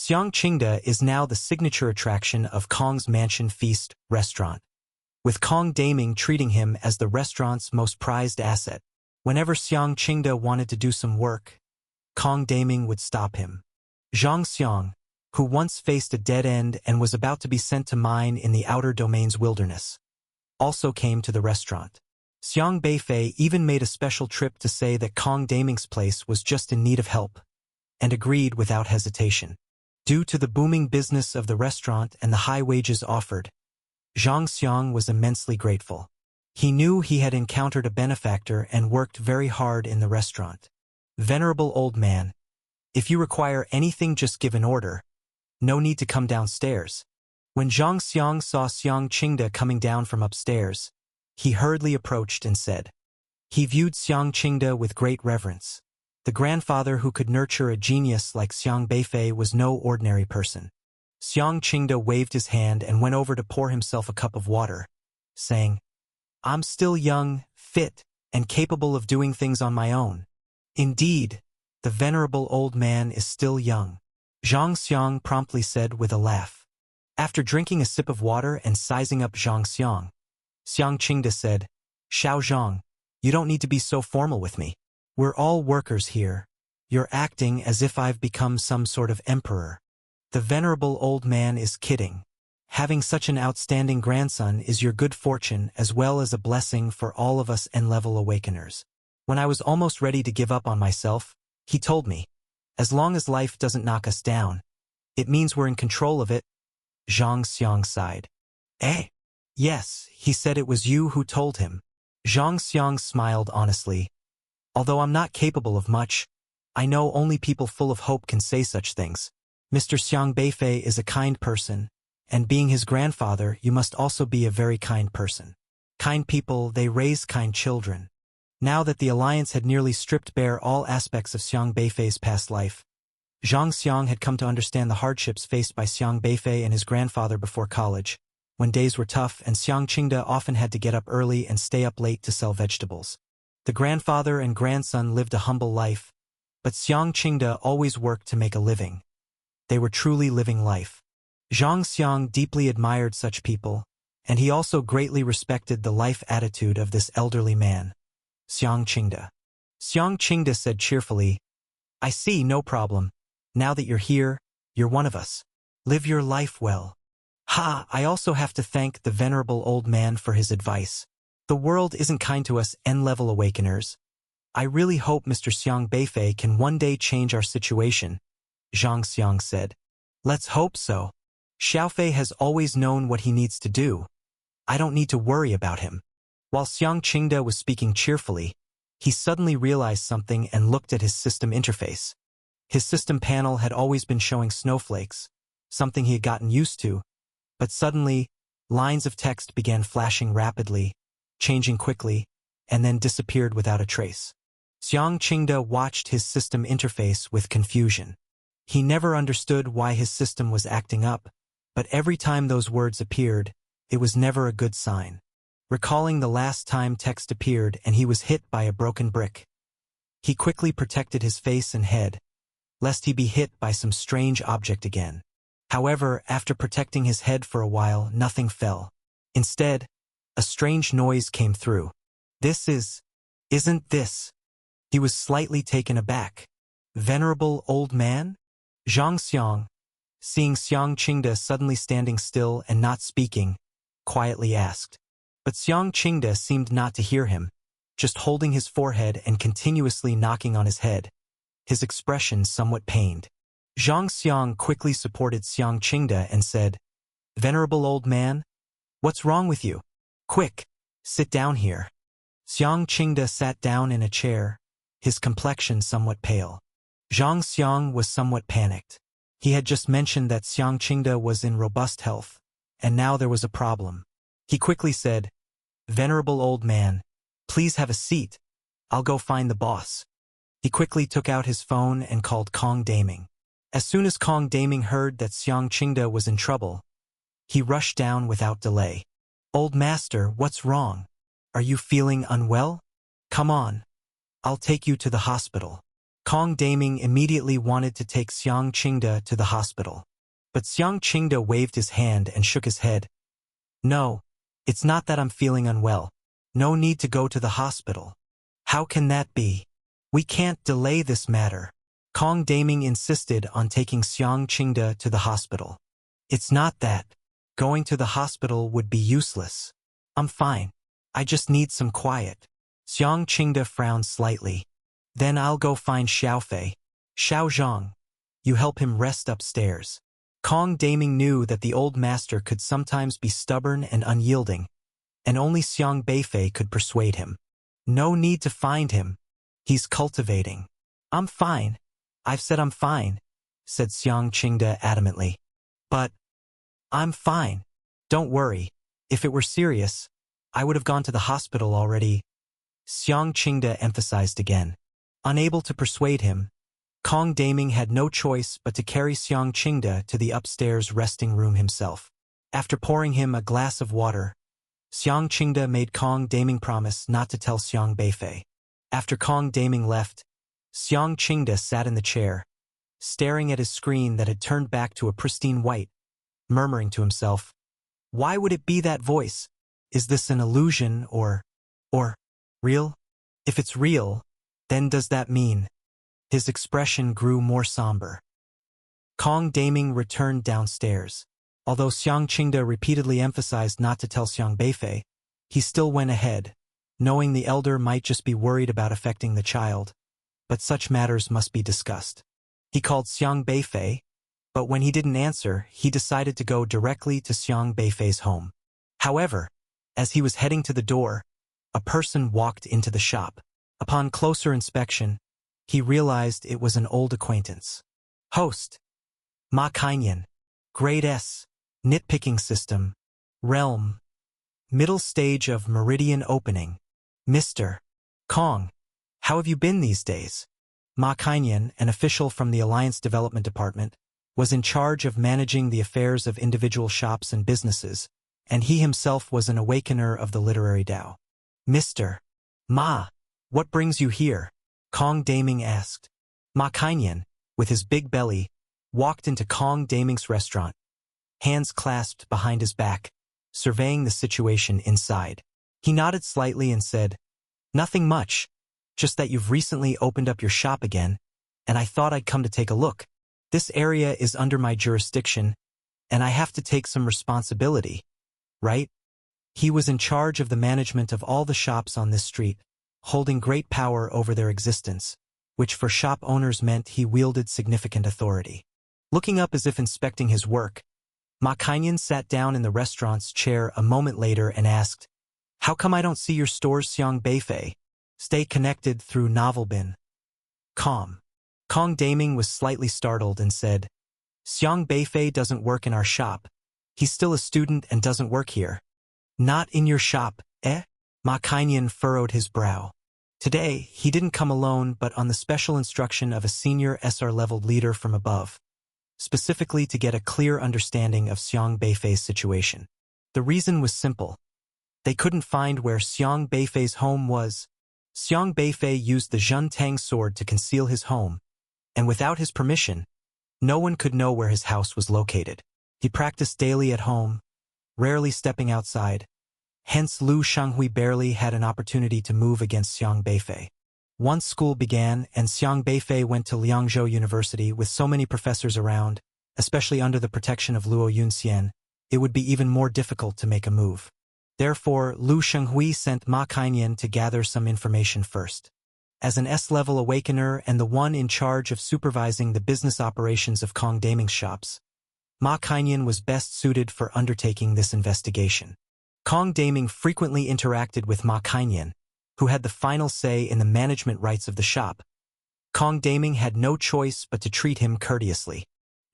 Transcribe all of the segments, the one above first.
Xiang Qingde is now the signature attraction of Kong's Mansion Feast restaurant, with Kong Daming treating him as the restaurant's most prized asset. Whenever Xiang Qingde wanted to do some work, Kong Daming would stop him. Zhang Xiang, who once faced a dead end and was about to be sent to mine in the Outer Domains wilderness, also came to the restaurant. Xiang Beifei even made a special trip to say that Kong Daming's place was just in need of help, and agreed without hesitation. Due to the booming business of the restaurant and the high wages offered, Zhang Xiang was immensely grateful. He knew he had encountered a benefactor and worked very hard in the restaurant. Venerable old man, if you require anything, just give an order. No need to come downstairs. When Zhang Xiang saw Xiang Qingde coming down from upstairs, he hurriedly approached and said. He viewed Xiang Qingde with great reverence. The grandfather who could nurture a genius like Xiang Beifei was no ordinary person. Xiang Qingde waved his hand and went over to pour himself a cup of water, saying, I'm still young, fit, and capable of doing things on my own. Indeed, the venerable old man is still young, Zhang Xiang promptly said with a laugh. After drinking a sip of water and sizing up Zhang Xiang, Xiang Qingde said, Xiao Zhang, you don't need to be so formal with me. We're all workers here. You're acting as if I've become some sort of emperor. The venerable old man is kidding. Having such an outstanding grandson is your good fortune as well as a blessing for all of us N-level awakeners. When I was almost ready to give up on myself, he told me, as long as life doesn't knock us down, it means we're in control of it. Zhang Xiang sighed. Eh? Yes, he said it was you who told him. Zhang Xiang smiled honestly. Although I'm not capable of much, I know only people full of hope can say such things. Mr. Xiang Beifei is a kind person, and being his grandfather, you must also be a very kind person. Kind people, they raise kind children. Now that the alliance had nearly stripped bare all aspects of Xiang Beifei's past life, Zhang Xiang had come to understand the hardships faced by Xiang Beifei and his grandfather before college, when days were tough and Xiang Qingde often had to get up early and stay up late to sell vegetables. The grandfather and grandson lived a humble life, but Xiang Qingde always worked to make a living. They were truly living life. Zhang Xiang deeply admired such people, and he also greatly respected the life attitude of this elderly man, Xiang Qingde. Xiang Qingde said cheerfully, I see, no problem. Now that you're here, you're one of us. Live your life well. Ha, I also have to thank the venerable old man for his advice. The world isn't kind to us N-level awakeners. I really hope Mr. Xiang Beifei can one day change our situation, Zhang Xiang said. Let's hope so. Xiaofei has always known what he needs to do. I don't need to worry about him. While Xiang Qingde was speaking cheerfully, he suddenly realized something and looked at his system interface. His system panel had always been showing snowflakes, something he had gotten used to, but suddenly, lines of text began flashing rapidly, changing quickly, and then disappeared without a trace. Xiang Qingde watched his system interface with confusion. He never understood why his system was acting up, but every time those words appeared, it was never a good sign. Recalling the last time text appeared and he was hit by a broken brick, he quickly protected his face and head, lest he be hit by some strange object again. However, after protecting his head for a while, nothing fell. Instead, a strange noise came through. Isn't this? He was slightly taken aback. Venerable old man? Zhang Xiang, seeing Xiang Qingde suddenly standing still and not speaking, quietly asked. But Xiang Qingde seemed not to hear him, just holding his forehead and continuously knocking on his head, his expression somewhat pained. Zhang Xiang quickly supported Xiang Qingde and said, Venerable old man, what's wrong with you? Quick, sit down here. Xiang Qingde sat down in a chair, his complexion somewhat pale. Zhang Xiang was somewhat panicked. He had just mentioned that Xiang Qingde was in robust health, and now there was a problem. He quickly said, Venerable old man, please have a seat. I'll go find the boss. He quickly took out his phone and called Kong Daming. As soon as Kong Daming heard that Xiang Qingde was in trouble, he rushed down without delay. Old master, what's wrong? Are you feeling unwell? Come on. I'll take you to the hospital. Kong Daming immediately wanted to take Xiang Qingde to the hospital. But Xiang Qingde waved his hand and shook his head. No, it's not that I'm feeling unwell. No need to go to the hospital. How can that be? We can't delay this matter. Kong Daming insisted on taking Xiang Qingde to the hospital. It's not that. Going to the hospital would be useless. I'm fine. I just need some quiet. Xiang Qingde frowned slightly. Then I'll go find Xiaofei. Xiao Zhang. You help him rest upstairs. Kong Daming knew that the old master could sometimes be stubborn and unyielding, and only Xiang Beifei could persuade him. No need to find him. He's cultivating. I'm fine. I've said I'm fine, said Xiang Qingde adamantly. But I'm fine. Don't worry. If it were serious, I would have gone to the hospital already. Xiang Qingde emphasized again. Unable to persuade him, Kong Daming had no choice but to carry Xiang Qingde to the upstairs resting room himself. After pouring him a glass of water, Xiang Qingde made Kong Daming promise not to tell Xiang Beifei. After Kong Daming left, Xiang Qingde sat in the chair, staring at his screen that had turned back to a pristine white, murmuring to himself, "Why would it be that voice? Is this an illusion or real? If it's real, then does that mean?" His expression grew more somber. Kong Daming returned downstairs. Although Xiang Qingde repeatedly emphasized not to tell Xiang Beifei, he still went ahead, knowing the elder might just be worried about affecting the child, but such matters must be discussed. He called Xiang Beifei, but when he didn't answer, he decided to go directly to Xiang Beifei's home. However, as he was heading to the door, a person walked into the shop. Upon closer inspection, he realized it was an old acquaintance. Host. Ma Kainian. Grade S. Nitpicking system. Realm. Middle stage of meridian opening. Mr. Kong. How have you been these days? Ma Kainian, an official from the Alliance Development Department, was in charge of managing the affairs of individual shops and businesses, and he himself was an awakener of the literary Tao. Mr. Ma, what brings you here? Kong Daming asked. Ma Kainian, with his big belly, walked into Kong Daming's restaurant, hands clasped behind his back, surveying the situation inside. He nodded slightly and said, "Nothing much, just that you've recently opened up your shop again, and I thought I'd come to take a look. This area is under my jurisdiction, and I have to take some responsibility, right?" He was in charge of the management of all the shops on this street, holding great power over their existence, which for shop owners meant he wielded significant authority. Looking up as if inspecting his work, Ma Kainian sat down in the restaurant's chair a moment later and asked, "How come I don't see your stores, Xiang Beifei? Stay connected through Novelbin." Calm. Kong Daming was slightly startled and said, "Xiang Beifei doesn't work in our shop. He's still a student and doesn't work here." "Not in your shop, eh?" Ma Kainian furrowed his brow. Today, he didn't come alone but on the special instruction of a senior SR-leveled leader from above, specifically to get a clear understanding of Xiang Beifei's situation. The reason was simple. They couldn't find where Xiang Beifei's home was. Xiang Beifei used the Zhun Tang sword to conceal his home, and without his permission, no one could know where his house was located. He practiced daily at home, rarely stepping outside. Hence Lu Shanghui barely had an opportunity to move against Xiang Beifei. Once school began and Xiang Beifei went to Liangzhou University with so many professors around, especially under the protection of Luo Yunxian, it would be even more difficult to make a move. Therefore, Lu Shanghui sent Ma Kainian to gather some information first. As an S-level awakener and the one in charge of supervising the business operations of Kong Daming's shops, Ma Kainian was best suited for undertaking this investigation. Kong Daming frequently interacted with Ma Kainian, who had the final say in the management rights of the shop. Kong Daming had no choice but to treat him courteously.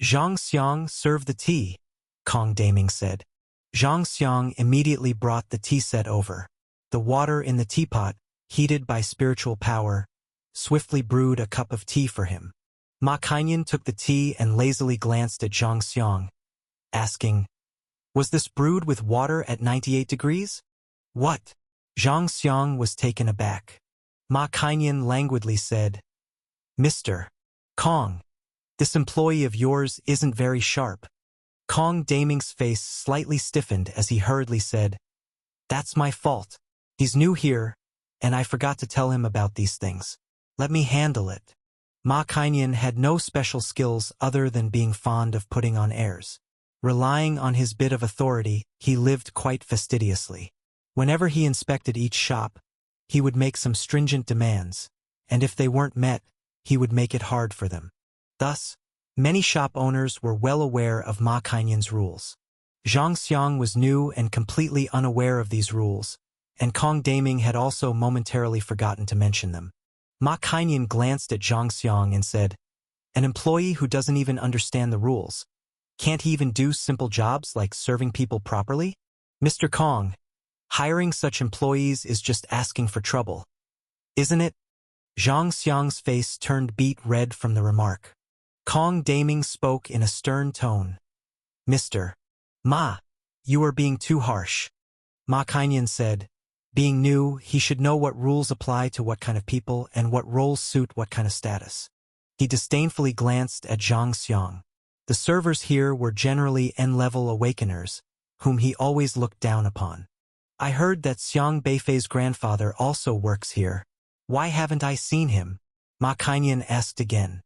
"Zhang Xiang, serve the tea," Kong Daming said. Zhang Xiang immediately brought the tea set over. The water in the teapot, heated by spiritual power, swiftly brewed a cup of tea for him. Ma Kainian took the tea and lazily glanced at Zhang Xiang, asking, "Was this brewed with water at 98 degrees? What?" Zhang Xiang was taken aback. Ma Kainian languidly said, Mr. Kong, this employee of yours isn't very sharp. Kong Daming's face slightly stiffened as he hurriedly said, "That's my fault. He's new here, and I forgot to tell him about these things. Let me handle it." Ma Kainian had no special skills other than being fond of putting on airs. Relying on his bit of authority, he lived quite fastidiously. Whenever he inspected each shop, he would make some stringent demands, and if they weren't met, he would make it hard for them. Thus, many shop owners were well aware of Ma Kainian's rules. Zhang Xiang was new and completely unaware of these rules, and Kong Daming had also momentarily forgotten to mention them. Ma Kainian glanced at Zhang Xiang and said, "An employee who doesn't even understand the rules. Can't he even do simple jobs like serving people properly? Mr. Kong, hiring such employees is just asking for trouble, isn't it?" Zhang Xiang's face turned beet red from the remark. Kong Daming spoke in a stern tone. "Mr. Ma, you are being too harsh." Ma Kainian said, "Being new, he should know what rules apply to what kind of people and what roles suit what kind of status." He disdainfully glanced at Zhang Xiang. The servers here were generally N-level awakeners, whom he always looked down upon. "I heard that Xiang Beifei's grandfather also works here. Why haven't I seen him?" Ma Kainian asked again.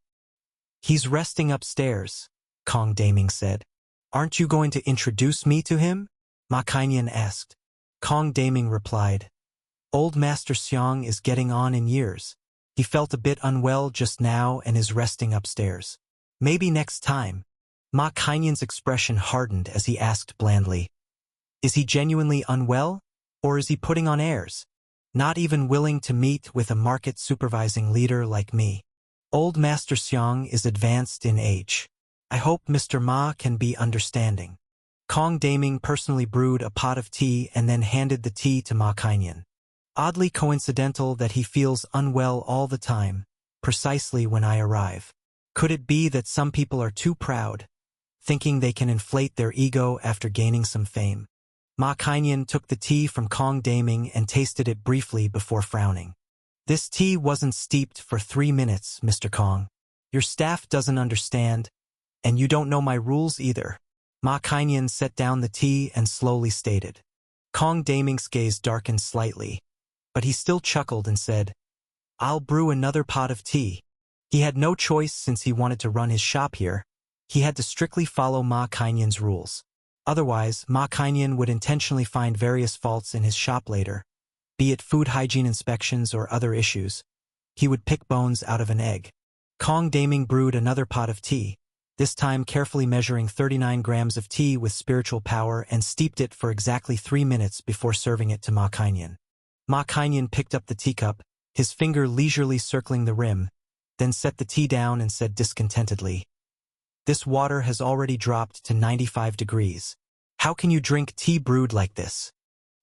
"He's resting upstairs," Kong Daming said. "Aren't you going to introduce me to him?" Ma Kainian asked. Kong Daming replied, "Old Master Xiang is getting on in years. He felt a bit unwell just now and is resting upstairs. Maybe next time." Ma Kainian's expression hardened as he asked blandly, "Is he genuinely unwell, or is he putting on airs? Not even willing to meet with a market supervising leader like me? Old Master Xiang is advanced in age. I hope Mr. Ma can be understanding." Kong Daming personally brewed a pot of tea and then handed the tea to Ma Kainian. "Oddly coincidental that he feels unwell all the time, precisely when I arrive. Could it be that some people are too proud, thinking they can inflate their ego after gaining some fame?" Ma Kainian took the tea from Kong Daming and tasted it briefly before frowning. "This tea wasn't steeped for 3 minutes, Mr. Kong. Your staff doesn't understand, and you don't know my rules either." Ma Kainian set down the tea and slowly stated. Kong Daming's gaze darkened slightly, but he still chuckled and said, "I'll brew another pot of tea." He had no choice since he wanted to run his shop here. He had to strictly follow Ma Kainian's rules. Otherwise, Ma Kainian would intentionally find various faults in his shop later, be it food hygiene inspections or other issues. He would pick bones out of an egg. Kong Daming brewed another pot of tea, this time carefully measuring 39 grams of tea with spiritual power and steeped it for exactly 3 minutes before serving it to Ma Kainian. Ma Kainian picked up the teacup, his finger leisurely circling the rim, then set the tea down and said discontentedly, "This water has already dropped to 95 degrees. How can you drink tea brewed like this?"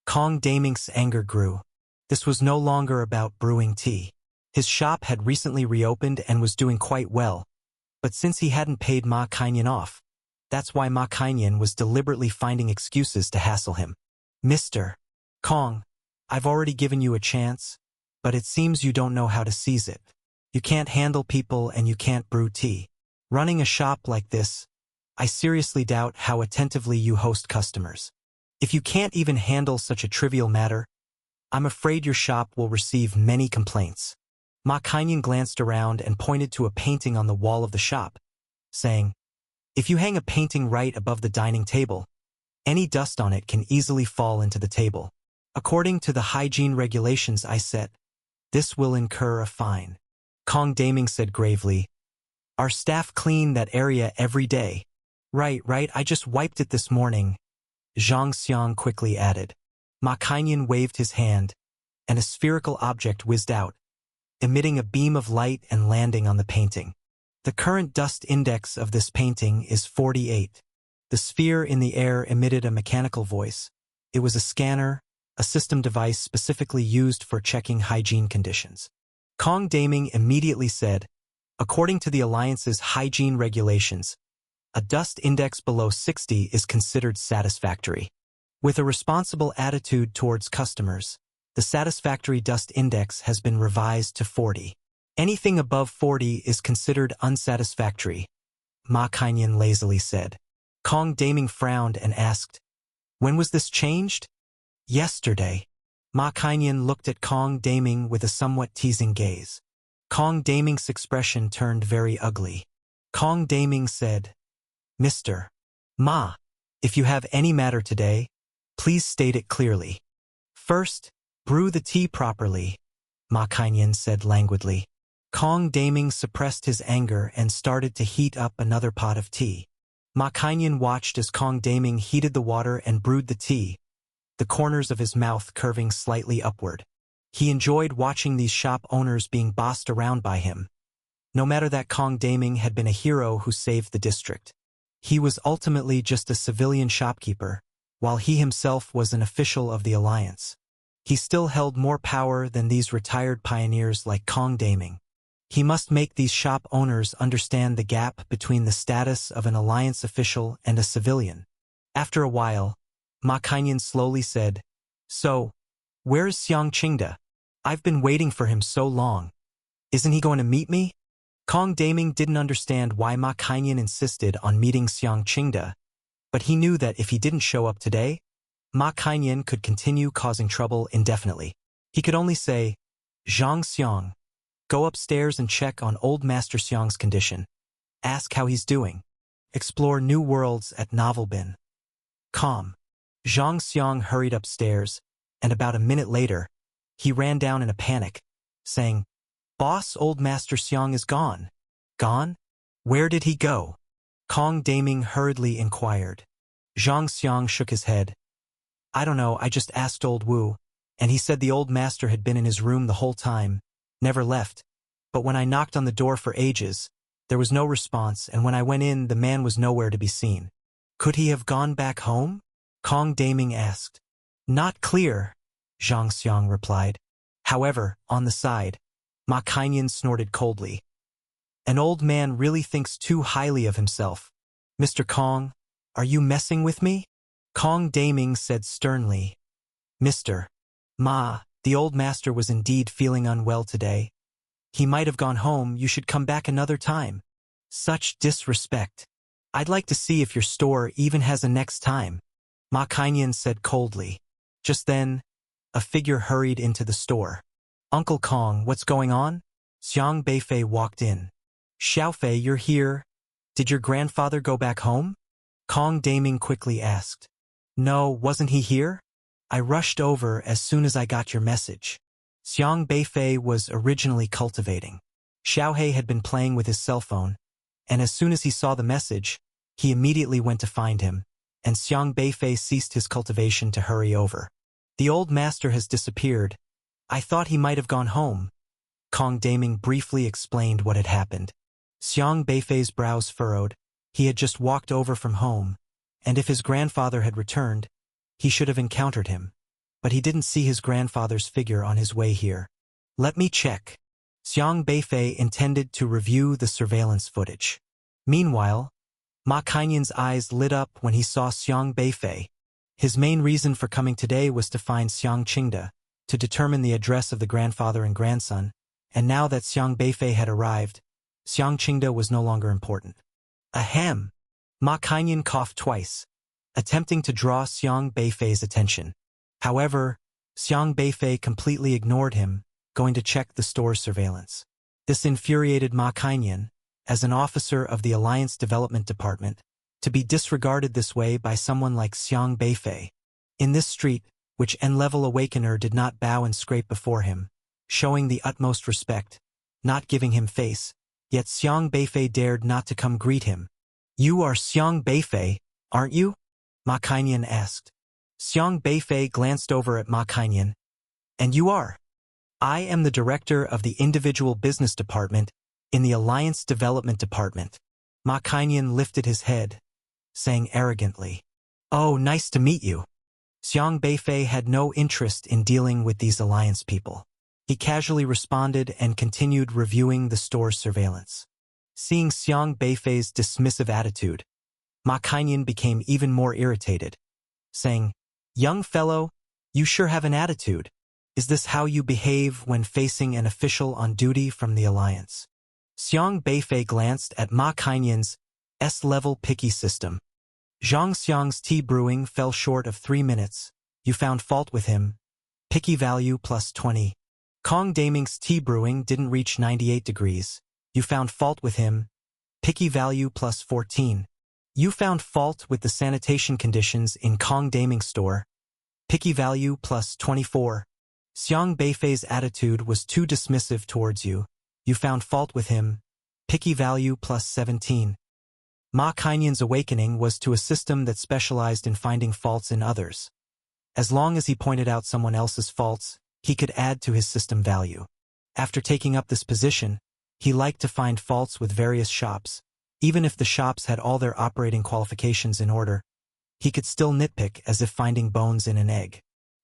Kong Daming's anger grew. This was no longer about brewing tea. His shop had recently reopened and was doing quite well, but since he hadn't paid Ma Kainian off, that's why Ma Kainian was deliberately finding excuses to hassle him. "Mr. Kong, I've already given you a chance, but it seems you don't know how to seize it. You can't handle people and you can't brew tea. Running a shop like this, I seriously doubt how attentively you host customers. If you can't even handle such a trivial matter, I'm afraid your shop will receive many complaints." Ma Kainian glanced around and pointed to a painting on the wall of the shop, saying, "If you hang a painting right above the dining table, any dust on it can easily fall into the table. According to the hygiene regulations I set, this will incur a fine." Kong Daming said gravely, "Our staff clean that area every day." Right, I just wiped it this morning," Zhang Xiang quickly added. Ma Kainian waved his hand, and a spherical object whizzed out, emitting a beam of light and landing on the painting. The current dust index of this painting is 48. The sphere in the air emitted a mechanical voice. It was a scanner, a system device specifically used for checking hygiene conditions. Kong Daming immediately said, "According to the Alliance's hygiene regulations, a dust index below 60 is considered satisfactory. With a responsible attitude towards customers, the satisfactory dust index has been revised to 40. Anything above 40 is considered unsatisfactory, Ma Kainian lazily said. Kong Daming frowned and asked, when was this changed? Yesterday. Ma Kainian looked at Kong Daming with a somewhat teasing gaze. Kong Daming's expression turned very ugly. Kong Daming said, Mr. Ma, if you have any matter today, please state it clearly. First, brew the tea properly, Ma Kainian said languidly. Kong Daming suppressed his anger and started to heat up another pot of tea. Ma Kainian watched as Kong Daming heated the water and brewed the tea, the corners of his mouth curving slightly upward. He enjoyed watching these shop owners being bossed around by him. No matter that Kong Daming had been a hero who saved the district, he was ultimately just a civilian shopkeeper, while he himself was an official of the Alliance. He still held more power than these retired pioneers like Kong Daming. He must make these shop owners understand the gap between the status of an Alliance official and a civilian. After a while, Ma Kainian slowly said, So, where is Xiang Qingde? I've been waiting for him so long. Isn't he going to meet me? Kong Daming didn't understand why Ma Kainian insisted on meeting Xiang Qingde, but he knew that if he didn't show up today, Ma Kainian could continue causing trouble indefinitely. He could only say, Zhang Xiang, go upstairs and check on old Master Xiang's condition. Ask how he's doing. Explore new worlds at Novelbin. Calm. Zhang Xiang hurried upstairs, and about a minute later, he ran down in a panic, saying, Boss, old Master Xiang is gone. Gone? Where did he go? Kong Daming hurriedly inquired. Zhang Xiang shook his head. I don't know, I just asked old Wu, and he said the old master had been in his room the whole time, never left. But when I knocked on the door for ages, there was no response, and when I went in, the man was nowhere to be seen. Could he have gone back home? Kong Daming asked. Not clear, Zhang Xiang replied. However, on the side, Ma Kainian snorted coldly. An old man really thinks too highly of himself. Mr. Kong, are you messing with me? Kong Daming said sternly. Mr. Ma, the old master was indeed feeling unwell today. He might have gone home, you should come back another time. Such disrespect. I'd like to see if your store even has a next time, Ma Kainian said coldly. Just then, a figure hurried into the store. Uncle Kong, what's going on? Xiang Beifei walked in. Xiaofei, you're here. Did your grandfather go back home? Kong Daming quickly asked. No, wasn't he here? I rushed over as soon as I got your message. Xiang Beifei was originally cultivating. Xiaohei had been playing with his cell phone, and as soon as he saw the message, he immediately went to find him, and Xiang Beifei ceased his cultivation to hurry over. The old master has disappeared. I thought he might have gone home. Kong Daming briefly explained what had happened. Xiang Beifei's brows furrowed. He had just walked over from home, and if his grandfather had returned, he should have encountered him. But he didn't see his grandfather's figure on his way here. Let me check. Xiang Beifei intended to review the surveillance footage. Meanwhile, Ma Kainian's eyes lit up when he saw Xiang Beifei. His main reason for coming today was to find Xiang Qingde, to determine the address of the grandfather and grandson, and now that Xiang Beifei had arrived, Xiang Qingde was no longer important. Ahem! Ma Kainian coughed twice, attempting to draw Xiang Beifei's attention. However, Xiang Beifei completely ignored him, going to check the store's surveillance. This infuriated Ma Kainian, as an officer of the Alliance Development Department, to be disregarded this way by someone like Xiang Beifei. In this street, which N-level Awakener did not bow and scrape before him, showing the utmost respect, not giving him face, yet Xiang Beifei dared not to come greet him. You are Xiang Beifei, aren't you? Ma Kainian asked. Xiang Beifei glanced over at Ma Kainian. And you are? I am the director of the Individual Business Department in the Alliance Development Department. Ma Kainian lifted his head, saying arrogantly, Oh, nice to meet you. Xiang Beifei had no interest in dealing with these Alliance people. He casually responded and continued reviewing the store's surveillance. Seeing Xiang Beifei's dismissive attitude, Ma Kainian became even more irritated, saying, Young fellow, you sure have an attitude. Is this how you behave when facing an official on duty from the Alliance? Xiang Beifei glanced at Ma Kainyan's S-level picky system. Zhang Xiang's tea brewing fell short of 3 minutes. You found fault with him. Picky value plus 20. Kong Daming's tea brewing didn't reach 98 degrees. You found fault with him. Picky value plus 14. You found fault with the sanitation conditions in Kong Daming's store. Picky value plus 24. Xiang Beifei's attitude was too dismissive towards you. You found fault with him. Picky value plus 17. Ma Kainyan's awakening was to a system that specialized in finding faults in others. As long as he pointed out someone else's faults, he could add to his system value. After taking up this position, he liked to find faults with various shops. Even if the shops had all their operating qualifications in order, he could still nitpick as if finding bones in an egg.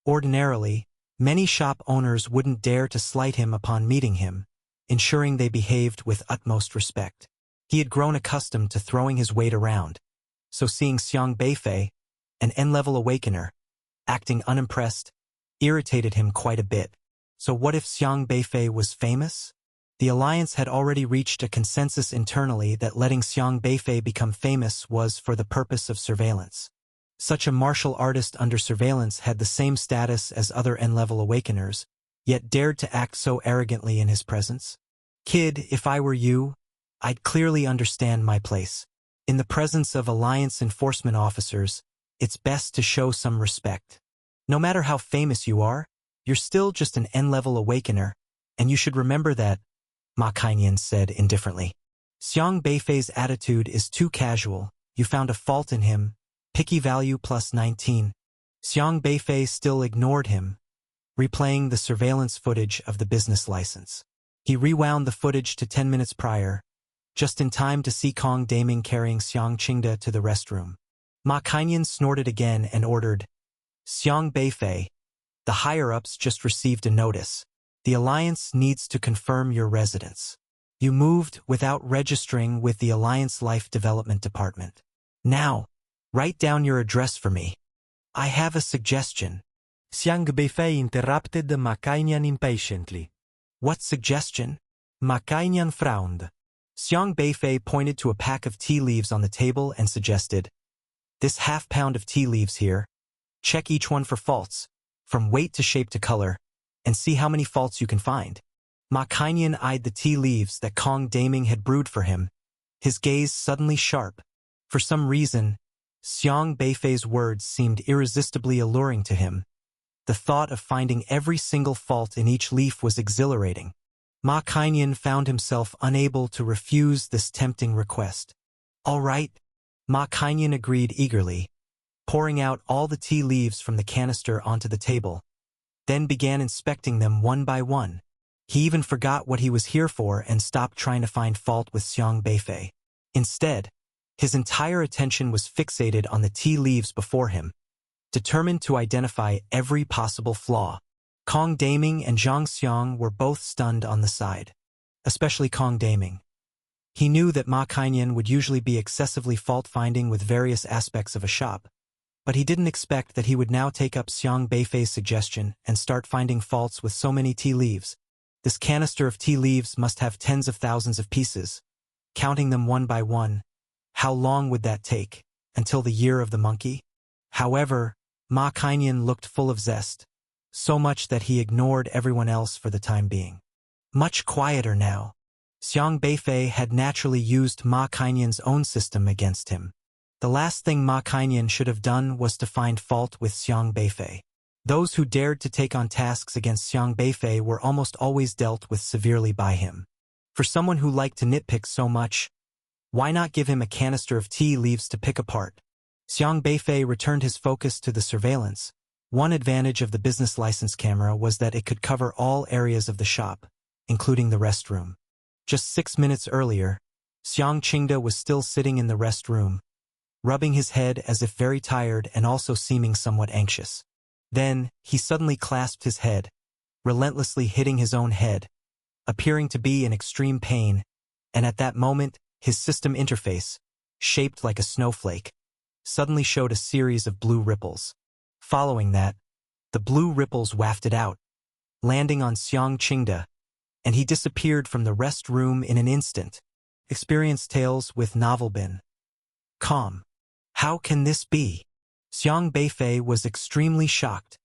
Ordinarily, many shop owners wouldn't dare to slight him upon meeting him, ensuring they behaved with utmost respect. He had grown accustomed to throwing his weight around, so seeing Xiang Beifei, an N-level awakener, acting unimpressed, irritated him quite a bit. So what if Xiang Beifei was famous? The Alliance had already reached a consensus internally that letting Xiang Beifei become famous was for the purpose of surveillance. Such a martial artist under surveillance had the same status as other N-level awakeners, yet dared to act so arrogantly in his presence. Kid, if I were you, I'd clearly understand my place. In the presence of Alliance enforcement officers, it's best to show some respect. No matter how famous you are, you're still just an N-level awakener, and you should remember that, Ma Kainyan said indifferently. Xiang Beifei's attitude is too casual. You found a fault in him. Picky value plus 19. Xiang Beifei still ignored him, replaying the surveillance footage of the business license. He rewound the footage to 10 minutes prior, just in time to see Kong Daming carrying Xiang Qingde to the restroom. Ma Kainyan snorted again and ordered, Xiang Beifei, the higher-ups just received a notice. The Alliance needs to confirm your residence. You moved without registering with the Alliance Life Development Department. Now, write down your address for me. I have a suggestion. Xiang Beifei interrupted Ma Kainyan impatiently. What suggestion? Ma Kainyan frowned. Xiang Beifei pointed to a pack of tea leaves on the table and suggested, this half-pound of tea leaves here. Check each one for faults, from weight to shape to color, and see how many faults you can find. Ma Kainyan eyed the tea leaves that Kong Daming had brewed for him, his gaze suddenly sharp. For some reason, Xiang Beifei's words seemed irresistibly alluring to him. The thought of finding every single fault in each leaf was exhilarating. Ma Kainyan found himself unable to refuse this tempting request. All right, Ma Kainyan agreed eagerly, pouring out all the tea leaves from the canister onto the table, then began inspecting them one by one. He even forgot what he was here for and stopped trying to find fault with Xiang Beifei. Instead, his entire attention was fixated on the tea leaves before him, determined to identify every possible flaw. Kong Daming and Zhang Xiang were both stunned on the side, especially Kong Daming. He knew that Ma Kainyan would usually be excessively fault-finding with various aspects of a shop, but he didn't expect that he would now take up Xiang Beifei's suggestion and start finding faults with so many tea leaves. This canister of tea leaves must have tens of thousands of pieces. Counting them one by one, how long would that take? Until the year of the monkey? However, Ma Kainyan looked full of zest, so much that he ignored everyone else for the time being. Much quieter now. Xiang Beifei had naturally used Ma Kainyan's own system against him. The last thing Ma Kainyan should have done was to find fault with Xiang Beifei. Those who dared to take on tasks against Xiang Beifei were almost always dealt with severely by him. For someone who liked to nitpick so much, why not give him a canister of tea leaves to pick apart? Xiang Beifei returned his focus to the surveillance. One advantage of the business license camera was that it could cover all areas of the shop, including the restroom. Just 6 minutes earlier, Xiang Qingde was still sitting in the restroom, rubbing his head as if very tired and also seeming somewhat anxious. Then, he suddenly clasped his head, relentlessly hitting his own head, appearing to be in extreme pain, and at that moment, his system interface, shaped like a snowflake, suddenly showed a series of blue ripples. Following that, the blue ripples wafted out, landing on Xiang Qingde, and he disappeared from the rest room in an instant. Experience Tales with Novelbin. Calm. How can this be? Xiang Beifei was extremely shocked.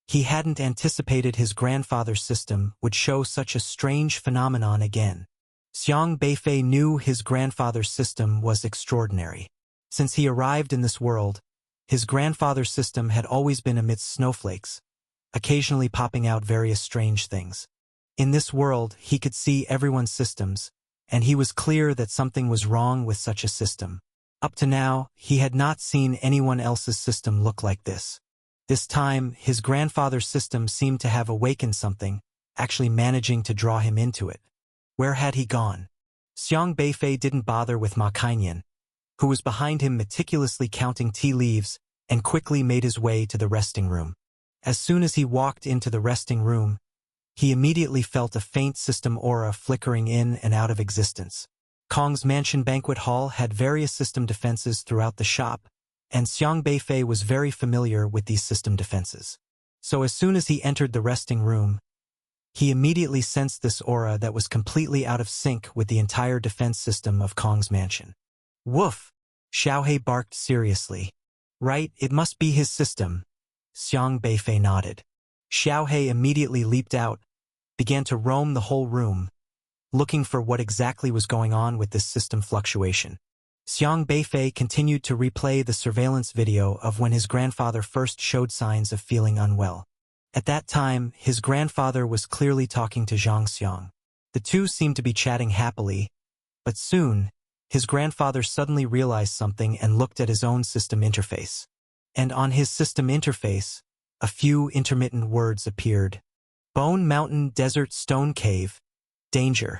He hadn't anticipated his grandfather's system would show such a strange phenomenon again. Xiang Beifei knew his grandfather's system was extraordinary. Since he arrived in this world, his grandfather's system had always been amidst snowflakes, occasionally popping out various strange things. In this world, he could see everyone's systems, and he was clear that something was wrong with such a system. Up to now, he had not seen anyone else's system look like this. This time, his grandfather's system seemed to have awakened something, actually managing to draw him into it. Where had he gone? Xiang Beifei didn't bother with Ma Kainian, who was behind him meticulously counting tea leaves, and quickly made his way to the resting room. As soon as he walked into the resting room, he immediately felt a faint system aura flickering in and out of existence. Kong's Mansion banquet hall had various system defenses throughout the shop, and Xiang Beifei was very familiar with these system defenses. So as soon as he entered the resting room, he immediately sensed this aura that was completely out of sync with the entire defense system of Kong's Mansion. Woof! Xiaohe barked seriously. Right, it must be his system. Xiang Beifei nodded. Xiaohe immediately leaped out, began to roam the whole room, looking for what exactly was going on with this system fluctuation. Xiang Beifei continued to replay the surveillance video of when his grandfather first showed signs of feeling unwell. At that time, his grandfather was clearly talking to Zhang Xiang. The two seemed to be chatting happily, but soon, his grandfather suddenly realized something and looked at his own system interface. And on his system interface, a few intermittent words appeared. Bone Mountain Desert Stone Cave. Danger.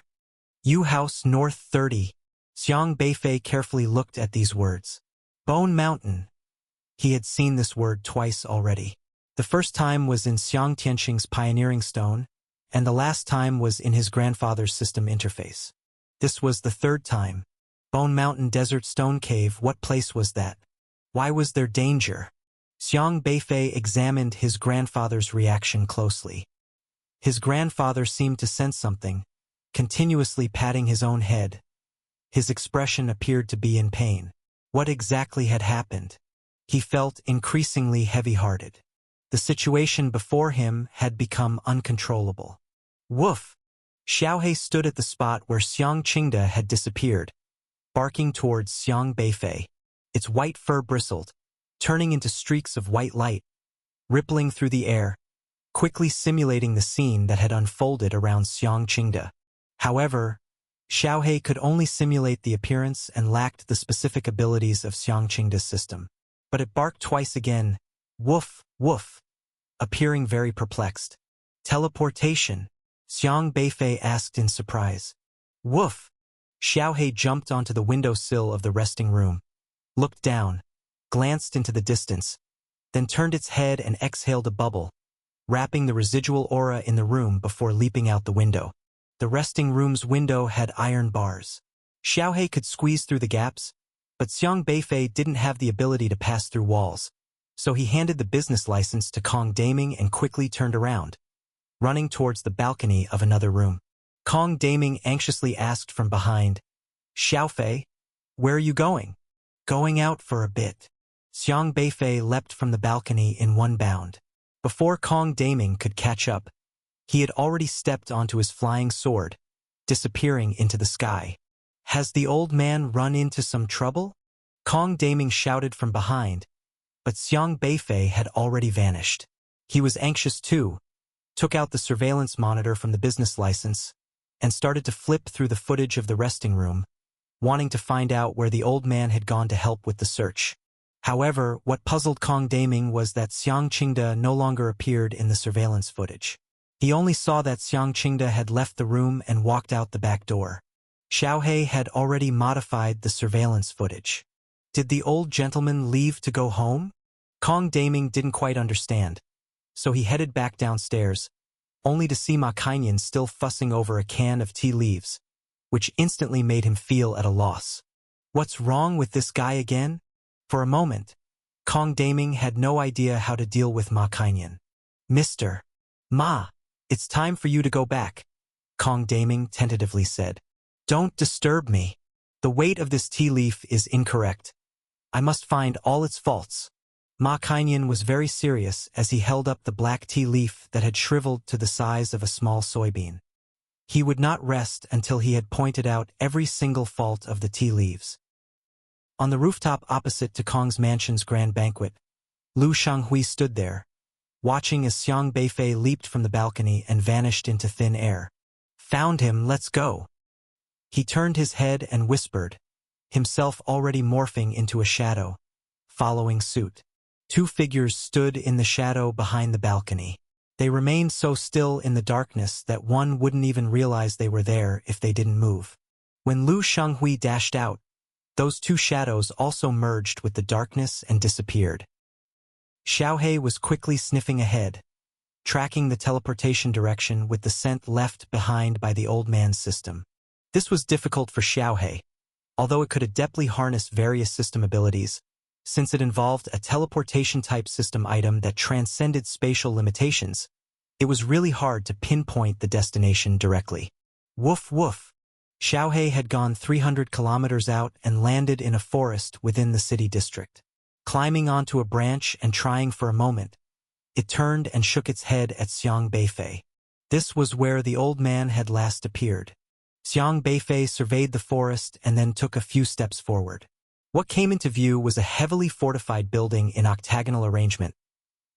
U House North 30. Xiang Beifei carefully looked at these words. Bone Mountain. He had seen this word twice already. The first time was in Xiang Tianqing's Pioneering Stone, and the last time was in his grandfather's system interface. This was the third time. Bone Mountain Desert Stone Cave, what place was that? Why was there danger? Xiang Beifei examined his grandfather's reaction closely. His grandfather seemed to sense something, continuously patting his own head. His expression appeared to be in pain. What exactly had happened? He felt increasingly heavy-hearted. The situation before him had become uncontrollable. Woof! Xiaohe stood at the spot where Xiang Qingde had disappeared, barking towards Xiang Beifei. Its white fur bristled, turning into streaks of white light, rippling through the air, quickly simulating the scene that had unfolded around Xiang Qingde. However, Xiaohe could only simulate the appearance and lacked the specific abilities of Xiang Qingde's system. But it barked twice again, woof, woof, appearing very perplexed. Teleportation? Xiang Beifei asked in surprise. Woof! Xiaohe jumped onto the windowsill of the resting room, looked down, glanced into the distance, then turned its head and exhaled a bubble, wrapping the residual aura in the room before leaping out the window. The resting room's window had iron bars. Xiaohe could squeeze through the gaps, but Xiang Beifei didn't have the ability to pass through walls, so he handed the business license to Kong Daming and quickly turned around, running towards the balcony of another room. Kong Daming anxiously asked from behind, Xiaofei, where are you going? Going out for a bit. Xiang Beifei leapt from the balcony in one bound. Before Kong Daming could catch up, he had already stepped onto his flying sword, disappearing into the sky. Has the old man run into some trouble? Kong Daming shouted from behind, but Xiang Beifei had already vanished. He was anxious too, took out the surveillance monitor from the business license, and started to flip through the footage of the resting room, wanting to find out where the old man had gone to help with the search. However, what puzzled Kong Daming was that Xiang Qingde no longer appeared in the surveillance footage. He only saw that Xiang Qingde had left the room and walked out the back door. Xiaohe had already modified the surveillance footage. Did the old gentleman leave to go home? Kong Daming didn't quite understand, so he headed back downstairs, only to see Ma Kainian still fussing over a can of tea leaves, which instantly made him feel at a loss. What's wrong with this guy again? For a moment, Kong Daming had no idea how to deal with Ma Kainian. Mr. Ma, It's time for you to go back, Kong Daming tentatively said. Don't disturb me. The weight of this tea leaf is incorrect. I must find all its faults. Ma Kainian was very serious as he held up the black tea leaf that had shriveled to the size of a small soybean. He would not rest until he had pointed out every single fault of the tea leaves. On the rooftop opposite to Kong's mansion's grand banquet, Lu Shanghui stood there, watching as Xiang Beifei leaped from the balcony and vanished into thin air. Found him, let's go. He turned his head and whispered, himself already morphing into a shadow, following suit. Two figures stood in the shadow behind the balcony. They remained so still in the darkness that one wouldn't even realize they were there if they didn't move. When Lu Shanghui dashed out, those two shadows also merged with the darkness and disappeared. Xiaohei was quickly sniffing ahead, tracking the teleportation direction with the scent left behind by the old man's system. This was difficult for Xiaohei, although it could adeptly harness various system abilities, since it involved a teleportation-type system item that transcended spatial limitations. It was really hard to pinpoint the destination directly. Woof woof. Xiaohei had gone 300 kilometers out and landed in a forest within the city district. Climbing onto a branch and trying for a moment, it turned and shook its head at Xiang Beifei. This was where the old man had last appeared. Xiang Beifei surveyed the forest and then took a few steps forward. What came into view was a heavily fortified building in octagonal arrangement,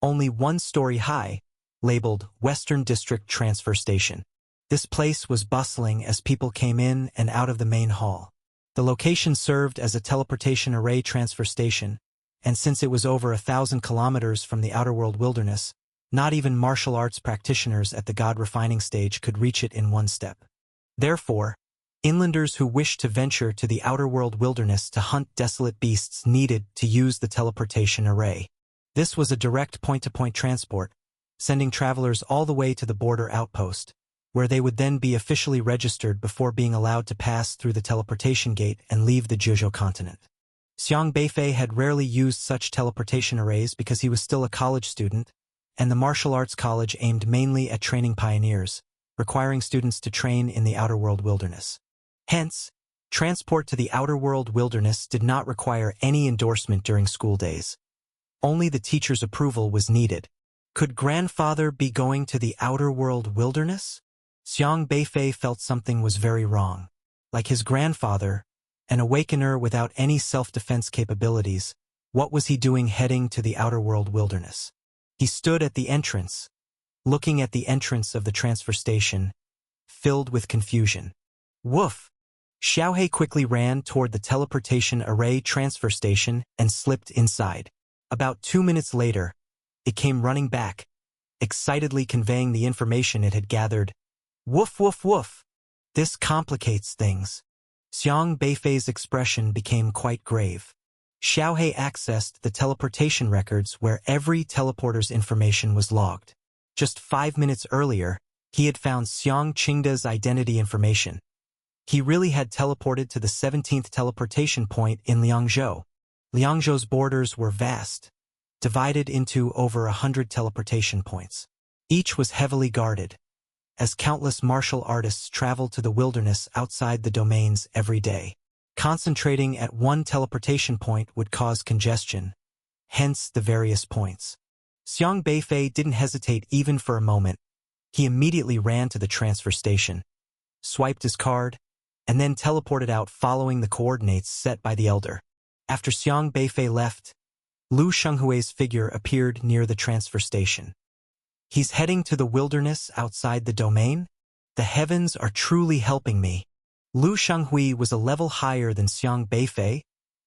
only one story high, labeled Western District Transfer Station. This place was bustling as people came in and out of the main hall. The location served as a teleportation array transfer station, and since it was over 1,000 kilometers from the outer world wilderness, not even martial arts practitioners at the god refining stage could reach it in one step. Therefore, inlanders who wished to venture to the outer world wilderness to hunt desolate beasts needed to use the teleportation array. This was a direct point-to-point transport, sending travelers all the way to the border outpost, where they would then be officially registered before being allowed to pass through the teleportation gate and leave the Zhejiu continent. Xiang Beifei had rarely used such teleportation arrays because he was still a college student, and the martial arts college aimed mainly at training pioneers, requiring students to train in the outer world wilderness. Hence, transport to the outer world wilderness did not require any endorsement during school days. Only the teacher's approval was needed. Could grandfather be going to the outer world wilderness? Xiang Beifei felt something was very wrong. Like his grandfather, an awakener without any self-defense capabilities, what was he doing heading to the outer world wilderness? He stood at the entrance, looking at the entrance of the transfer station, filled with confusion. Woof! Xiaohei quickly ran toward the teleportation array transfer station and slipped inside. About 2 minutes later, it came running back, excitedly conveying the information it had gathered. Woof woof woof! This complicates things. Xiang Beifei's expression became quite grave. Xiaohei accessed the teleportation records where every teleporter's information was logged. Just 5 minutes earlier, he had found Xiang Qingda's identity information. He really had teleported to the 17th teleportation point in Liangzhou. Liangzhou's borders were vast, divided into over 100 teleportation points. Each was heavily guarded, as countless martial artists traveled to the wilderness outside the domains every day. Concentrating at one teleportation point would cause congestion, hence the various points. Xiang Beifei didn't hesitate even for a moment. He immediately ran to the transfer station, swiped his card, and then teleported out following the coordinates set by the elder. After Xiang Beifei left, Lu Shenghui's figure appeared near the transfer station. He's heading to the wilderness outside the domain? The heavens are truly helping me. Lu Shenghui was a level higher than Xiang Beifei,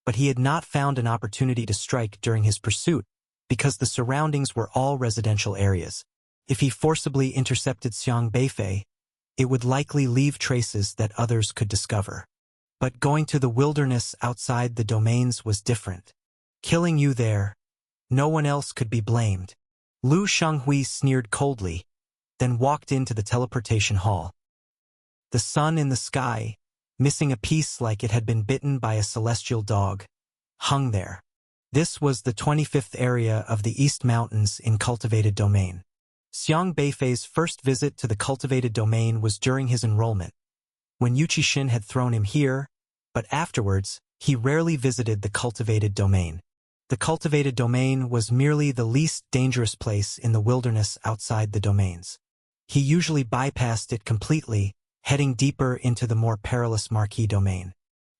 but he had not found an opportunity to strike during his pursuit because the surroundings were all residential areas. If he forcibly intercepted Xiang Beifei, it would likely leave traces that others could discover. But going to the wilderness outside the domains was different. Killing you there, no one else could be blamed. Lu Shenghui sneered coldly, then walked into the teleportation hall. The sun in the sky, missing a piece like it had been bitten by a celestial dog, hung there. This was the 25th area of the East Mountains in cultivated domain. Xiang Beifei's first visit to the cultivated domain was during his enrollment, when Yu Qixin had thrown him here, but afterwards, he rarely visited the cultivated domain. The cultivated domain was merely the least dangerous place in the wilderness outside the domains. He usually bypassed it completely, heading deeper into the more perilous Marquis domain.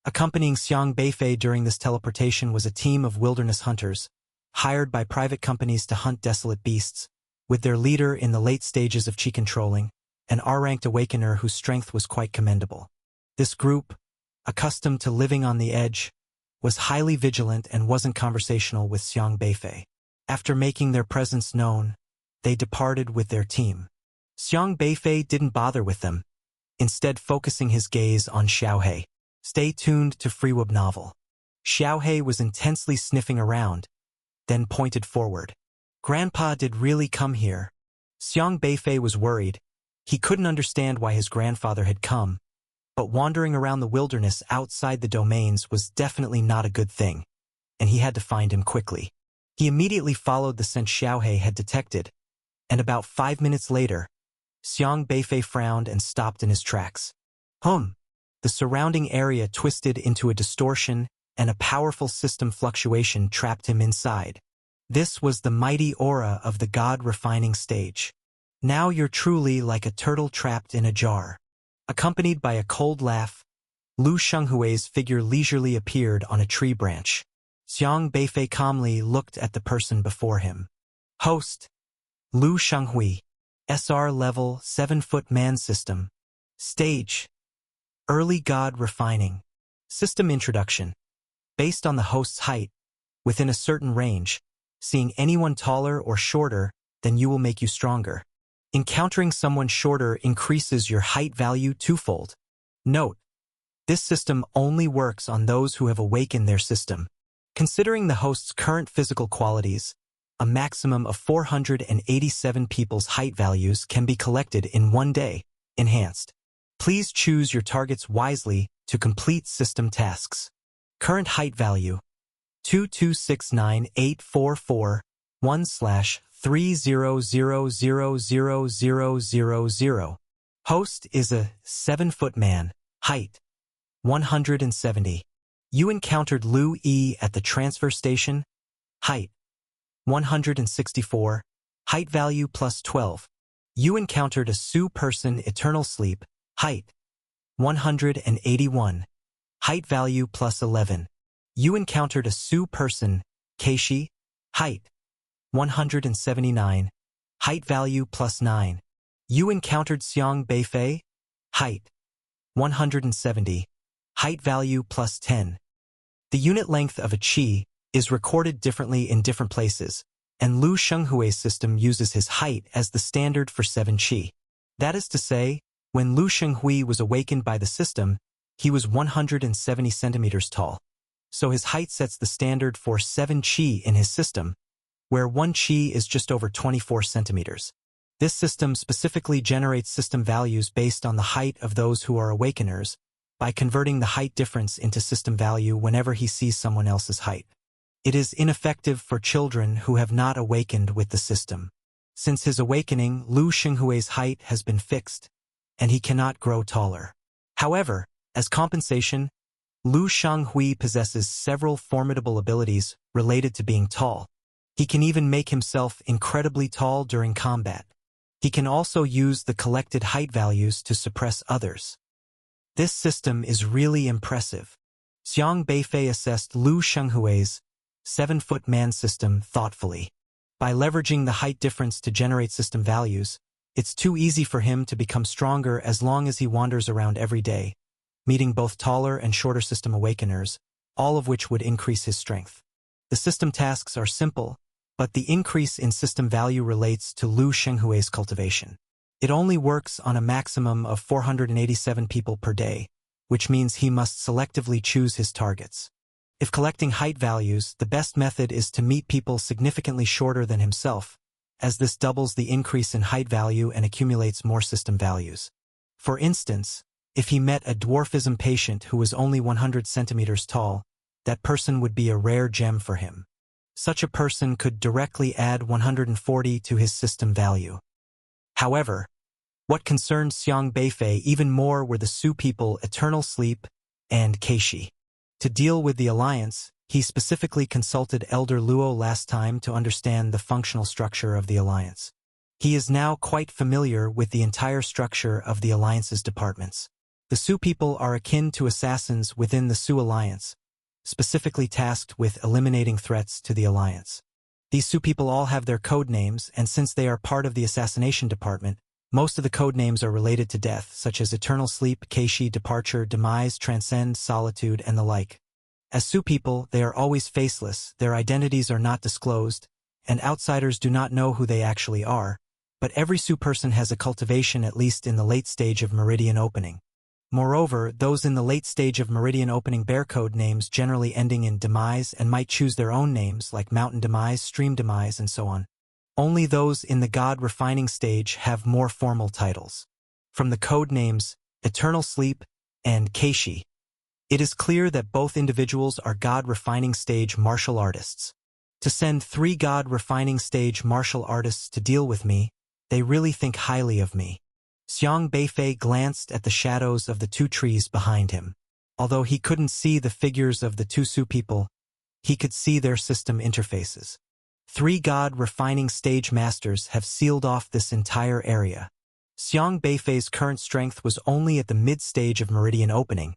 Accompanying Xiang Beifei during this teleportation was a team of wilderness hunters, hired by private companies to hunt desolate beasts, with their leader in the late stages of qi controlling, an R-ranked awakener whose strength was quite commendable. This group, accustomed to living on the edge, was highly vigilant and wasn't conversational with Xiang Beifei. After making their presence known, they departed with their team. Xiang Beifei didn't bother with them, instead focusing his gaze on Xiaohe. Stay tuned to Freeweb novel. Xiaohe was intensely sniffing around, then pointed forward. Grandpa did really come here. Xiang Beifei was worried. He couldn't understand why his grandfather had come, but wandering around the wilderness outside the domains was definitely not a good thing, and he had to find him quickly. He immediately followed the scent Xiaohe had detected, and about 5 minutes later, Xiang Beifei frowned and stopped in his tracks. The surrounding area twisted into a distortion, and a powerful system fluctuation trapped him inside. This was the mighty aura of the God-refining stage. Now you're truly like a turtle trapped in a jar. Accompanied by a cold laugh, Lu Shenghui's figure leisurely appeared on a tree branch. Xiang Beifei calmly looked at the person before him. Host, Lu Shenghui, SR level 7-foot man system. Stage, Early God Refining. System introduction. Based on the host's height, within a certain range, seeing anyone taller or shorter than you will make you stronger. Encountering someone shorter increases your height value twofold. Note, this system only works on those who have awakened their system. Considering the host's current physical qualities, a maximum of 487 people's height values can be collected in one day, enhanced. Please choose your targets wisely to complete system tasks. Current height value, 2269844-1/30000000. Host is a 7-foot man, height 170. You encountered Lu E at the transfer station, height 164, height value plus 12. You encountered a Su person eternal sleep, height 181, height value plus 11. You encountered a Su person, Keishi, height 179, height value plus 9. You encountered Xiang Beifei, height 170, height value plus 10. The unit length of a qi is recorded differently in different places, and Lu Shenghui's system uses his height as the standard for 7 qi. That is to say, when Lu Shenghui was awakened by the system, he was 170 centimeters tall. So his height sets the standard for 7 qi in his system, where 1 qi is just over 24 centimeters. This system specifically generates system values based on the height of those who are awakeners, by converting the height difference into system value whenever he sees someone else's height. It is ineffective for children who have not awakened with the system. Since his awakening, Lu Shenghui's height has been fixed, and he cannot grow taller. However, as compensation, Lu Shenghui possesses several formidable abilities related to being tall. He can even make himself incredibly tall during combat. He can also use the collected height values to suppress others. This system is really impressive. Xiang Beifei assessed Lu Shenghui's 7-foot man system thoughtfully. By leveraging the height difference to generate system values, it's too easy for him to become stronger as long as he wanders around every day, meeting both taller and shorter system awakeners, all of which would increase his strength. The system tasks are simple, but the increase in system value relates to Lu Shenghui's cultivation. It only works on a maximum of 487 people per day, which means he must selectively choose his targets. If collecting height values, the best method is to meet people significantly shorter than himself, as this doubles the increase in height value and accumulates more system values. For instance, if he met a dwarfism patient who was only 100 centimeters tall, that person would be a rare gem for him. Such a person could directly add 140 to his system value. However, what concerned Xiang Beifei even more were the Su people Eternal Sleep and Keishi. To deal with the alliance, he specifically consulted Elder Luo last time to understand the functional structure of the alliance. He is now quite familiar with the entire structure of the alliance's departments. The Su people are akin to assassins within the Su alliance, specifically tasked with eliminating threats to the alliance. These Su people all have their code names, and since they are part of the assassination department, most of the code names are related to death, such as Eternal Sleep, Keishi, Departure, Demise, Transcend, Solitude, and the like. As Su people, they are always faceless, their identities are not disclosed, and outsiders do not know who they actually are, but every Su person has a cultivation at least in the late stage of Meridian Opening. Moreover, those in the late stage of Meridian Opening bear code names generally ending in Demise and might choose their own names like Mountain Demise, Stream Demise, and so on. Only those in the God Refining stage have more formal titles. From the code names Eternal Sleep and Keishi, it is clear that both individuals are God Refining stage martial artists. To send 3 God Refining stage martial artists to deal with me, they really think highly of me. Xiang Beifei glanced at the shadows of the 2 trees behind him. Although he couldn't see the figures of the 2 Su people, he could see their system interfaces. 3 God Refining stage masters have sealed off this entire area. Xiang Beifei's current strength was only at the mid-stage of Meridian Opening,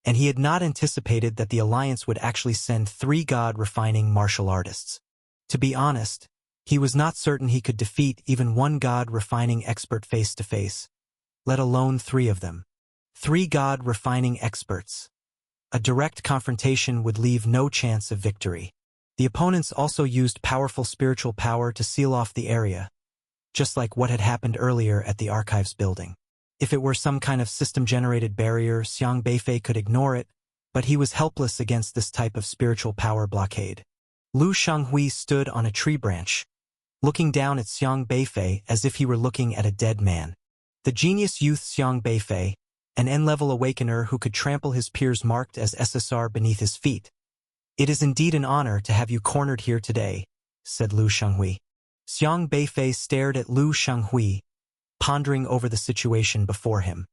and he had not anticipated that the Alliance would actually send 3 God Refining martial artists. To be honest, he was not certain he could defeat even 1 God Refining expert face-to-face, let alone 3 of them. 3 God Refining experts. A direct confrontation would leave no chance of victory. The opponents also used powerful spiritual power to seal off the area, just like what had happened earlier at the Archives building. If it were some kind of system-generated barrier, Xiang Beifei could ignore it, but he was helpless against this type of spiritual power blockade. Lu Shanghui stood on a tree branch, looking down at Xiang Beifei as if he were looking at a dead man. The genius youth Xiang Beifei, an N-level awakener who could trample his peers marked as SSR beneath his feet. "It is indeed an honor to have you cornered here today," said Lu Shanghui. Xiang Beifei stared at Lu Shanghui, pondering over the situation before him.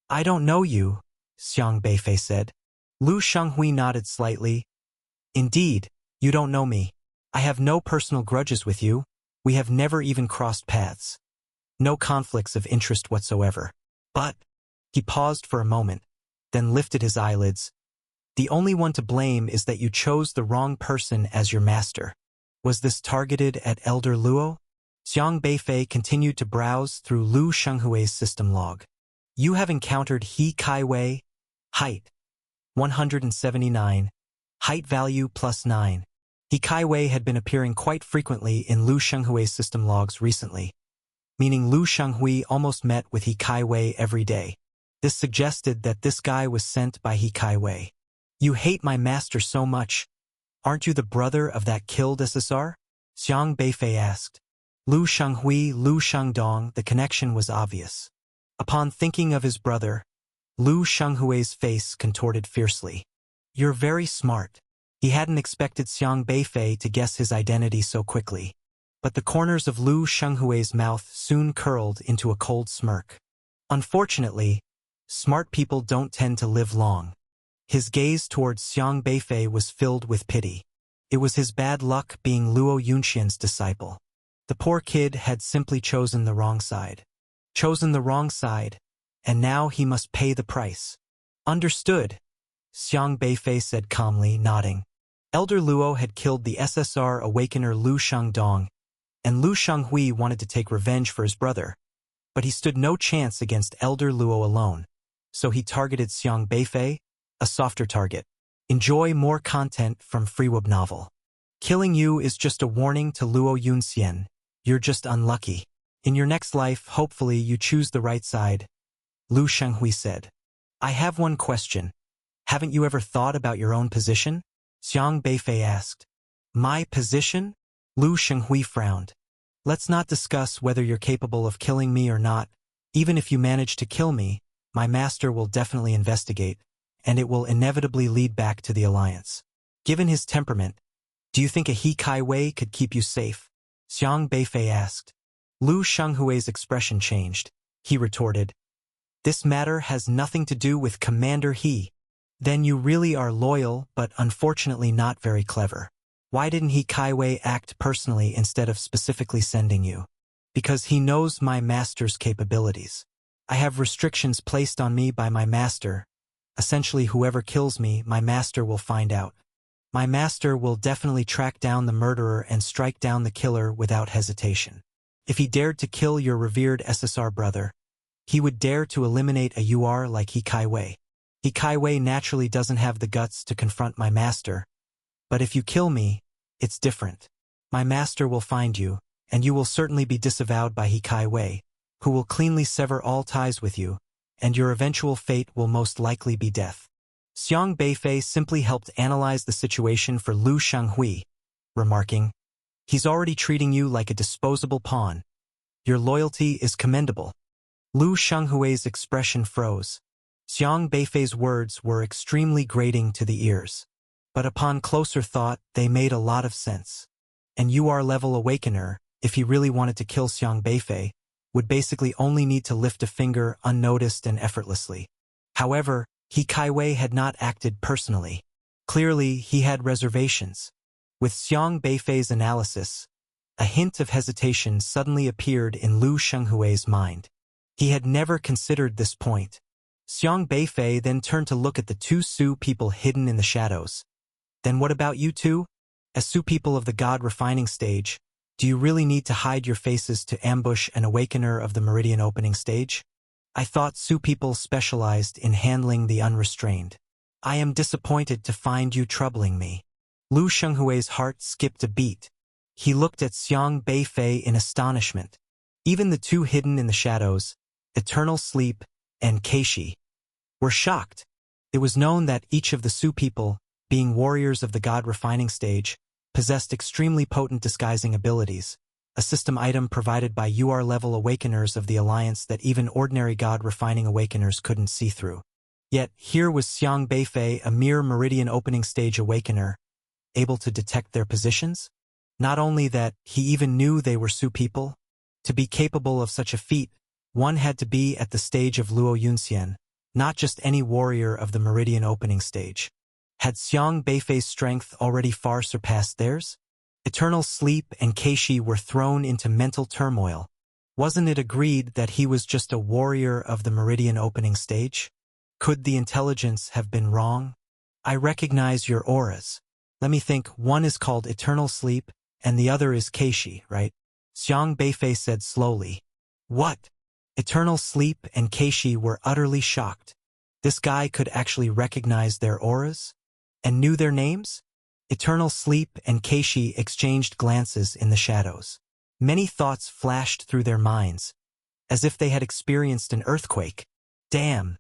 "I don't know you," Xiang Beifei said. Lu Shanghui nodded slightly. "Indeed, you don't know me. I have no personal grudges with you. We have never even crossed paths. No conflicts of interest whatsoever. But," he paused for a moment, then lifted his eyelids, "the only one to blame is that you chose the wrong person as your master. Was this targeted at Elder Luo?" Xiang Beifei continued to browse through Lu Shanghui's system log. "You have encountered He Kai Wei. Height 179. Height value +9. He Kai Wei had been appearing quite frequently in Lu Shanghui's system logs recently, meaning Lu Shanghui almost met with He Kai Wei every day. This suggested that this guy was sent by He Kai Wei. "You hate my master so much. Aren't you the brother of that killed SSR?" Xiang Beifei asked. Lu Shanghui, Lu Shangdong, the connection was obvious. Upon thinking of his brother, Lu Shanghui's face contorted fiercely. "You're very smart." He hadn't expected Xiang Beifei to guess his identity so quickly, but the corners of Lu Shanghui's mouth soon curled into a cold smirk. Unfortunately, smart people don't tend to live long. His gaze towards Xiang Beifei was filled with pity. It was his bad luck being Luo Yunxian's disciple. The poor kid had simply chosen the wrong side. Chosen the wrong side, and now he must pay the price. "Understood," Xiang Beifei said calmly, nodding. Elder Luo had killed the SSR awakener Lu Shangdong, and Lu Shanghui wanted to take revenge for his brother. But he stood no chance against Elder Luo alone, so he targeted Xiang Beifei, a softer target. Enjoy more content from Freeweb Novel. Killing you is just a warning to Luo Yunxian. You're just unlucky. In your next life, hopefully you choose the right side, Lu Shanghui said. "I have one question. Haven't you ever thought about your own position?" Xiang Beifei asked. "My position?" Lu Shanghui frowned. "Let's not discuss whether you're capable of killing me or not. Even if you manage to kill me, my master will definitely investigate, and it will inevitably lead back to the Alliance. Given his temperament, do you think a He Kai Wei could keep you safe?" Xiang Beifei asked. Lu Shenghui's expression changed. He retorted, "This matter has nothing to do with Commander He. Then you really are loyal, but unfortunately not very clever. Why didn't He Kaiwei act personally instead of specifically sending you? Because he knows my master's capabilities. I have restrictions placed on me by my master. Essentially, whoever kills me, my master will find out. My master will definitely track down the murderer and strike down the killer without hesitation. If he dared to kill your revered SSR brother, he would dare to eliminate a UR like He Kaiwei. He Kaiwei naturally doesn't have the guts to confront my master. But if you kill me, it's different. My master will find you, and you will certainly be disavowed by He Kaiwei, who will cleanly sever all ties with you, and your eventual fate will most likely be death." Xiang Beifei simply helped analyze the situation for Lu Shenghui, remarking, "He's already treating you like a disposable pawn. Your loyalty is commendable." Lu Shenghui's expression froze. Xiang Beifei's words were extremely grating to the ears. But upon closer thought, they made a lot of sense. An UR-level awakener, if he really wanted to kill Xiang Beifei, would basically only need to lift a finger unnoticed and effortlessly. However, He Kaiwei had not acted personally. Clearly, he had reservations. With Xiang Beifei's analysis, a hint of hesitation suddenly appeared in Lu Shenghui's mind. He had never considered this point. Xiang Beifei then turned to look at the two Su people hidden in the shadows. "Then what about you two? As Su people of the God refining stage, do you really need to hide your faces to ambush an awakener of the meridian opening stage? I thought Su people specialized in handling the unrestrained. I am disappointed to find you troubling me." Lu Shenghui's heart skipped a beat. He looked at Xiang Beifei in astonishment. Even the two hidden in the shadows, Eternal Sleep and Keishi, were shocked. It was known that each of the Su people, being warriors of the God refining stage, possessed extremely potent disguising abilities, a system item provided by UR-level awakeners of the Alliance that even ordinary God refining awakeners couldn't see through. Yet here was Xiang Beifei, a mere meridian opening stage awakener, able to detect their positions? Not only that, he even knew they were Su people. To be capable of such a feat, one had to be at the stage of Luo Yunxian, not just any warrior of the meridian opening stage. Had Xiang Beifei's strength already far surpassed theirs? Eternal Sleep and Keishi were thrown into mental turmoil. Wasn't it agreed that he was just a warrior of the meridian opening stage? Could the intelligence have been wrong? "I recognize your auras. Let me think, one is called Eternal Sleep, and the other is Keishi, right?" Xiang Beifei said slowly. "What?" Eternal Sleep and Keishi were utterly shocked. This guy could actually recognize their auras? And knew their names? Eternal Sleep and Keishi exchanged glances in the shadows. Many thoughts flashed through their minds, as if they had experienced an earthquake. Damn!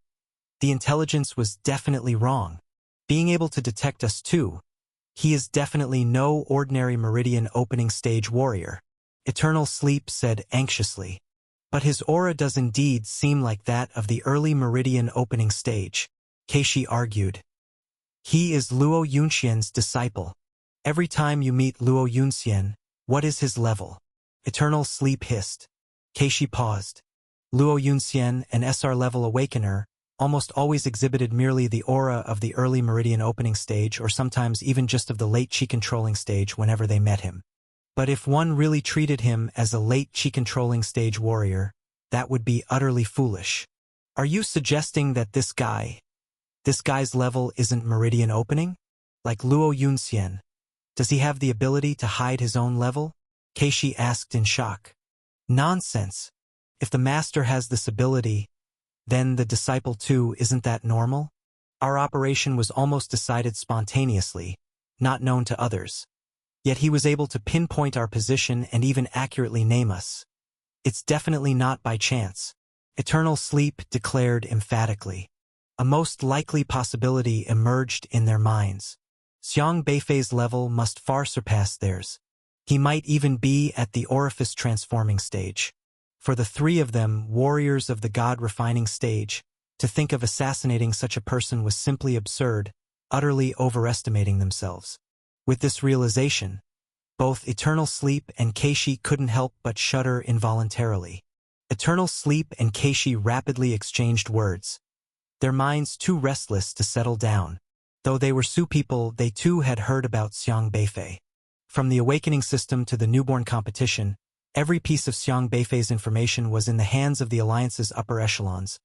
The intelligence was definitely wrong. Being able to detect us too. He is definitely no ordinary meridian opening stage warrior. Eternal Sleep said anxiously. But his aura does indeed seem like that of the early meridian opening stage, Keishi argued. He is Luo Yunxian's disciple. Every time you meet Luo Yunxian, what is his level? Eternal Sleep hissed. Keishi paused. Luo Yunxian, an SR-level awakener, almost always exhibited merely the aura of the early meridian opening stage or sometimes even just of the late chi-controlling stage whenever they met him. But if one really treated him as a late chi-controlling stage warrior, that would be utterly foolish. Are you suggesting that this guy's level isn't meridian opening? Like Luo Yunxian. Does he have the ability to hide his own level? Keishi asked in shock. Nonsense. If the master has this ability, then the disciple too, isn't that normal? Our operation was almost decided spontaneously, not known to others. Yet he was able to pinpoint our position and even accurately name us. It's definitely not by chance. Eternal Sleep declared emphatically. A most likely possibility emerged in their minds. Xiang Beifei's level must far surpass theirs. He might even be at the orifice transforming stage. For the three of them, warriors of the God refining stage, to think of assassinating such a person was simply absurd, utterly overestimating themselves. With this realization, Both Eternal Sleep and Keishi couldn't help but shudder involuntarily. Eternal Sleep and Keishi rapidly exchanged words, their minds too restless to settle down. Though they were Su people, they too had heard about Xiang Beifei. From the awakening system to the newborn competition, every piece of Xiang Beifei's information was in the hands of the Alliance's upper echelons,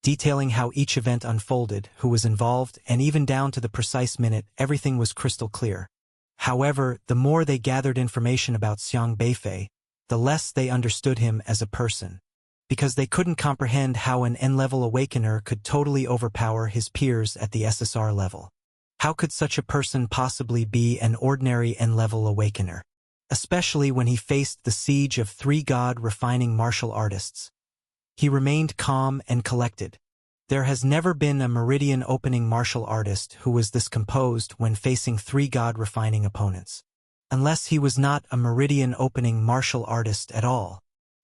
detailing how each event unfolded, who was involved, and even down to the precise minute, everything was crystal clear. However, the more they gathered information about Xiang Beifei, the less they understood him as a person, because they couldn't comprehend how an N-level awakener could totally overpower his peers at the SSR level. How could such a person possibly be an ordinary N-level awakener? Especially when he faced the siege of 3 god-refining martial artists. He remained calm and collected. There has never been a meridian opening martial artist who was this composed when facing 3 god-refining opponents. Unless he was not a meridian opening martial artist at all.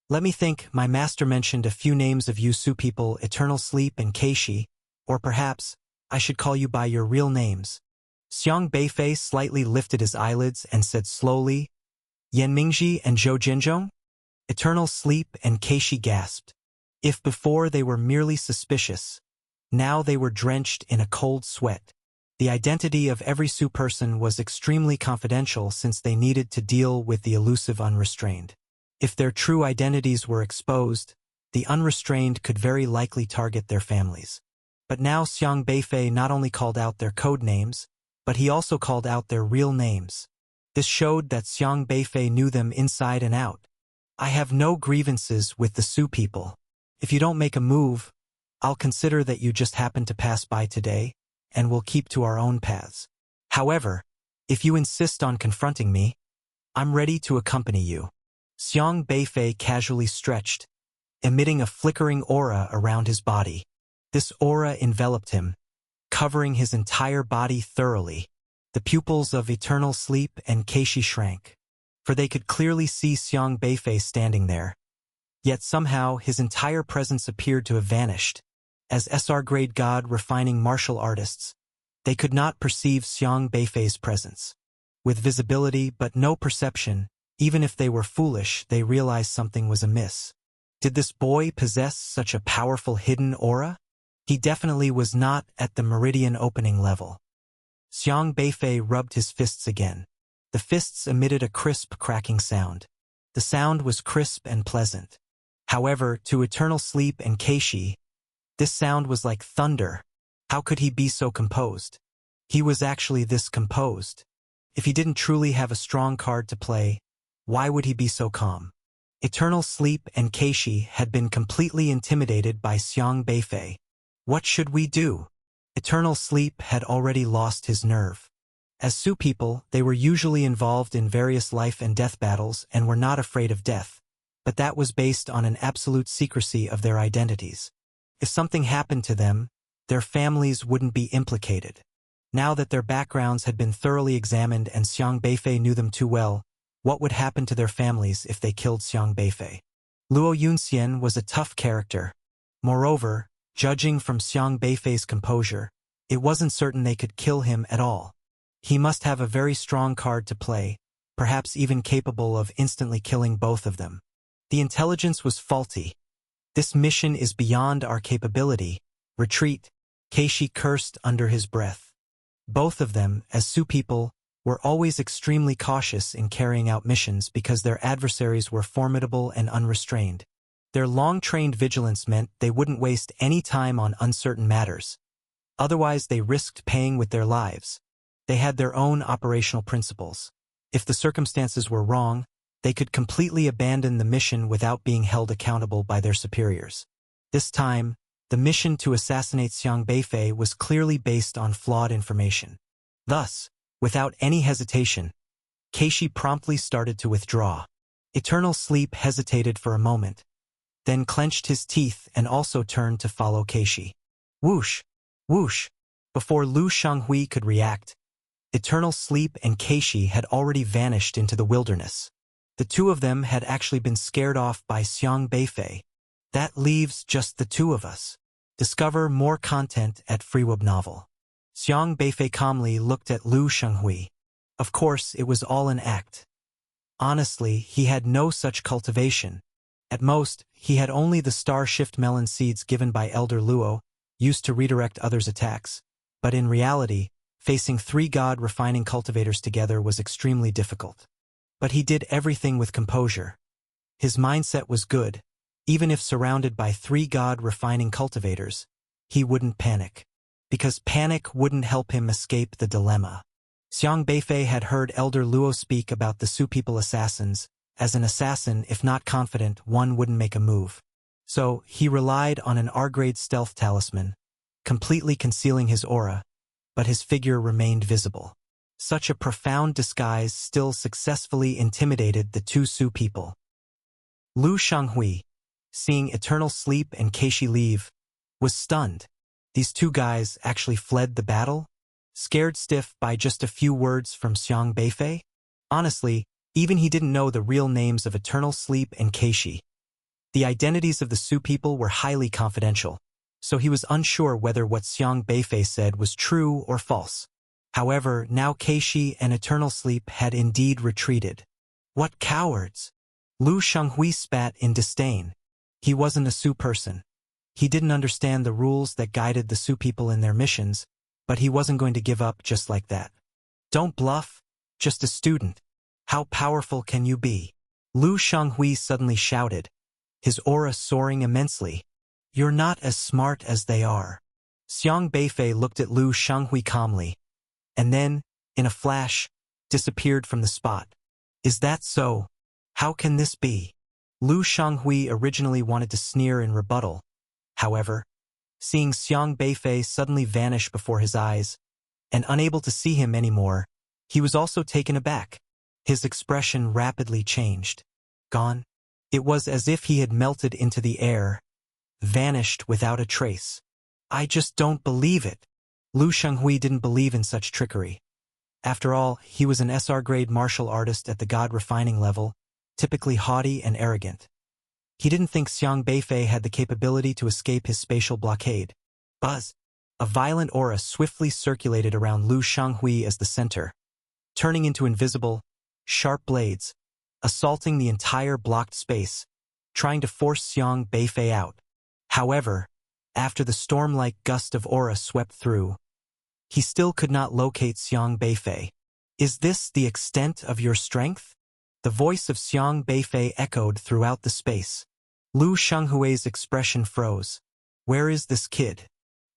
Let me think. My master mentioned a few names of you Su people, Eternal Sleep and Keishi, or perhaps I should call you by your real names. Xiang Beifei slightly lifted his eyelids and said slowly, Yan Mingji and Zhou Jinzhong? Eternal Sleep and Keishi gasped. If before they were merely suspicious, now they were drenched in a cold sweat. The identity of every Su person was extremely confidential since they needed to deal with the elusive unrestrained. If their true identities were exposed, the unrestrained could very likely target their families. But now Xiang Beifei not only called out their code names, but he also called out their real names. This showed that Xiang Beifei knew them inside and out. I have no grievances with the Su people. If you don't make a move, I'll consider that you just happened to pass by today, and we'll keep to our own paths. However, if you insist on confronting me, I'm ready to accompany you. Xiang Beifei casually stretched, emitting a flickering aura around his body. This aura enveloped him, covering his entire body thoroughly. The pupils of Eternal Sleep and Keishi shrank, for they could clearly see Xiang Beifei standing there. Yet somehow his entire presence appeared to have vanished. As SR-grade god-refining martial artists, they could not perceive Xiang Beifei's presence. With visibility but no perception, even if they were foolish, they realized something was amiss. Did this boy possess such a powerful hidden aura? He definitely was not at the meridian opening level. Xiang Beifei rubbed his fists again. The fists emitted a crisp cracking sound. The sound was crisp and pleasant. However, to Eternal Sleep and Keishi, this sound was like thunder. How could he be so composed? He was actually this composed. If he didn't truly have a strong card to play, why would he be so calm? Eternal Sleep and Keishi had been completely intimidated by Xiang Beifei. What should we do? Eternal Sleep had already lost his nerve. As Su people, they were usually involved in various life and death battles and were not afraid of death. But that was based on an absolute secrecy of their identities. If something happened to them, their families wouldn't be implicated. Now that their backgrounds had been thoroughly examined and Xiang Beifei knew them too well, what would happen to their families if they killed Xiang Beifei? Luo Yunxian was a tough character. Moreover, judging from Xiang Beifei's composure, it wasn't certain they could kill him at all. He must have a very strong card to play, perhaps even capable of instantly killing both of them. The intelligence was faulty. This mission is beyond our capability. Retreat, Keishi cursed under his breath. Both of them, as Su people, were always extremely cautious in carrying out missions because their adversaries were formidable and unrestrained. Their long-trained vigilance meant they wouldn't waste any time on uncertain matters. Otherwise, they risked paying with their lives. They had their own operational principles. If the circumstances were wrong, they could completely abandon the mission without being held accountable by their superiors. This time, the mission to assassinate Xiang Beifei was clearly based on flawed information. Thus, without any hesitation, Keishi promptly started to withdraw. Eternal Sleep hesitated for a moment, then clenched his teeth and also turned to follow Keishi. Whoosh! Whoosh! Before Lu Shanghui could react, Eternal Sleep and Keishi had already vanished into the wilderness. The two of them had actually been scared off by Xiang Beifei. That leaves just the two of us. Discover more content at FreeWeb Novel. Xiang Beifei calmly looked at Lu Shanghui. Of course, it was all an act. Honestly, he had no such cultivation. At most, he had only the star shift melon seeds given by Elder Luo, used to redirect others' attacks. But in reality, facing 3 god refining cultivators together was extremely difficult. But he did everything with composure. His mindset was good. Even if surrounded by 3 god refining cultivators, he wouldn't panic. Because panic wouldn't help him escape the dilemma. Xiang Beifei had heard Elder Luo speak about the Su people assassins. As an assassin, if not confident, one wouldn't make a move. So, he relied on an R-grade stealth talisman, completely concealing his aura, but his figure remained visible. Such a profound disguise still successfully intimidated the 2 Su people. Lu Shanghui, seeing Eternal Sleep and Keishi leave, was stunned. These 2 guys actually fled the battle? Scared stiff by just a few words from Xiang Beifei? Honestly, even he didn't know the real names of Eternal Sleep and Keishi. The identities of the Su people were highly confidential, so he was unsure whether what Xiang Beifei said was true or false. However, now Keishi and Eternal Sleep had indeed retreated. What cowards! Lu Shanghui spat in disdain. He wasn't a Su person. He didn't understand the rules that guided the Su people in their missions, but he wasn't going to give up just like that. Don't bluff, just a student. How powerful can you be? Lu Shanghui suddenly shouted, his aura soaring immensely. You're not as smart as they are. Xiang Beifei looked at Lu Shanghui calmly, and then, in a flash, disappeared from the spot. Is that so? How can this be? Lu Shanghui originally wanted to sneer in rebuttal. However, seeing Xiang Beifei suddenly vanish before his eyes, and unable to see him anymore, he was also taken aback. His expression rapidly changed. Gone? It was as if he had melted into the air, vanished without a trace. I just don't believe it. Lu Shanghui didn't believe in such trickery. After all, he was an SR-grade martial artist at the god refining level, typically haughty and arrogant. He didn't think Xiang Beifei had the capability to escape his spatial blockade. Buzz! A violent aura swiftly circulated around Lu Shanghui as the center, turning into invisible, sharp blades, assaulting the entire blocked space, trying to force Xiang Beifei out. However, after the storm-like gust of aura swept through, he still could not locate Xiang Beifei. Is this the extent of your strength? The voice of Xiang Beifei echoed throughout the space. Lu Shanghui's expression froze. Where is this kid?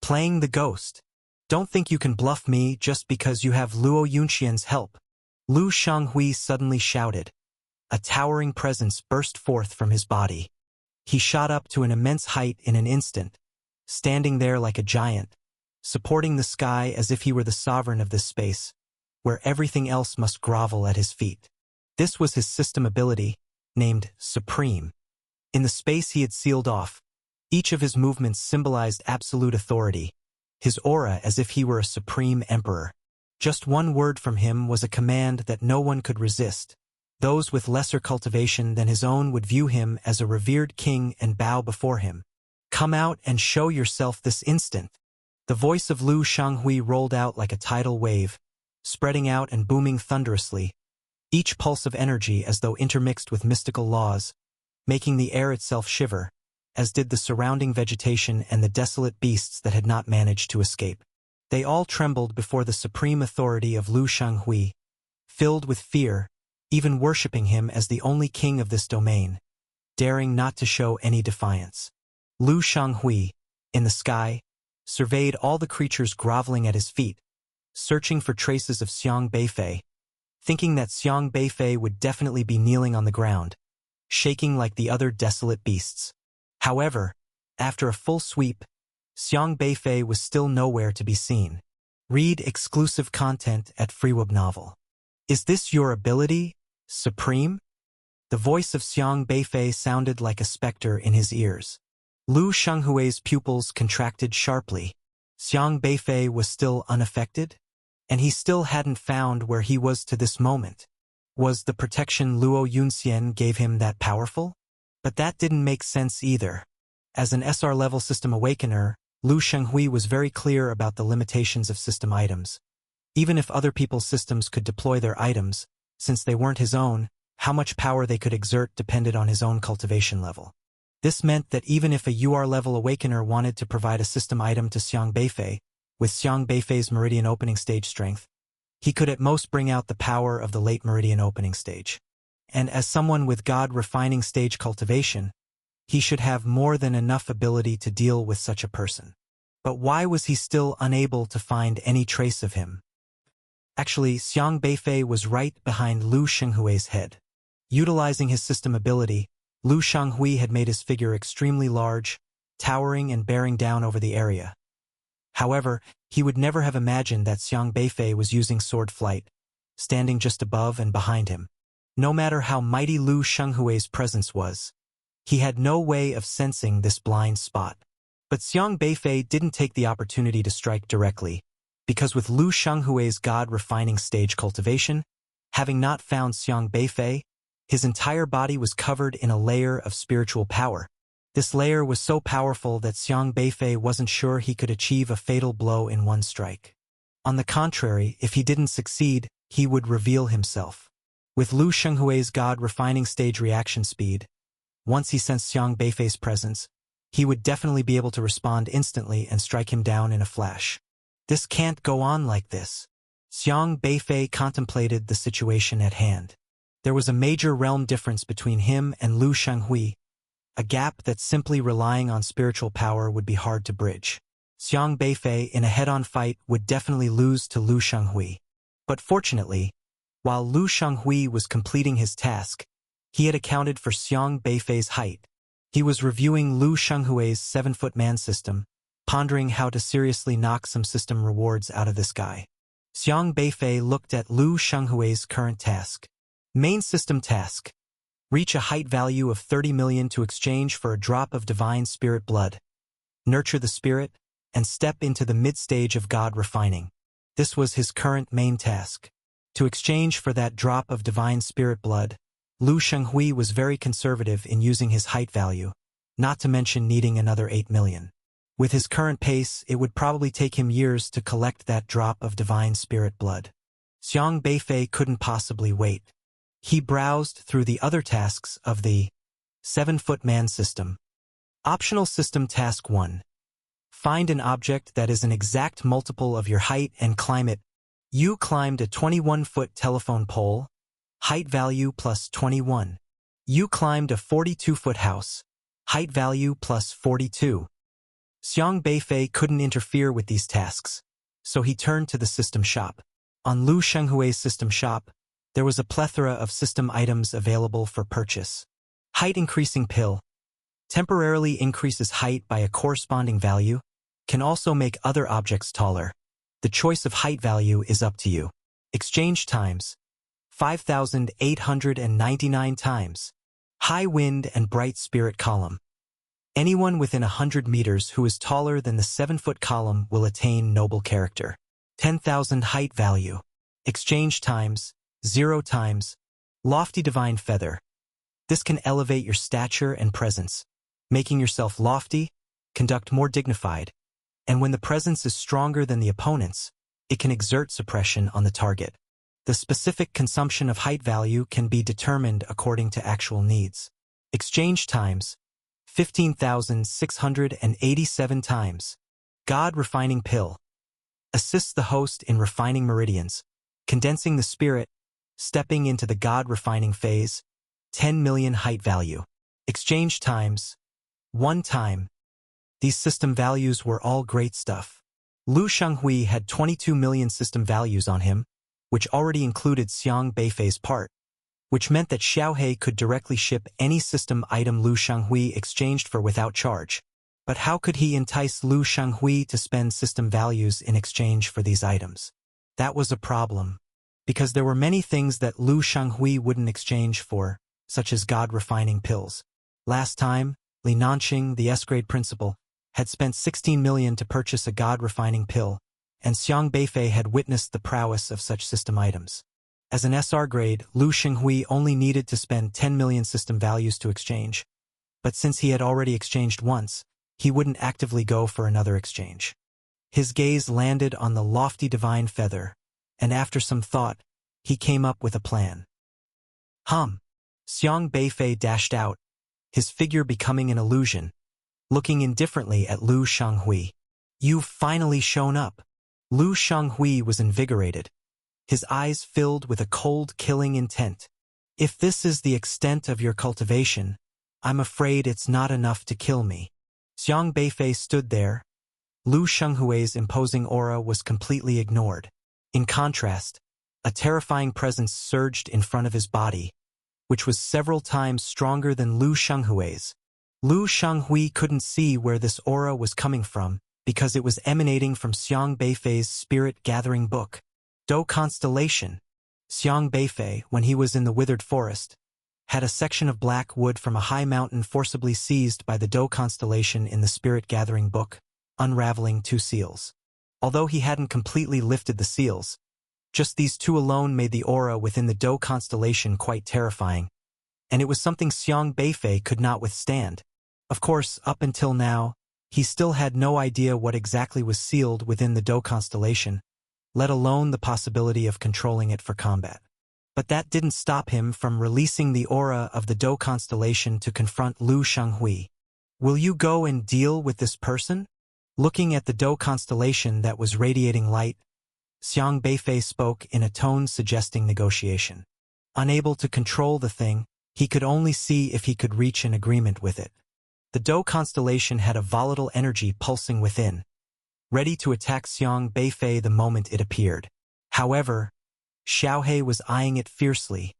Playing the ghost. Don't think you can bluff me just because you have Luo Yunxian's help. Lu Shanghui suddenly shouted. A towering presence burst forth from his body. He shot up to an immense height in an instant, standing there like a giant, supporting the sky as if he were the sovereign of this space, where everything else must grovel at his feet. This was his system ability, named Supreme. In the space he had sealed off, each of his movements symbolized absolute authority, his aura as if he were a supreme emperor. Just one word from him was a command that no one could resist. Those with lesser cultivation than his own would view him as a revered king and bow before him. Come out and show yourself this instant. The voice of Lu Shanghui rolled out like a tidal wave, spreading out and booming thunderously, each pulse of energy as though intermixed with mystical laws, making the air itself shiver, as did the surrounding vegetation and the desolate beasts that had not managed to escape. They all trembled before the supreme authority of Lu Shanghui, filled with fear, even worshipping him as the only king of this domain, daring not to show any defiance. Lu Shanghui, in the sky, surveyed all the creatures groveling at his feet, searching for traces of Xiang Beifei, thinking that Xiang Beifei would definitely be kneeling on the ground, shaking like the other desolate beasts. However, after a full sweep, Xiang Beifei was still nowhere to be seen. Read exclusive content at FreeWeb Novel. Is this your ability, Supreme? The voice of Xiang Beifei sounded like a specter in his ears. Lu Shanghui's pupils contracted sharply. Xiang Beifei was still unaffected? And he still hadn't found where he was to this moment. Was the protection Luo Yunxian gave him that powerful? But that didn't make sense either. As an SR-level system awakener, Lu Shanghui was very clear about the limitations of system items. Even if other people's systems could deploy their items, since they weren't his own, how much power they could exert depended on his own cultivation level. This meant that even if a UR level awakener wanted to provide a system item to Xiang Beifei, with Xiang Beifei's Meridian opening stage strength, he could at most bring out the power of the late Meridian opening stage. And as someone with God refining stage cultivation, he should have more than enough ability to deal with such a person. But why was he still unable to find any trace of him? Actually, Xiang Beifei was right behind Lu Shenghui's head. Utilizing his system ability, Lu Shenghui had made his figure extremely large, towering and bearing down over the area. However, he would never have imagined that Xiang Beifei was using sword flight, standing just above and behind him. No matter how mighty Lu Shenghui's presence was, he had no way of sensing this blind spot. But Xiang Beifei didn't take the opportunity to strike directly, because with Lu Shenghui's God-refining stage cultivation, having not found Xiang Beifei, his entire body was covered in a layer of spiritual power. This layer was so powerful that Xiang Beifei wasn't sure he could achieve a fatal blow in one strike. On the contrary, if he didn't succeed, he would reveal himself. With Lu Shenghui's God-refining stage reaction speed, once he sensed Xiang Beifei's presence, he would definitely be able to respond instantly and strike him down in a flash. This can't go on like this. Xiang Beifei contemplated the situation at hand. There was a major realm difference between him and Lu Shenghui, a gap that simply relying on spiritual power would be hard to bridge. Xiang Beifei in a head-on fight would definitely lose to Lu Shenghui. But fortunately, while Lu Shenghui was completing his task, he had accounted for Xiang Beifei's height. He was reviewing Lu Shenghui's 7-foot man system, pondering how to seriously knock some system rewards out of this guy. Xiang Beifei looked at Lu Shenghui's current task. Main system task. Reach a height value of 30 million to exchange for a drop of divine spirit blood. Nurture the spirit, and step into the mid-stage of God refining. This was his current main task. To exchange for that drop of divine spirit blood, Lu Shenghui was very conservative in using his height value, not to mention needing another 8 million. With his current pace, it would probably take him years to collect that drop of divine spirit blood. Xiang Beifei couldn't possibly wait. He browsed through the other tasks of the 7-foot man system. Optional system task 1. Find an object that is an exact multiple of your height and climb it. You climbed a 21-foot telephone pole, height value plus 21. You climbed a 42-foot house, height value plus 42. Xiang Beifei couldn't interfere with these tasks, so he turned to the system shop. On Lu Shenghui's system shop, there was a plethora of system items available for purchase. Height increasing pill temporarily increases height by a corresponding value, can also make other objects taller. The choice of height value is up to you. Exchange times 5,899 times. High wind and bright spirit column. Anyone within 100 meters who is taller than the 7-foot column will attain noble character. 10,000 height value. Exchange times 0 times. Lofty divine feather. This can elevate your stature and presence, making yourself lofty, conduct more dignified, and when the presence is stronger than the opponent's, it can exert suppression on the target. The specific consumption of height value can be determined according to actual needs. Exchange times 15,687 times. God refining pill. Assists the host in refining meridians, condensing the spirit, stepping into the God refining phase. 10 million height value. Exchange times 1 time. These system values were all great stuff. Lu Shenghui had 22 million system values on him, which already included Xiang Beifei's part, which meant that Xiaohe could directly ship any system item Lu Shenghui exchanged for without charge. But how could he entice Lu Shenghui to spend system values in exchange for these items? That was a problem, because there were many things that Lu Shenghui wouldn't exchange for, such as God-refining pills. Last time, Li Nanqing, the S-grade principal, had spent 16 million to purchase a God-refining pill, and Xiang Beifei had witnessed the prowess of such system items. As an SR grade, Lu Shenghui only needed to spend 10 million system values to exchange, but since he had already exchanged once, he wouldn't actively go for another exchange. His gaze landed on the lofty divine feather, and after some thought, he came up with a plan. Xiang Beifei dashed out, his figure becoming an illusion, looking indifferently at Lu Shanghui. "You've finally shown up." Lu Shanghui was invigorated, his eyes filled with a cold, killing intent. "If this is the extent of your cultivation, I'm afraid it's not enough to kill me." Xiang Beifei stood there. Lu Shanghui's imposing aura was completely ignored. In contrast, a terrifying presence surged in front of his body, which was several times stronger than Lu Shanghui's. Lu Shanghui couldn't see where this aura was coming from because it was emanating from Xiang Beifei's spirit-gathering book. Do Constellation. Xiang Beifei, when he was in the withered forest, had a section of black wood from a high mountain forcibly seized by the Do Constellation in the spirit-gathering book, unraveling 2 seals. Although he hadn't completely lifted the seals, just these 2 alone made the aura within the Do Constellation quite terrifying, and it was something Xiang Beifei could not withstand. Of course, up until now, he still had no idea what exactly was sealed within the Do Constellation, let alone the possibility of controlling it for combat. But that didn't stop him from releasing the aura of the Do Constellation to confront Lu Shanghui. "Will you go and deal with this person?" Looking at the Do Constellation that was radiating light, Xiang Beifei spoke in a tone suggesting negotiation. Unable to control the thing, he could only see if he could reach an agreement with it. The Do Constellation had a volatile energy pulsing within, ready to attack Xiang Beifei the moment it appeared. However, Xiaohe was eyeing it fiercely,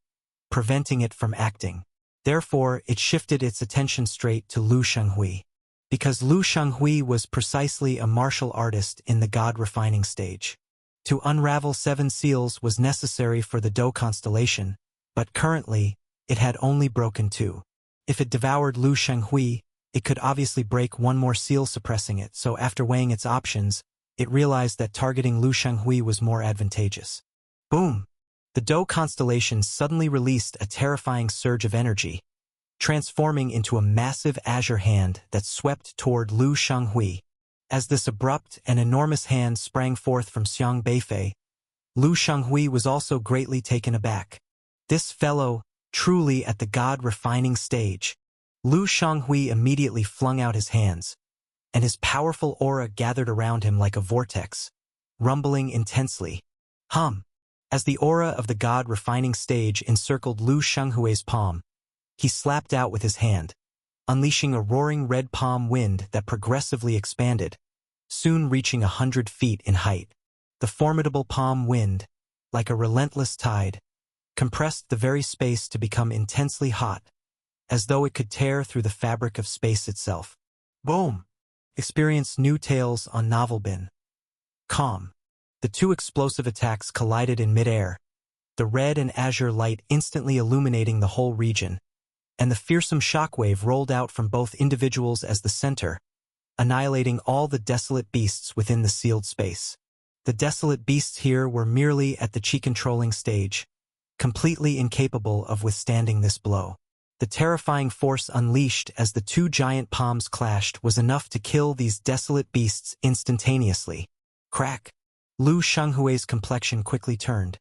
preventing it from acting. Therefore, it shifted its attention straight to Lu Shanghui. Because Lu Shanghui was precisely a martial artist in the God-refining stage. To unravel 7 seals was necessary for the Do Constellation, but currently, it had only broken 2. If it devoured Lu Shanghui, it could obviously break 1 more seal suppressing it, so after weighing its options, it realized that targeting Lu Shanghui was more advantageous. Boom! The Do Constellation suddenly released a terrifying surge of energy, transforming into a massive azure hand that swept toward Lu Shanghui. As this abrupt and enormous hand sprang forth from Xiang Beifei, Lu Shanghui was also greatly taken aback. This fellow, truly at the God-refining stage. Lu Shanghui immediately flung out his hands, and his powerful aura gathered around him like a vortex, rumbling intensely. Hum! As the aura of the God-refining stage encircled Lu Shanghui's palm, he slapped out with his hand, unleashing a roaring red palm wind that progressively expanded, soon reaching 100 feet in height. The formidable palm wind, like a relentless tide, compressed the very space to become intensely hot, as though it could tear through the fabric of space itself. Boom! Experience new tales on Novelbin. Calm. The 2 explosive attacks collided in midair, the red and azure light instantly illuminating the whole region, and the fearsome shockwave rolled out from both individuals as the center, annihilating all the desolate beasts within the sealed space. The desolate beasts here were merely at the chi-controlling stage, completely incapable of withstanding this blow. The terrifying force unleashed as the 2 giant palms clashed was enough to kill these desolate beasts instantaneously. Crack! Lu Shanghui's complexion quickly turned,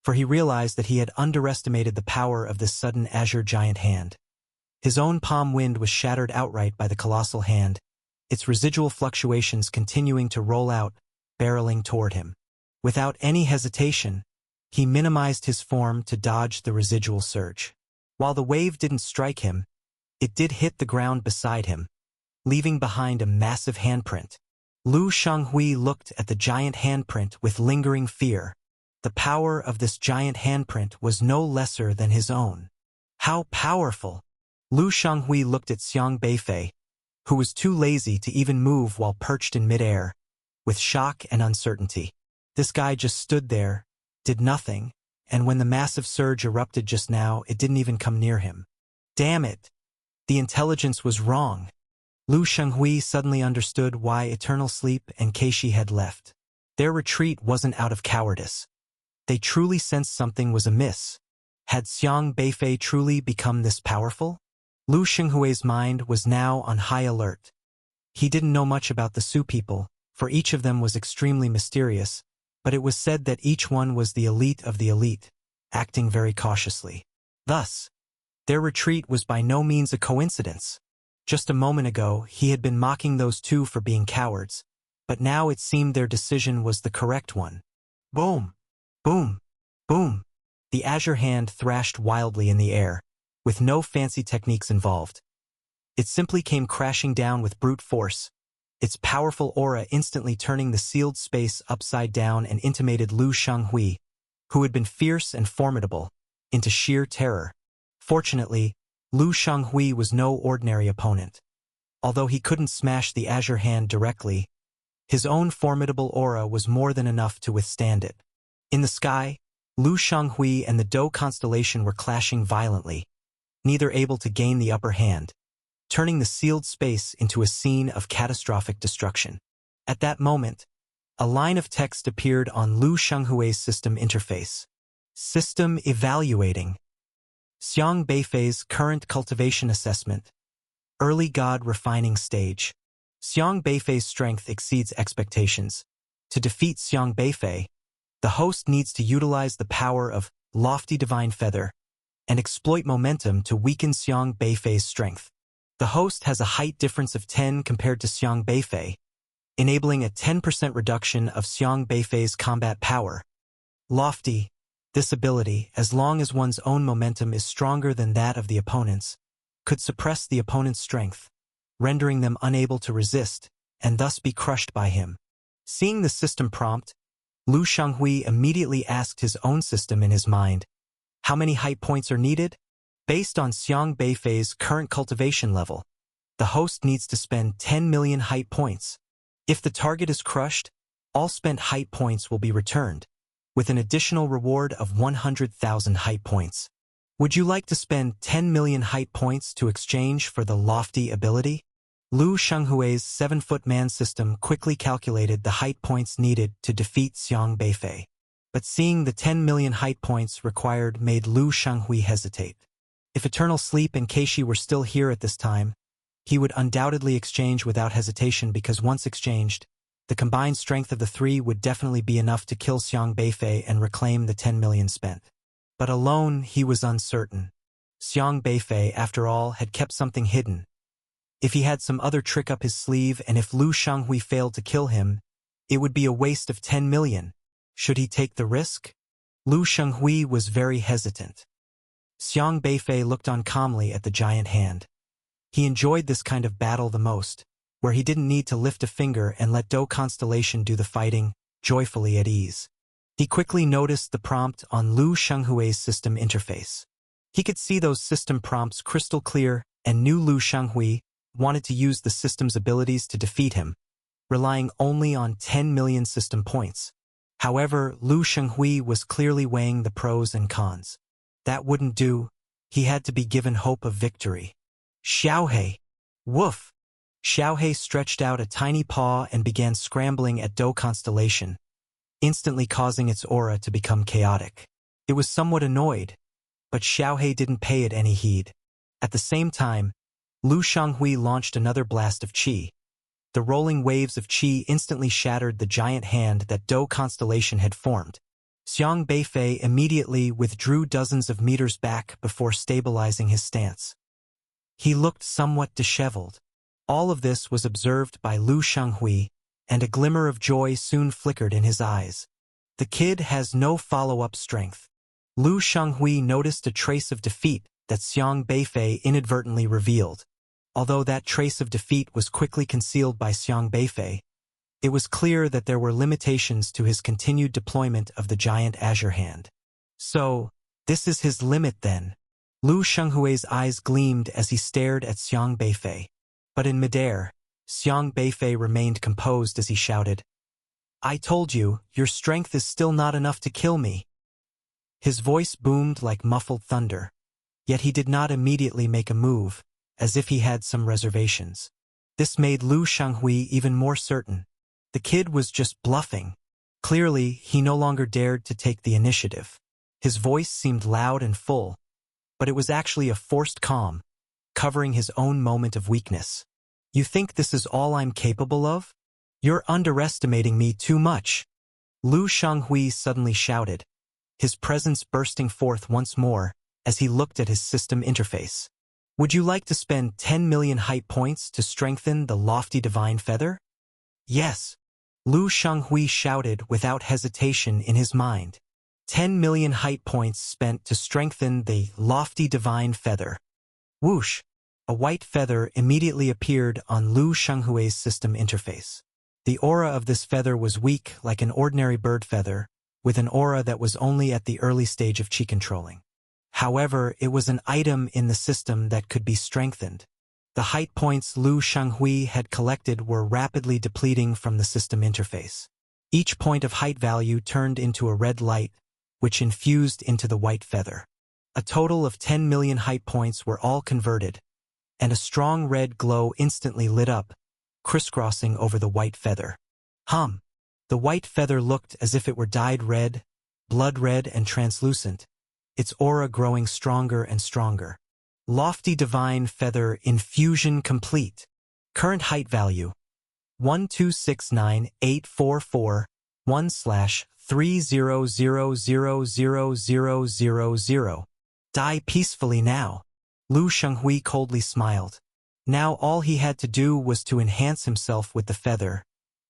for he realized that he had underestimated the power of this sudden azure giant hand. His own palm wind was shattered outright by the colossal hand, its residual fluctuations continuing to roll out, barreling toward him. Without any hesitation, he minimized his form to dodge the residual surge. While the wave didn't strike him, it did hit the ground beside him, leaving behind a massive handprint. Lu Shanghui looked at the giant handprint with lingering fear. The power of this giant handprint was no lesser than his own. How powerful! Lu Shanghui looked at Xiang Beifei, who was too lazy to even move while perched in midair, with shock and uncertainty. This guy just stood there, did nothing, and when the massive surge erupted just now, it didn't even come near him. Damn it! The intelligence was wrong. Lu Shanghui suddenly understood why Eternal Sleep and Keishi had left. Their retreat wasn't out of cowardice. They truly sensed something was amiss. Had Xiang Beifei truly become this powerful? Lu Shanghui's mind was now on high alert. He didn't know much about the Su people, for each of them was extremely mysterious, but it was said that each one was the elite of the elite, acting very cautiously. Thus, Their retreat was by no means a coincidence. Just a moment ago, he had been mocking those two for being cowards, but now it seemed their decision was the correct one. Boom! Boom! Boom! The azure hand thrashed wildly in the air, with no fancy techniques involved. It simply came crashing down with brute force, its powerful aura instantly turning the sealed space upside down and intimated Lu Shanghui, who had been fierce and formidable, into sheer terror. Fortunately, Lu Shanghui was no ordinary opponent. Although he couldn't smash the azure hand directly, his own formidable aura was more than enough to withstand it. In the sky, Lu Shanghui and the Dou constellation were clashing violently, neither able to gain the upper hand, turning the sealed space into a scene of catastrophic destruction. At that moment, a line of text appeared on Lu Shanghui's system interface. System Evaluating. Xiang Beifei's Current Cultivation Assessment. Early God Refining Stage. Xiang Beifei's strength exceeds expectations. To defeat Xiang Beifei, the host needs to utilize the power of Lofty Divine Feather and exploit momentum to weaken Xiang Beifei's strength. The host has a height difference of 10 compared to Xiang Beifei, enabling a 10% reduction of Xiang Beifei's combat power. Lofty. This ability, as long as one's own momentum is stronger than that of the opponent's, could suppress the opponent's strength, rendering them unable to resist, and thus be crushed by him. Seeing the system prompt, Lu Shanghui immediately asked his own system in his mind, how many height points are needed? Based on Xiang Beifei's current cultivation level, the host needs to spend 10 million height points. If the target is crushed, all spent height points will be returned, with an additional reward of 100,000 height points. Would you like to spend 10 million height points to exchange for the lofty ability? Lu Shanghui's 7-foot man system quickly calculated the height points needed to defeat Xiang Beifei. But seeing the 10 million height points required made Lu Shanghui hesitate. If Eternal Sleep and Keishi were still here at this time, he would undoubtedly exchange without hesitation because once exchanged, the combined strength of the three would definitely be enough to kill Xiang Beifei and reclaim the 10 million spent. But alone, he was uncertain. Xiang Beifei, after all, had kept something hidden. If he had some other trick up his sleeve and if Lu Shanghui failed to kill him, it would be a waste of 10 million. Should he take the risk? Lu Shanghui was very hesitant. Xiang Beifei looked on calmly at the giant hand. He enjoyed this kind of battle the most, where he didn't need to lift a finger and let Dou Constellation do the fighting, joyfully at ease. He quickly noticed the prompt on Lu Shanghui's system interface. He could see those system prompts crystal clear and knew Lu Shanghui wanted to use the system's abilities to defeat him, relying only on 10 million system points. However, Lu Shanghui was clearly weighing the pros and cons. That wouldn't do. He had to be given hope of victory. Xiaohei! Woof! Xiaohei stretched out a tiny paw and began scrambling at Dou Constellation, instantly causing its aura to become chaotic. It was somewhat annoyed, but Xiaohei didn't pay it any heed. At the same time, Lu Shanghui launched another blast of qi. The rolling waves of qi instantly shattered the giant hand that Dou Constellation had formed. Xiang Beifei immediately withdrew dozens of meters back before stabilizing his stance. He looked somewhat disheveled. All of this was observed by Lu Shanghui, and a glimmer of joy soon flickered in his eyes. The kid has no follow-up strength. Lu Shanghui noticed a trace of defeat that Xiang Beifei inadvertently revealed. Although that trace of defeat was quickly concealed by Xiang Beifei, it was clear that there were limitations to his continued deployment of the giant azure hand. So, this is his limit then. Lu Shanghui's eyes gleamed as he stared at Xiang Beifei. But in midair, Xiang Beifei remained composed as he shouted, I told you, your strength is still not enough to kill me. His voice boomed like muffled thunder, yet he did not immediately make a move, as if he had some reservations. This made Lu Shanghui even more certain. The kid was just bluffing. Clearly, he no longer dared to take the initiative. His voice seemed loud and full, but it was actually a forced calm, covering his own moment of weakness. You think this is all I'm capable of? You're underestimating me too much. Lu Shanghui suddenly shouted, his presence bursting forth once more, as he looked at his system interface. Would you like to spend 10 million height points to strengthen the lofty divine feather? Yes, Lu Shanghui shouted without hesitation in his mind. 10 million height points spent to strengthen the lofty divine feather. Whoosh! A white feather immediately appeared on Lu Shanghui's system interface. The aura of this feather was weak like an ordinary bird feather, with an aura that was only at the early stage of chi controlling. However, it was an item in the system that could be strengthened. The height points Lu Shanghui had collected were rapidly depleting from the system interface. Each point of height value turned into a red light, which infused into the white feather. A total of 10 million height points were all converted, and a strong red glow instantly lit up, crisscrossing over the white feather. The white feather looked as if it were dyed red, blood red and translucent, its aura growing stronger and stronger. Lofty divine feather infusion complete. Current height value 1269844/1/30000000. Die peacefully now. Lu Shanghui coldly smiled. Now all he had to do was to enhance himself with the feather,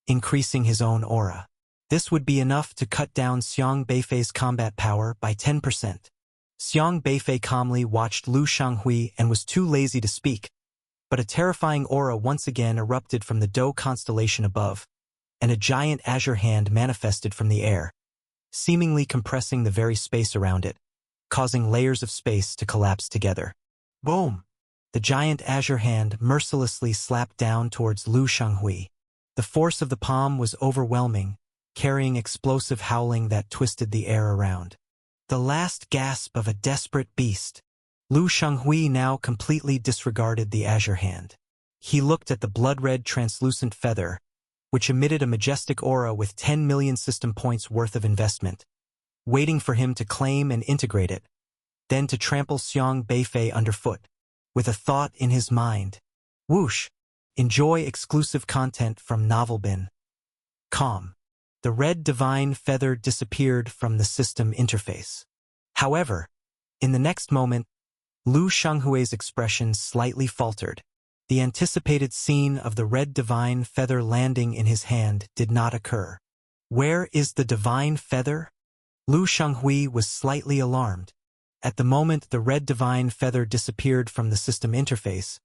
increasing his own aura. This would be enough to cut down Xiang Beifei's combat power by 10%. Xiang Beifei calmly watched Lu Shanghui and was too lazy to speak, but a terrifying aura once again erupted from the Dou constellation above, and a giant azure hand manifested from the air, seemingly compressing the very space around it, causing layers of space to collapse together. Boom! The giant azure hand mercilessly slapped down towards Lu Shanghui. The force of the palm was overwhelming, carrying explosive howling that twisted the air around. The last gasp of a desperate beast. Lu Shanghui now completely disregarded the azure hand. He looked at the blood-red translucent feather, which emitted a majestic aura with 10 million system points worth of investment, waiting for him to claim and integrate it, then to trample Xiang Beifei underfoot, with a thought in his mind. Whoosh! Enjoy exclusive content from Novelbin.com. The red divine feather disappeared from the system interface. However, in the next moment, Lu Shanghui's expression slightly faltered. The anticipated scene of the red divine feather landing in his hand did not occur. Where is the divine feather? Lu Shanghui was slightly alarmed. At the moment the red divine feather disappeared from the system interface,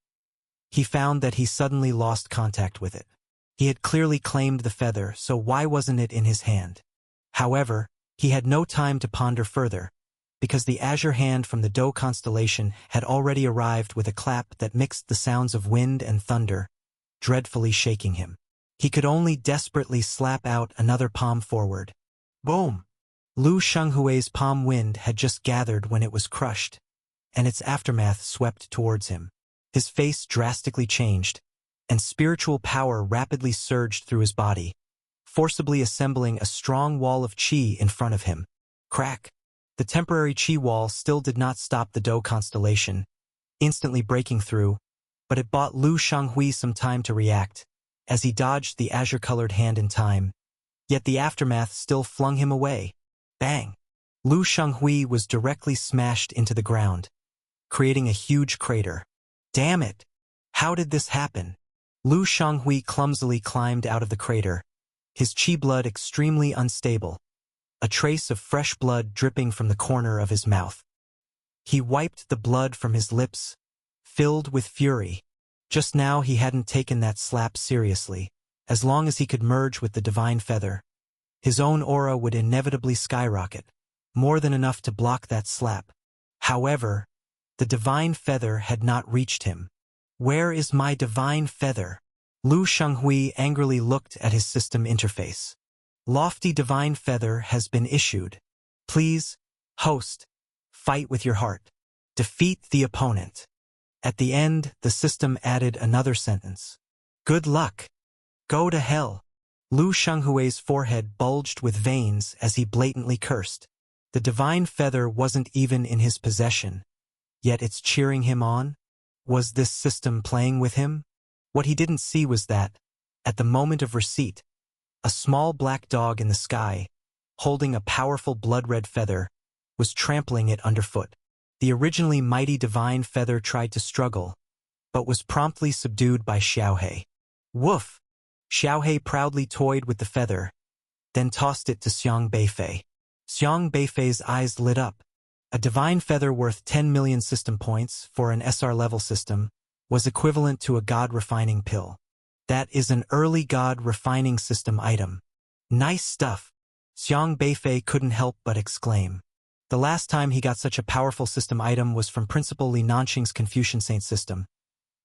he found that he suddenly lost contact with it. He had clearly claimed the feather, so why wasn't it in his hand? However, he had no time to ponder further, because the azure hand from the Dou constellation had already arrived with a clap that mixed the sounds of wind and thunder, dreadfully shaking him. He could only desperately slap out another palm forward. Boom! Lu Shanghui's palm wind had just gathered when it was crushed, and its aftermath swept towards him. His face drastically changed, and spiritual power rapidly surged through his body, forcibly assembling a strong wall of qi in front of him. Crack! The temporary qi wall still did not stop the Dou constellation, instantly breaking through, but it bought Lu Shanghui some time to react, as he dodged the azure-colored hand in time. Yet the aftermath still flung him away. Bang! Lu Shanghui was directly smashed into the ground, creating a huge crater. Damn it! How did this happen? Lu Shanghui clumsily climbed out of the crater, his qi blood extremely unstable, a trace of fresh blood dripping from the corner of his mouth. He wiped the blood from his lips, filled with fury. Just now he hadn't taken that slap seriously. As long as he could merge with the divine feather, his own aura would inevitably skyrocket, more than enough to block that slap. However, the divine feather had not reached him. Where is my divine feather? Lu Shanghui angrily looked at his system interface. Lofty divine feather has been issued. Please, host, fight with your heart. Defeat the opponent. At the end, the system added another sentence. Good luck. Go to hell. Lu Shanghui's forehead bulged with veins as he blatantly cursed. The divine feather wasn't even in his possession, yet it's cheering him on? Was this system playing with him? What he didn't see was that, at the moment of receipt, a small black dog in the sky, holding a powerful blood-red feather, was trampling it underfoot. The originally mighty divine feather tried to struggle, but was promptly subdued by Xiaohe. Woof! Xiaohe proudly toyed with the feather, then tossed it to Xiang Beifei. Xiang Beifei's eyes lit up. A divine feather worth 10 million system points for an SR-level system was equivalent to a god-refining pill. That is an early god-refining system item. Nice stuff! Xiang Beifei couldn't help but exclaim. The last time he got such a powerful system item was from Principal Li Nanxing's Confucian Saint system.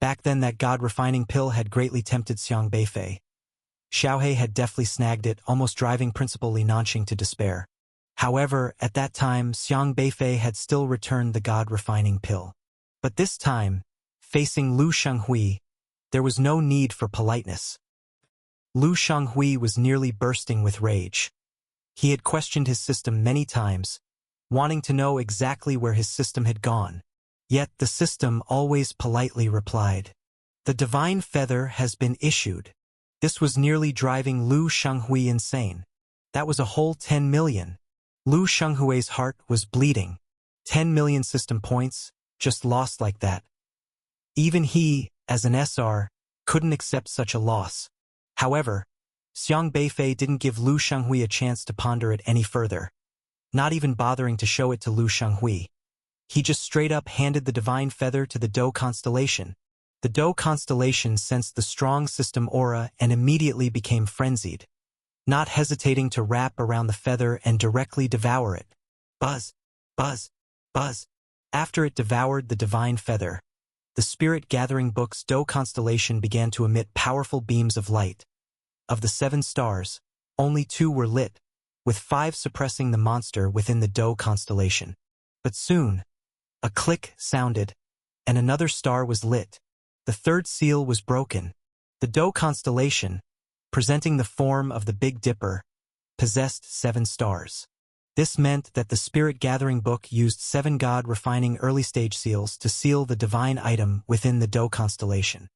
Back then that god-refining pill had greatly tempted Xiang Beifei. Xiaohe had deftly snagged it, almost driving Principal Li Nanxing to despair. However, at that time, Xiang Beifei had still returned the god-refining pill. But this time, facing Lu Shenghui, there was no need for politeness. Lu Shenghui was nearly bursting with rage. He had questioned his system many times, wanting to know exactly where his system had gone. Yet the system always politely replied, "The divine feather has been issued." This was nearly driving Lu Shenghui insane. That was a whole 10 million. Lu Shenghui's heart was bleeding. 10 million system points, just lost like that. Even he, as an SR, couldn't accept such a loss. However, Xiang Beifei didn't give Lu Shenghui a chance to ponder it any further, not even bothering to show it to Lu Shenghui. He just straight up handed the divine feather to the Dou constellation. The Dou constellation sensed the strong system aura and immediately became frenzied, not hesitating to wrap around the feather and directly devour it. Buzz, buzz, buzz. After it devoured the divine feather, the Spirit Gathering Book's Dou constellation began to emit powerful beams of light. Of the 7 stars, only 2 were lit, with 5 suppressing the monster within the Dou constellation. But soon, a click sounded, and another star was lit. The 3rd seal was broken. The Dou constellation, presenting the form of the Big Dipper, possessed 7 stars. This meant that the Spirit Gathering Book used 7 god-refining early-stage seals to seal the divine item within the Dou constellation.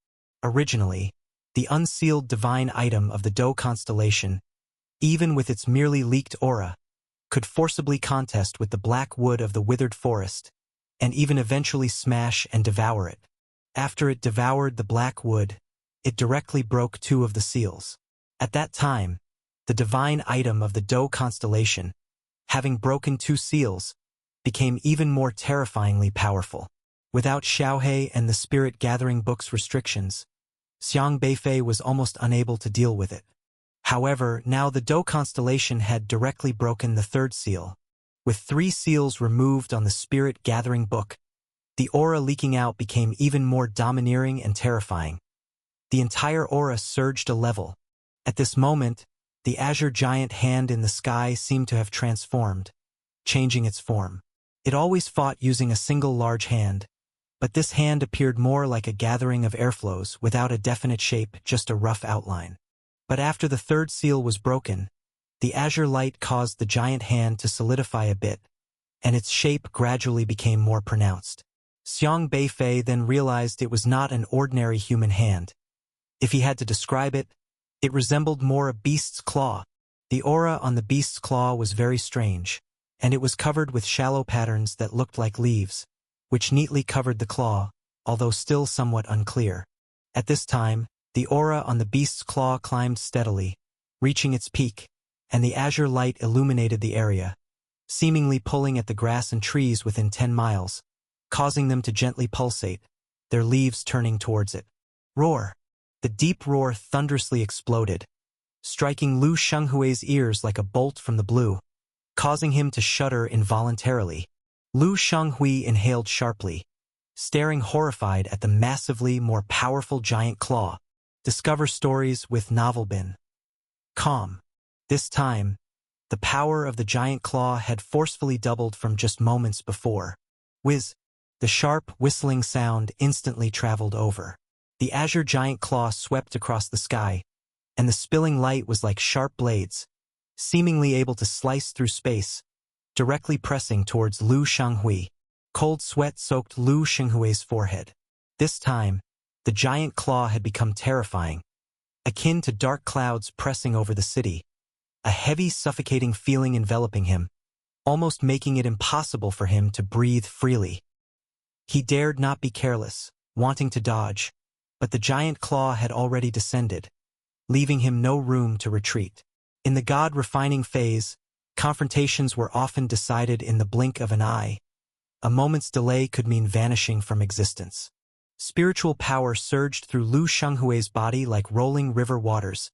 Originally, the unsealed divine item of the Dou constellation, even with its merely leaked aura, could forcibly contest with the black wood of the withered forest, and even eventually smash and devour it. After it devoured the black wood, it directly broke 2 of the seals. At that time, the divine item of the Dou constellation, having broken 2 seals, became even more terrifyingly powerful. Without Xiaohe and the Spirit Gathering Book's restrictions, Xiang Beifei was almost unable to deal with it. However, now the Dou constellation had directly broken the 3rd seal. With 3 seals removed on the Spirit Gathering Book, the aura leaking out became even more domineering and terrifying. The entire aura surged a level. At this moment, the azure giant hand in the sky seemed to have transformed, changing its form. It always fought using a single large hand, but this hand appeared more like a gathering of airflows without a definite shape, just a rough outline. But after the 3rd seal was broken, the azure light caused the giant hand to solidify a bit, and its shape gradually became more pronounced. Xiang Beifei then realized it was not an ordinary human hand. If he had to describe it, it resembled more a beast's claw. The aura on the beast's claw was very strange, and it was covered with shallow patterns that looked like leaves, which neatly covered the claw, although still somewhat unclear. At this time, the aura on the beast's claw climbed steadily, reaching its peak, and the azure light illuminated the area, seemingly pulling at the grass and trees within 10 miles, causing them to gently pulsate, their leaves turning towards it. Roar! The deep roar thunderously exploded, striking Lu Shenghui's ears like a bolt from the blue, causing him to shudder involuntarily. Lu Shenghui inhaled sharply, staring horrified at the massively more powerful giant claw. Discover stories with Novelbin. Calm. This time, the power of the giant claw had forcefully doubled from just moments before. Whiz! The sharp, whistling sound instantly traveled over. The azure giant claw swept across the sky, and the spilling light was like sharp blades, seemingly able to slice through space, directly pressing towards Lu Shenghui. Cold sweat soaked Lu Shenghui's forehead. This time, the giant claw had become terrifying, akin to dark clouds pressing over the city, a heavy, suffocating feeling enveloping him, almost making it impossible for him to breathe freely. He dared not be careless, wanting to dodge, but the giant claw had already descended, leaving him no room to retreat. In the god-refining phase, confrontations were often decided in the blink of an eye. A moment's delay could mean vanishing from existence. Spiritual power surged through Lu Shenghui's body like rolling river waters,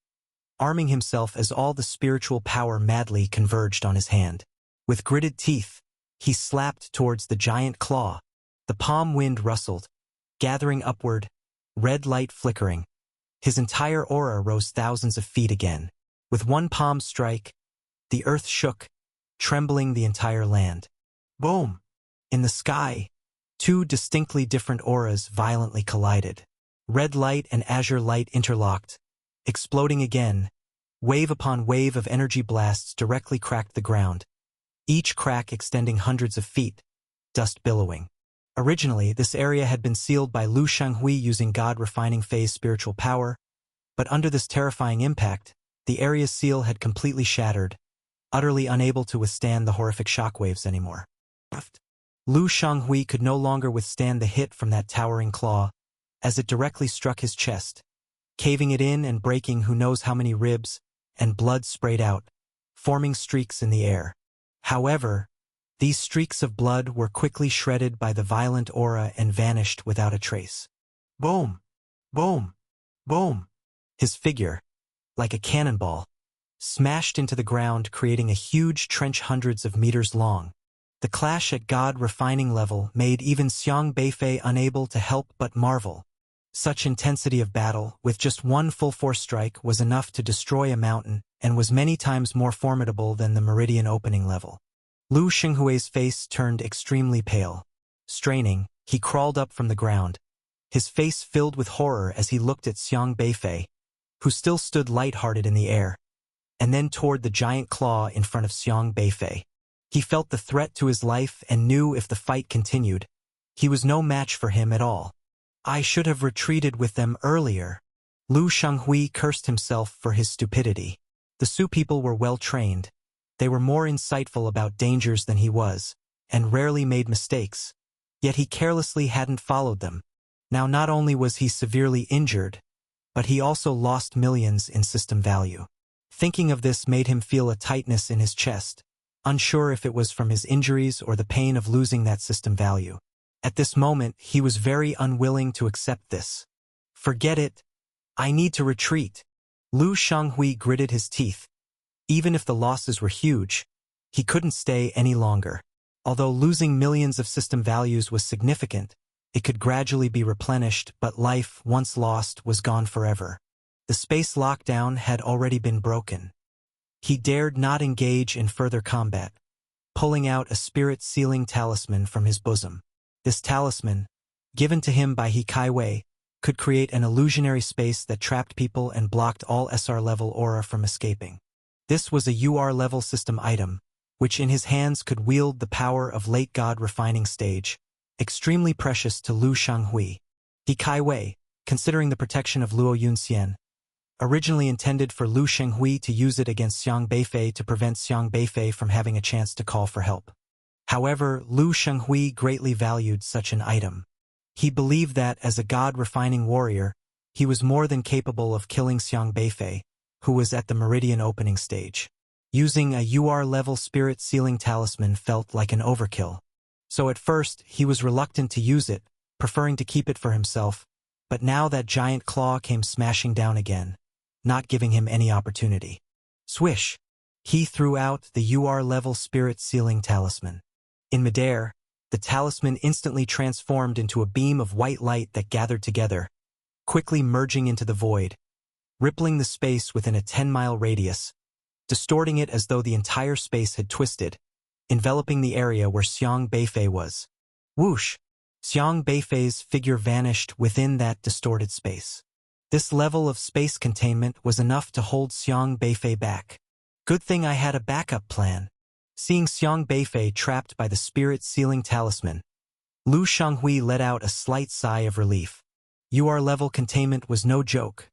arming himself as all the spiritual power madly converged on his hand. With gritted teeth, he slapped towards the giant claw. The palm wind rustled, gathering upward, red light flickering. His entire aura rose thousands of feet again. With one palm strike, the earth shook, trembling the entire land. Boom! In the sky, two distinctly different auras violently collided. Red light and azure light interlocked, exploding again. Wave upon wave of energy blasts directly cracked the ground, each crack extending hundreds of feet, dust billowing. Originally, this area had been sealed by Lu Shenghui using god-refining phase spiritual power, but under this terrifying impact, the area's seal had completely shattered, utterly unable to withstand the horrific shockwaves anymore. Lu Shenghui could no longer withstand the hit from that towering claw, as it directly struck his chest, caving it in and breaking who knows how many ribs, and blood sprayed out, forming streaks in the air. However, these streaks of blood were quickly shredded by the violent aura and vanished without a trace. Boom! Boom! Boom! His figure, like a cannonball, smashed into the ground, creating a huge trench hundreds of meters long. The clash at god-refining level made even Xiang Beifei unable to help but marvel. Such intensity of battle, with just one full-force strike, was enough to destroy a mountain and was many times more formidable than the meridian opening level. Lu Shenghui's face turned extremely pale. Straining, he crawled up from the ground, his face filled with horror as he looked at Xiang Beifei, who still stood light-hearted in the air, and then toward the giant claw in front of Xiang Beifei. He felt the threat to his life and knew if the fight continued, he was no match for him at all. I should have retreated with them earlier. Lu Shenghui cursed himself for his stupidity. The Su people were well trained. They were more insightful about dangers than he was, and rarely made mistakes. Yet he carelessly hadn't followed them. Now not only was he severely injured, but he also lost millions in system value. Thinking of this made him feel a tightness in his chest, unsure if it was from his injuries or the pain of losing that system value. At this moment, he was very unwilling to accept this. Forget it. I need to retreat. Lu Shenghui gritted his teeth. Even if the losses were huge, he couldn't stay any longer. Although losing millions of system values was significant, it could gradually be replenished, but life, once lost, was gone forever. The space lockdown had already been broken. He dared not engage in further combat, pulling out a spirit-sealing talisman from his bosom. This talisman, given to him by He Kaiwei, could create an illusionary space that trapped people and blocked all SR-level aura from escaping. This was a UR-level system item, which in his hands could wield the power of late god refining stage, extremely precious to Lu Shenghui. He Kaiwei, considering the protection of Luo Yunxian, originally intended for Lu Shenghui to use it against Xiang Beifei to prevent Xiang Beifei from having a chance to call for help. However, Lu Shenghui greatly valued such an item. He believed that, as a god-refining warrior, he was more than capable of killing Xiang Beifei, who was at the meridian opening stage. Using a UR-level spirit-sealing talisman felt like an overkill. So at first, he was reluctant to use it, preferring to keep it for himself, but now that giant claw came smashing down again, not giving him any opportunity. Swish! He threw out the UR-level spirit-sealing talisman. In midair, the talisman instantly transformed into a beam of white light that gathered together, quickly merging into the void, rippling the space within a 10-mile radius, distorting it as though the entire space had twisted, enveloping the area where Xiang Beifei was. Whoosh! Xiang Beifei's figure vanished within that distorted space. This level of space containment was enough to hold Xiang Beifei back. Good thing I had a backup plan. Seeing Xiang Beifei trapped by the spirit-sealing talisman, Lu Shenghui let out a slight sigh of relief. UR-level containment was no joke,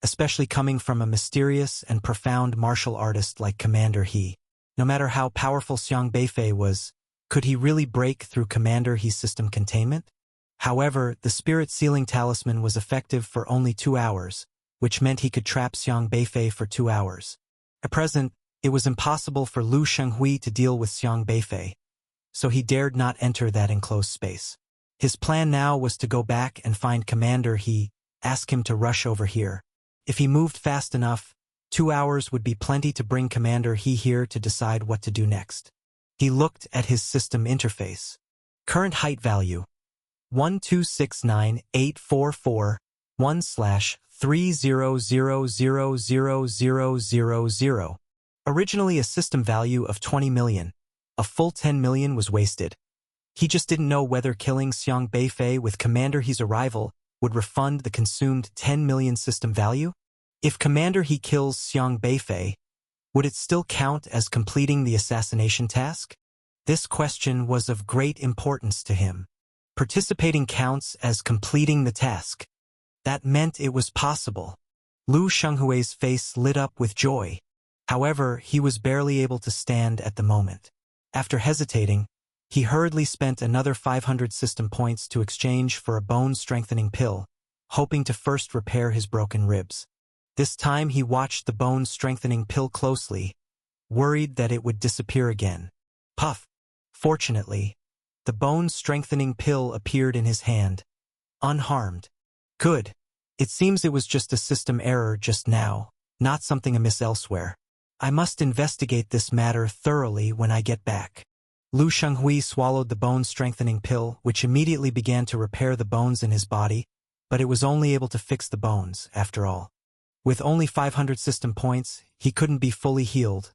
especially coming from a mysterious and profound martial artist like Commander He. No matter how powerful Xiang Beifei was, could he really break through Commander He's system containment? However, the spirit sealing talisman was effective for only 2 hours, which meant he could trap Xiang Beifei for 2 hours. At present, it was impossible for Lu Shenghui to deal with Xiang Beifei, so he dared not enter that enclosed space. His plan now was to go back and find Commander He, ask him to rush over here. If he moved fast enough, 2 hours would be plenty to bring Commander He here to decide what to do next. He looked at his system interface. Current height value: 1269844/1/30000000. Originally a system value of 20 million, a full 10 million was wasted. He just didn't know whether killing Xiang Beifei with Commander He's arrival would refund the consumed 10 million system value. If Commander He kills Xiang Beifei, would it still count as completing the assassination task? This question was of great importance to him. Participating counts as completing the task. That meant it was possible. Lu Shenghui's face lit up with joy. However, he was barely able to stand at the moment. After hesitating, he hurriedly spent another 500 system points to exchange for a bone-strengthening pill, hoping to first repair his broken ribs. This time he watched the bone-strengthening pill closely, worried that it would disappear again. Puff! Fortunately, the bone-strengthening pill appeared in his hand, unharmed. Good. It seems it was just a system error just now, not something amiss elsewhere. I must investigate this matter thoroughly when I get back. Lu Shenghui swallowed the bone-strengthening pill, which immediately began to repair the bones in his body, but it was only able to fix the bones, after all. With only 500 system points, he couldn't be fully healed.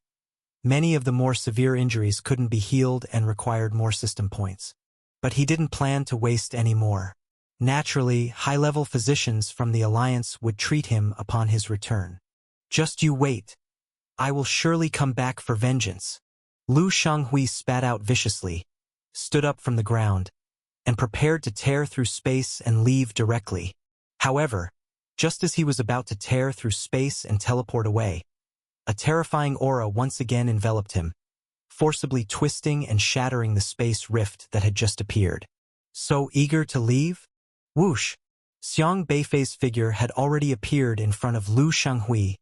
Many of the more severe injuries couldn't be healed and required more system points. But he didn't plan to waste any more. Naturally, high-level physicians from the Alliance would treat him upon his return. Just you wait. I will surely come back for vengeance. Lu Shenghui spat out viciously, stood up from the ground, and prepared to tear through space and leave directly. However, just as he was about to tear through space and teleport away, a terrifying aura once again enveloped him, forcibly twisting and shattering the space rift that had just appeared. So eager to leave? Whoosh! Xiang Beifei's figure had already appeared in front of Lu Shenghui,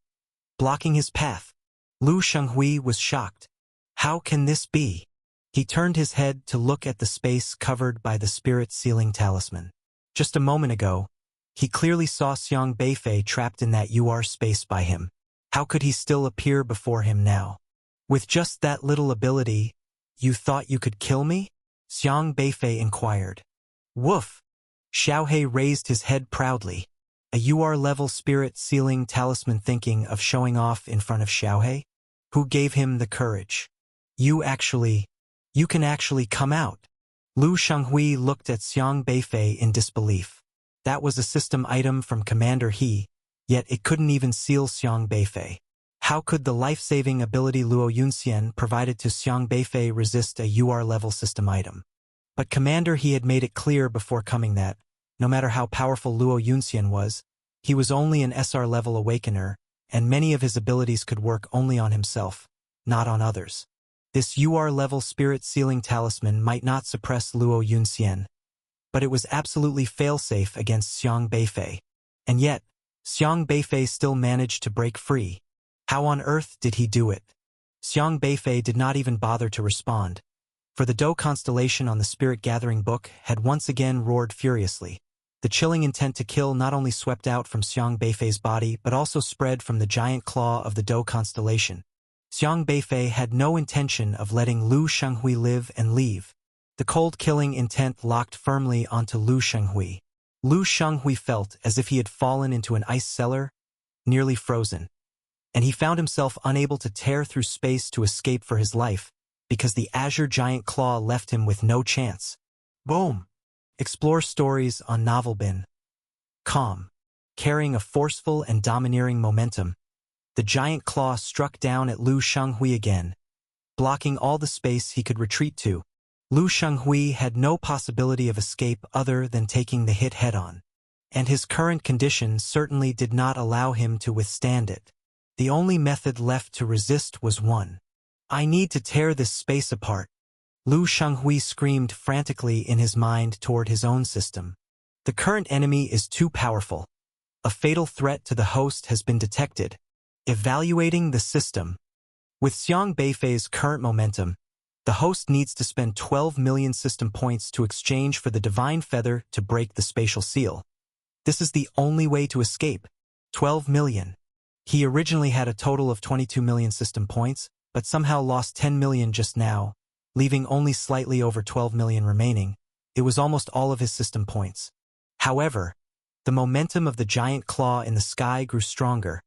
blocking his path. Lu Shenghui was shocked. How can this be? He turned his head to look at the space covered by the spirit sealing talisman. Just a moment ago, he clearly saw Xiang Beifei trapped in that UR space by him. How could he still appear before him now? With just that little ability, you thought you could kill me? Xiang Beifei inquired. Woof! Xiaohe raised his head proudly. A UR-level spirit sealing talisman, thinking of showing off in front of Xiaohe? Who gave him the courage? You can actually come out. Lu Shenghui looked at Xiang Beifei in disbelief. That was a system item from Commander He, yet it couldn't even seal Xiang Beifei. How could the life-saving ability Luo Yunxian provided to Xiang Beifei resist a UR-level system item? But Commander He had made it clear before coming that, no matter how powerful Luo Yunxian was, he was only an SR-level awakener, and many of his abilities could work only on himself, not on others. This UR-level spirit-sealing talisman might not suppress Luo Yunxian, but it was absolutely fail-safe against Xiang Beifei. And yet, Xiang Beifei still managed to break free. How on earth did he do it? Xiang Beifei did not even bother to respond, for the Dou constellation on the Spirit Gathering Book had once again roared furiously. The chilling intent to kill not only swept out from Xiang Beifei's body but also spread from the giant claw of the Dou constellation. Xiang Beifei had no intention of letting Lu Shenghui live and leave. The cold-killing intent locked firmly onto Lu Shenghui. Lu Shenghui felt as if he had fallen into an ice cellar, nearly frozen, and he found himself unable to tear through space to escape for his life, because the azure giant claw left him with no chance. Boom! Explore stories on Novelbin.com. Carrying a forceful and domineering momentum, the giant claw struck down at Lu Shenghui again, blocking all the space he could retreat to. Lu Shenghui had no possibility of escape other than taking the hit head-on, and his current condition certainly did not allow him to withstand it. The only method left to resist was one. I need to tear this space apart. Lu Shenghui screamed frantically in his mind toward his own system. The current enemy is too powerful. A fatal threat to the host has been detected. Evaluating the system. With Xiang Beifei's current momentum, the host needs to spend 12 million system points to exchange for the divine feather to break the spatial seal. This is the only way to escape. 12 million. He originally had a total of 22 million system points, but somehow lost 10 million just now, leaving only slightly over 12 million remaining. It was almost all of his system points. However, the momentum of the giant claw in the sky grew stronger,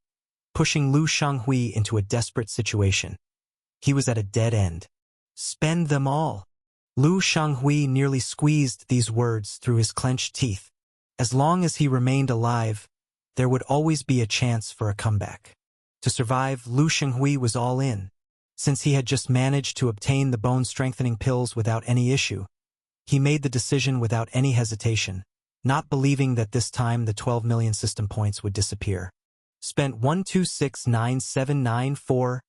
pushing Lu Shenghui into a desperate situation. He was at a dead end. Spend them all. Lu Shenghui nearly squeezed these words through his clenched teeth. As long as he remained alive, there would always be a chance for a comeback. To survive, Lu Shenghui was all in. Since he had just managed to obtain the bone-strengthening pills without any issue, he made the decision without any hesitation, not believing that this time the 12 million system points would disappear. Spent 1269794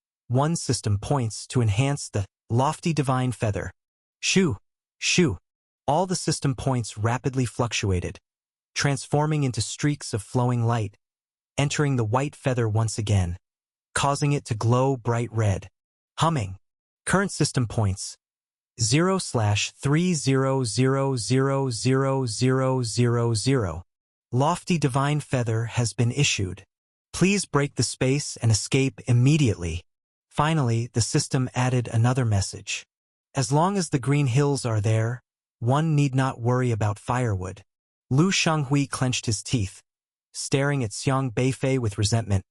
system points to enhance the lofty divine feather. Shoo! Shoo! All the system points rapidly fluctuated, transforming into streaks of flowing light, entering the white feather once again, causing it to glow bright red. Humming. Current system points 0/300000000. Lofty divine feather has been issued. Please break the space and escape immediately. Finally, the system added another message. As long as the green hills are there, one need not worry about firewood. Lu Shenghui clenched his teeth, staring at Xiang Beifei with resentment,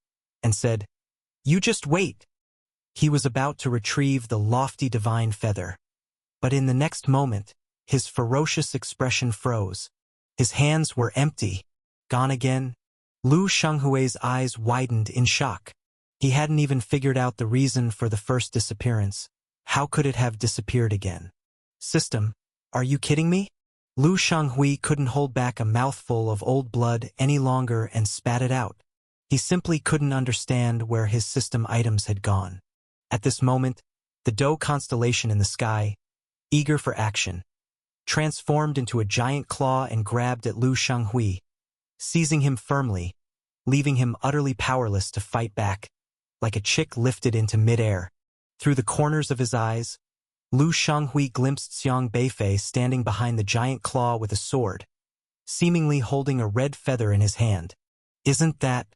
and said, "You just wait." He was about to retrieve the lofty divine feather. But in the next moment, his ferocious expression froze. His hands were empty. Gone again? Lu Shenghui's eyes widened in shock. He hadn't even figured out the reason for the first disappearance. How could it have disappeared again? System, are you kidding me? Lu Shenghui couldn't hold back a mouthful of old blood any longer and spat it out. He simply couldn't understand where his system items had gone. At this moment, the Dou constellation in the sky, eager for action, transformed into a giant claw and grabbed at Lu Shenghui, seizing him firmly, leaving him utterly powerless to fight back, like a chick lifted into midair. Through the corners of his eyes, Lu Shenghui glimpsed Xiang Beifei standing behind the giant claw with a sword, seemingly holding a red feather in his hand. Isn't that?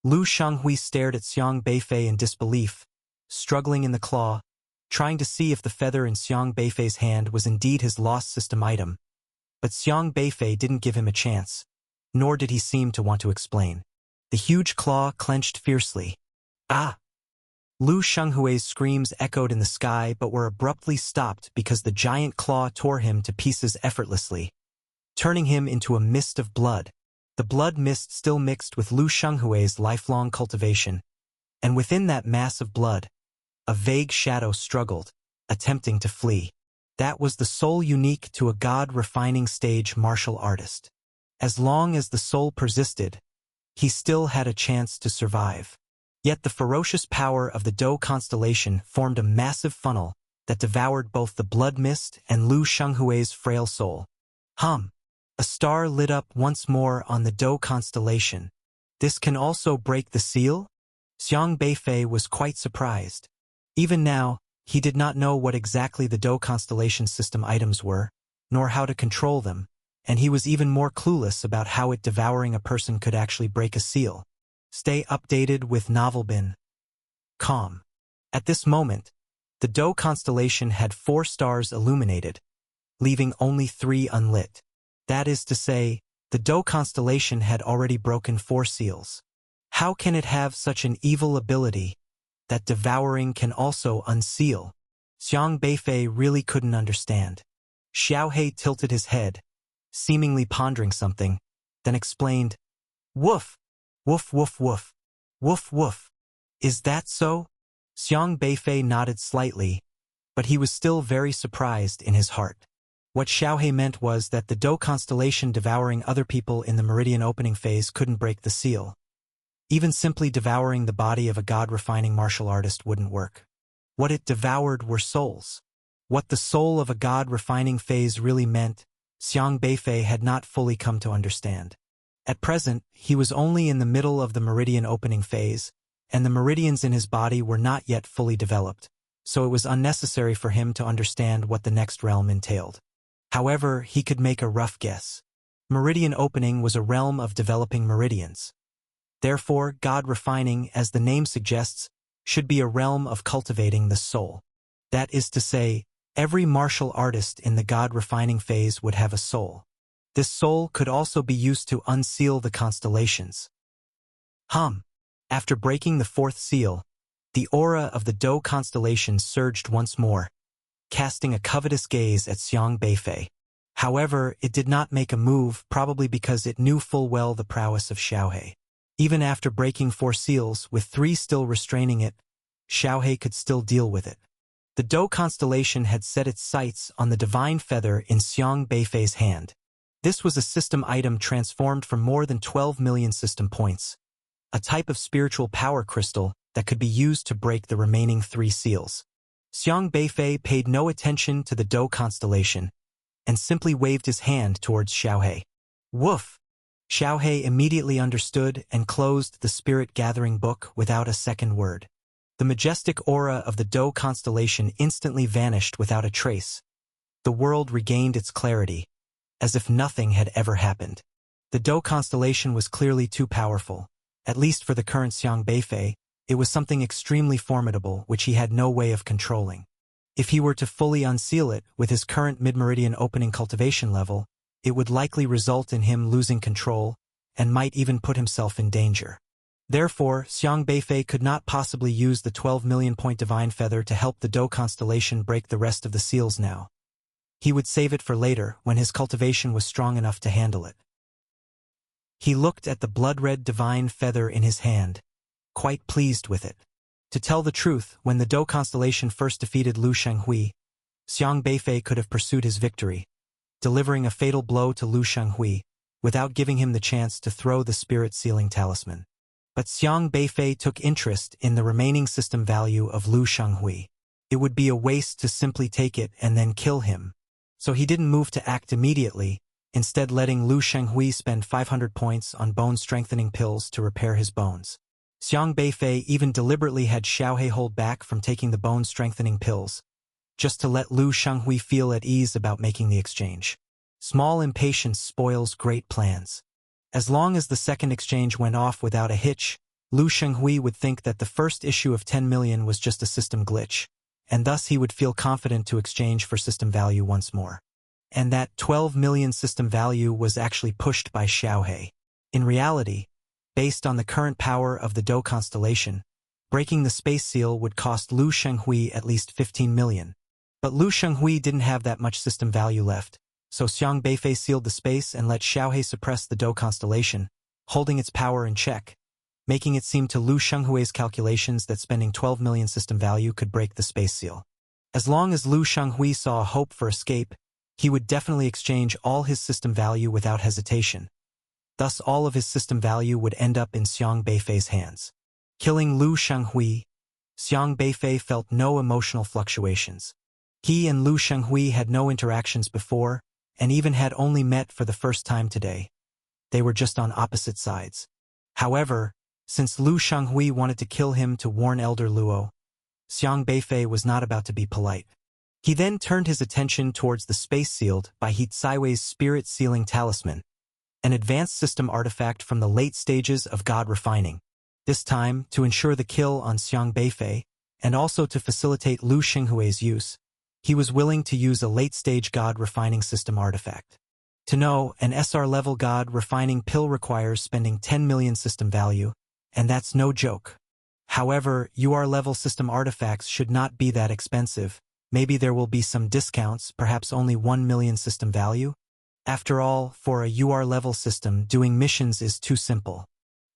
Lu Shenghui stared at Xiang Beifei in disbelief, struggling in the claw, trying to see if the feather in Xiang Beifei's hand was indeed his lost system item. But Xiang Beifei didn't give him a chance, nor did he seem to want to explain. The huge claw clenched fiercely. Ah! Lu Shenghui's screams echoed in the sky but were abruptly stopped because the giant claw tore him to pieces effortlessly, turning him into a mist of blood. The blood mist still mixed with Lu Shenghui's lifelong cultivation, and within that mass of blood, a vague shadow struggled, attempting to flee. That was the soul unique to a god-refining stage martial artist. As long as the soul persisted, he still had a chance to survive. Yet the ferocious power of the Dou constellation formed a massive funnel that devoured both the blood mist and Lu Shenghui's frail soul. Hum! A star lit up once more on the Dou constellation. This can also break the seal? Xiang Beifei was quite surprised. Even now, he did not know what exactly the Dou constellation system items were, nor how to control them, and he was even more clueless about how it devouring a person could actually break a seal. Stay updated with Novelbin.com. At this moment, the Dou constellation had 4 stars illuminated, leaving only 3 unlit. That is to say, the Dou constellation had already broken 4 seals. How can it have such an evil ability that devouring can also unseal? Xiang Beifei really couldn't understand. Xiaohe tilted his head, seemingly pondering something, then explained, "Woof! Woof woof woof! Woof woof! Is that so?" Xiang Beifei nodded slightly, but he was still very surprised in his heart. What Xiaohe meant was that the Dou constellation devouring other people in the meridian opening phase couldn't break the seal. Even simply devouring the body of a god-refining martial artist wouldn't work. What it devoured were souls. What the soul of a god refining phase really meant, Xiang Beifei had not fully come to understand. At present, he was only in the middle of the meridian opening phase, and the meridians in his body were not yet fully developed, so it was unnecessary for him to understand what the next realm entailed. However, he could make a rough guess. Meridian opening was a realm of developing meridians. Therefore, god refining, as the name suggests, should be a realm of cultivating the soul. That is to say, every martial artist in the god refining phase would have a soul. This soul could also be used to unseal the constellations. After breaking the fourth seal, the aura of the Dou constellation surged once more, casting a covetous gaze at Xiang Beifei. However, it did not make a move, probably because it knew full well the prowess of Xiaohe. Even after breaking 4 seals, with 3 still restraining it, Xiaohe could still deal with it. The Dou constellation had set its sights on the divine feather in Xiang Beifei's hand. This was a system item transformed from more than 12 million system points, a type of spiritual power crystal that could be used to break the remaining 3 seals. Xiang Beifei paid no attention to the Dou constellation and simply waved his hand towards Xiaohe. Woof! Xiaohe immediately understood and closed the spirit gathering book without a second word. The majestic aura of the Dou constellation instantly vanished without a trace. The world regained its clarity, as if nothing had ever happened. The Dou constellation was clearly too powerful. At least for the current Xiang Beifei, it was something extremely formidable which he had no way of controlling. If he were to fully unseal it with his current mid-meridian opening cultivation level, it would likely result in him losing control and might even put himself in danger. Therefore, Xiang Beifei could not possibly use the 12 million point divine feather to help the Dou constellation break the rest of the seals now. He would save it for later when his cultivation was strong enough to handle it. He looked at the blood-red divine feather in his hand, quite pleased with it. To tell the truth, when the Dou constellation first defeated Lu Shenghui, Xiang Beifei could have pursued his victory, delivering a fatal blow to Lu Shenghui, without giving him the chance to throw the spirit-sealing talisman. But Xiang Beifei took interest in the remaining system value of Lu Shenghui. It would be a waste to simply take it and then kill him. So he didn't move to act immediately, instead letting Lu Shenghui spend 500 points on bone-strengthening pills to repair his bones. Xiang Beifei even deliberately had Xiaohe hold back from taking the bone-strengthening pills, just to let Lu Shenghui feel at ease about making the exchange. Small impatience spoils great plans. As long as the second exchange went off without a hitch, Lu Shenghui would think that the first issue of 10 million was just a system glitch, and thus he would feel confident to exchange for system value once more. And that 12 million system value was actually pushed by Xiaohe. In reality, based on the current power of the Dou constellation, breaking the space seal would cost Lu Shenghui at least 15 million. But Lu Shenghui didn't have that much system value left, so Xiang Beifei sealed the space and let Xiaohe suppress the Dou constellation, holding its power in check, making it seem to Lu Shenghui's calculations that spending 12 million system value could break the space seal. As long as Lu Shenghui saw a hope for escape, he would definitely exchange all his system value without hesitation. Thus all of his system value would end up in Xiang Beifei's hands. Killing Lu Shenghui, Xiang Beifei felt no emotional fluctuations. He and Lu Shenghui had no interactions before, and even had only met for the first time today. They were just on opposite sides. However, since Lu Shenghui wanted to kill him to warn Elder Luo, Xiang Beifei was not about to be polite. He then turned his attention towards the space sealed by He Tsaiwei's spirit-sealing talisman, an advanced system artifact from the late stages of God refining. This time, to ensure the kill on Xiang Beifei, and also to facilitate Lu Shenghui's use, he was willing to use a late-stage God refining system artifact. To know, an SR-level God refining pill requires spending 10 million system value, and that's no joke. However, UR-level system artifacts should not be that expensive. Maybe there will be some discounts, perhaps only 1 million system value. After all, for a UR-level system, doing missions is too simple.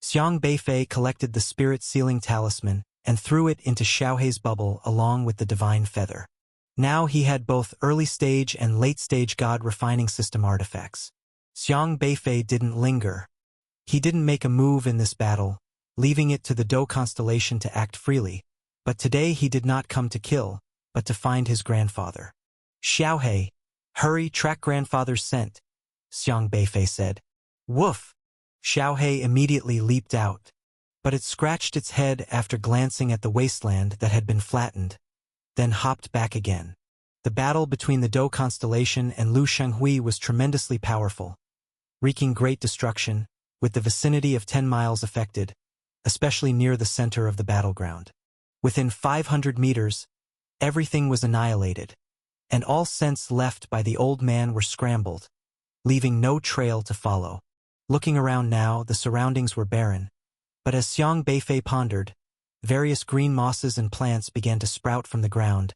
Xiang Beifei collected the spirit-sealing talisman and threw it into Xiaohe's bubble along with the divine feather. Now he had both early-stage and late-stage God refining system artifacts. Xiang Beifei didn't linger. He didn't make a move in this battle, leaving it to the Dou constellation to act freely, But today he did not come to kill, but to find his grandfather. Xiaohei, hurry, track grandfather's scent, Xiang Beifei said. Woof! Xiaohei immediately leaped out, but it scratched its head after glancing at the wasteland that had been flattened, then hopped back again. The battle between the Dou constellation and Lu Shenghui was tremendously powerful, wreaking great destruction, with the vicinity of 10 miles affected, especially near the center of the battleground. Within 500 meters, everything was annihilated, and all scents left by the old man were scrambled, leaving no trail to follow. Looking around now, the surroundings were barren, but as Xiang Beifei pondered, various green mosses and plants began to sprout from the ground,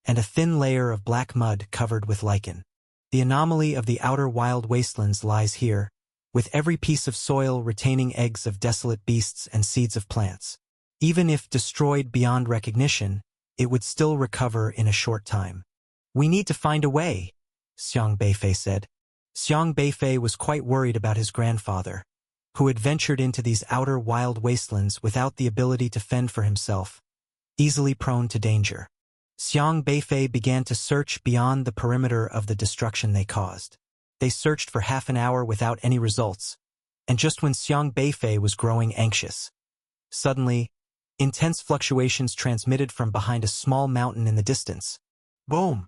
and a thin layer of black mud covered with lichen. The anomaly of the outer wild wastelands lies here, with every piece of soil retaining eggs of desolate beasts and seeds of plants. Even if destroyed beyond recognition, it would still recover in a short time. We need to find a way, Xiang Beifei said. Xiang Beifei was quite worried about his grandfather, who had ventured into these outer wild wastelands without the ability to fend for himself, easily prone to danger. Xiang Beifei began to search beyond the perimeter of the destruction they caused. They searched for half an hour without any results, and just when Xiang Beifei was growing anxious, suddenly, intense fluctuations transmitted from behind a small mountain in the distance. Boom!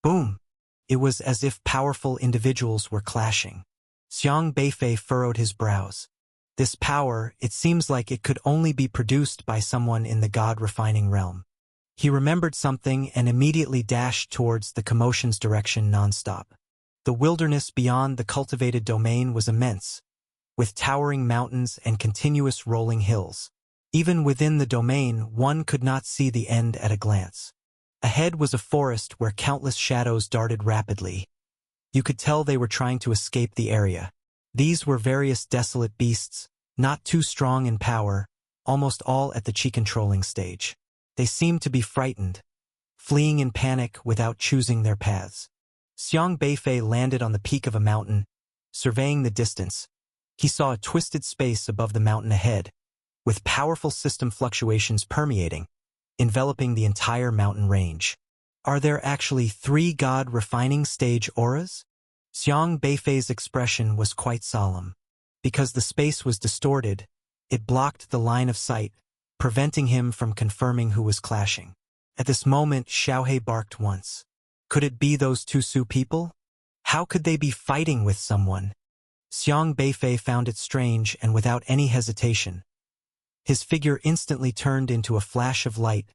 Boom! It was as if powerful individuals were clashing. Xiang Beifei furrowed his brows. This power, it seems like it could only be produced by someone in the God-refining realm. He remembered something and immediately dashed towards the commotion's direction nonstop. The wilderness beyond the cultivated domain was immense, with towering mountains and continuous rolling hills. Even within the domain, one could not see the end at a glance. Ahead was a forest where countless shadows darted rapidly. You could tell they were trying to escape the area. These were various desolate beasts, not too strong in power, almost all at the chi-controlling stage. They seemed to be frightened, fleeing in panic without choosing their paths. Xiang Beifei landed on the peak of a mountain, surveying the distance. He saw a twisted space above the mountain ahead, with powerful system fluctuations permeating, enveloping the entire mountain range. Are there actually 3 God-refining stage auras? Xiang Beifei's expression was quite solemn. Because the space was distorted, it blocked the line of sight, preventing him from confirming who was clashing. At this moment, Xiaohei barked once. Could it be those 2 Su people? How could they be fighting with someone? Xiang Beifei found it strange and without any hesitation, his figure instantly turned into a flash of light,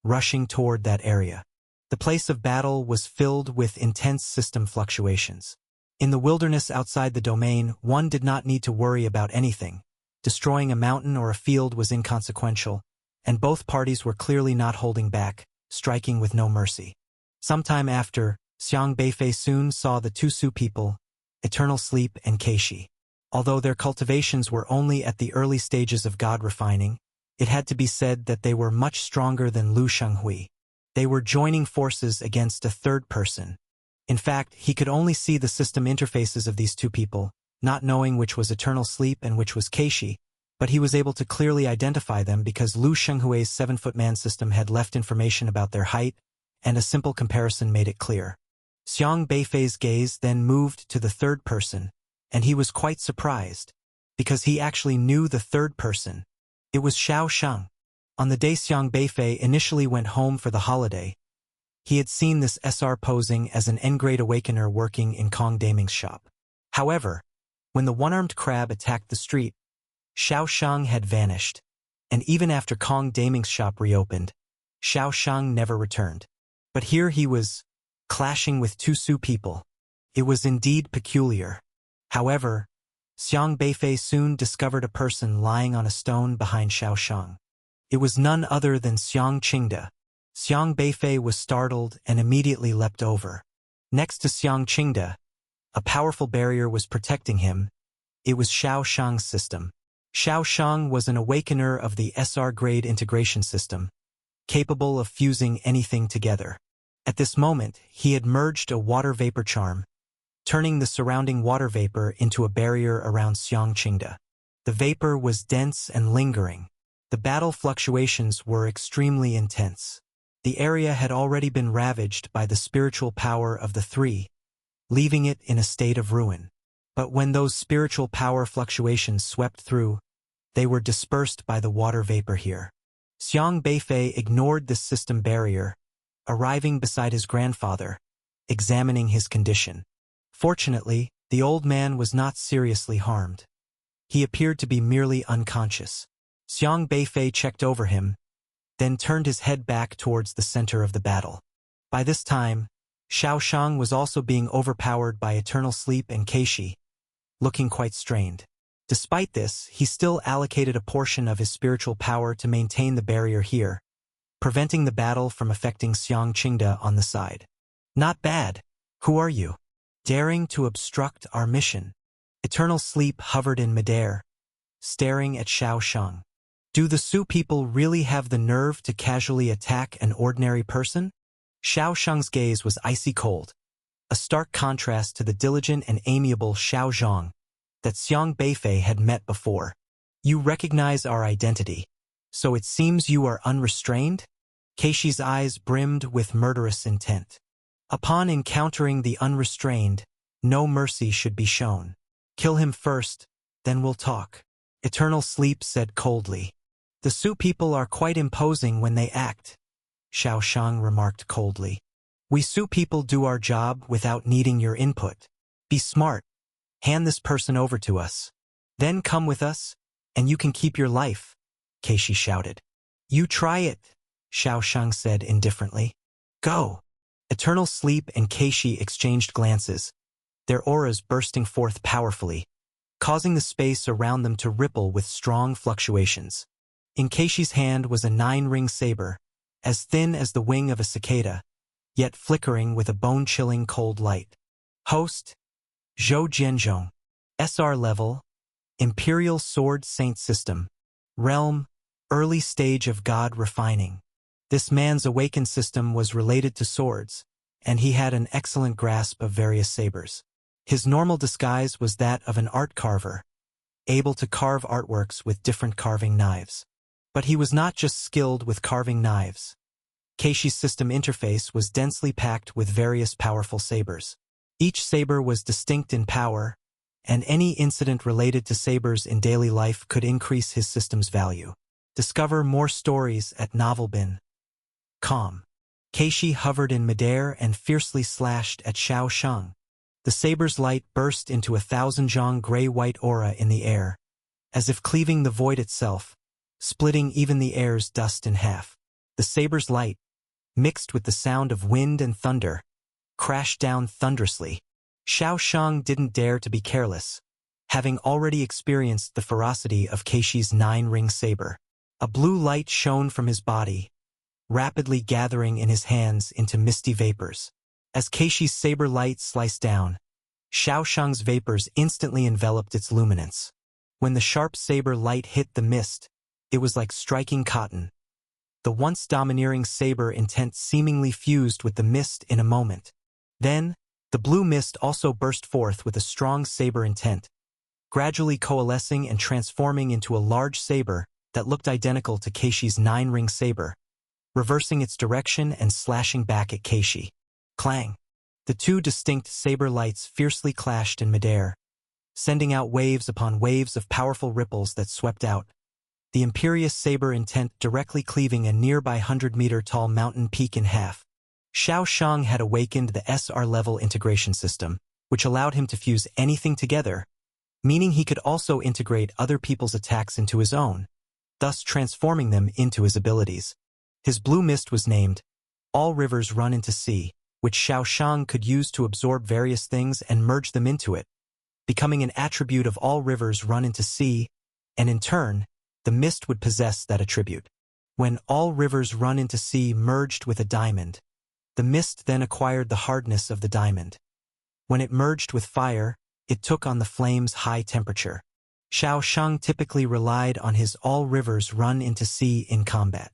rushing toward that area. The place of battle was filled with intense system fluctuations. In the wilderness outside the domain, one did not need to worry about anything. Destroying a mountain or a field was inconsequential, and both parties were clearly not holding back, striking with no mercy. Sometime after, Xiang Beifei soon saw the 2 Su people, Eternal Sleep and Keishi. Although their cultivations were only at the early stages of God refining, it had to be said that they were much stronger than Lu Shenghui. They were joining forces against a third person. In fact, he could only see the system interfaces of these 2 people, not knowing which was Eternal Sleep and which was Keishi, but he was able to clearly identify them because Lu Shenghui's 7-foot-man system had left information about their height, and a simple comparison made it clear. Xiang Beifei's gaze then moved to the third person, and he was quite surprised, because he actually knew the third person. It was Xiao Sheng. On the day Xiang Beifei initially went home for the holiday, he had seen this SR posing as an N-grade awakener working in Kong Daming's shop. However, when the one-armed crab attacked the street, Xiao Sheng had vanished, and even after Kong Daming's shop reopened, Xiao Sheng never returned. But here he was, clashing with 2 Su people. It was indeed peculiar. However, Xiang Beifei soon discovered a person lying on a stone behind Xiao Sheng. It was none other than Xiang Qingde. Xiang Beifei was startled and immediately leapt over. Next to Xiang Qingde, a powerful barrier was protecting him. It was Xiao Sheng's system. Xiao Sheng was an awakener of the SR-grade integration system, capable of fusing anything together. At this moment, he had merged a water vapor charm, turning the surrounding water vapor into a barrier around Xiang Qingde. The vapor was dense and lingering. The battle fluctuations were extremely intense. The area had already been ravaged by the spiritual power of the three, leaving it in a state of ruin. But when those spiritual power fluctuations swept through, they were dispersed by the water vapor here. Xiang Beifei ignored this system barrier, arriving beside his grandfather, examining his condition. Fortunately, the old man was not seriously harmed. He appeared to be merely unconscious. Xiang Beifei checked over him, then turned his head back towards the center of the battle. By this time, Xiao Shang was also being overpowered by eternal sleep and Keishi, looking quite strained. Despite this, he still allocated a portion of his spiritual power to maintain the barrier here, preventing the battle from affecting Xiang Qingde on the side. Not bad. Who are you? Daring to obstruct our mission. Eternal sleep hovered in midair, staring at Xiao Shang. Do the Su people really have the nerve to casually attack an ordinary person? Xiao Shang's gaze was icy cold, a stark contrast to the diligent and amiable Xiao Zhang that Xiang Beifei had met before. You recognize our identity, so it seems you are unrestrained? Keishi's eyes brimmed with murderous intent. Upon encountering the unrestrained, no mercy should be shown. Kill him first, then we'll talk. Eternal Sleep said coldly. The Su people are quite imposing when they act, Xiao Shang remarked coldly. We Su people do our job without needing your input. Be smart. Hand this person over to us. Then come with us, and you can keep your life, Keishi shouted. You try it, Xiao Shang said indifferently. Go. Eternal Sleep and Keishi exchanged glances, their auras bursting forth powerfully, causing the space around them to ripple with strong fluctuations. In Keishi's hand was a 9-ring saber, as thin as the wing of a cicada, yet flickering with a bone-chilling cold light. Host, Zhou Jianzhong. SR level, Imperial Sword Saint System. Realm, early stage of God refining. This man's awakened system was related to swords, and he had an excellent grasp of various sabers. His normal disguise was that of an art carver, able to carve artworks with different carving knives. But he was not just skilled with carving knives. Keishi's system interface was densely packed with various powerful sabers. Each saber was distinct in power, and any incident related to sabers in daily life could increase his system's value. Discover more stories at Novelbin.com. Keishi hovered in midair and fiercely slashed at Xiao Shang. The saber's light burst into a 1,000 gray-white aura in the air, as if cleaving the void itself, splitting even the air's dust in half. The saber's light, mixed with the sound of wind and thunder, crashed down thunderously. Xiao Shang didn't dare to be careless, having already experienced the ferocity of Keishi's 9-ring saber. A blue light shone from his body, rapidly gathering in his hands into misty vapors. As Keishi's saber light sliced down, Xiao Shang's vapors instantly enveloped its luminance. When the sharp saber light hit the mist, it was like striking cotton. The once domineering saber intent seemingly fused with the mist in a moment. Then, the blue mist also burst forth with a strong saber intent, gradually coalescing and transforming into a large saber that looked identical to Keishi's 9-ring saber, reversing its direction and slashing back at Keishi. Clang! The two distinct saber lights fiercely clashed in midair, sending out waves upon waves of powerful ripples that swept out, the imperious saber intent directly cleaving a nearby 100-meter-tall mountain peak in half. Xiao Shang had awakened the SR-level integration system, which allowed him to fuse anything together, meaning he could also integrate other people's attacks into his own, thus transforming them into his abilities. His blue mist was named All Rivers Run into Sea, which Xiao Shang could use to absorb various things and merge them into it, becoming an attribute of All Rivers Run into Sea, and in turn, the mist would possess that attribute. When All Rivers Run into Sea merged with a diamond, the mist then acquired the hardness of the diamond. When it merged with fire, it took on the flame's high temperature. Xiao Shang typically relied on his All Rivers Run into Sea in combat.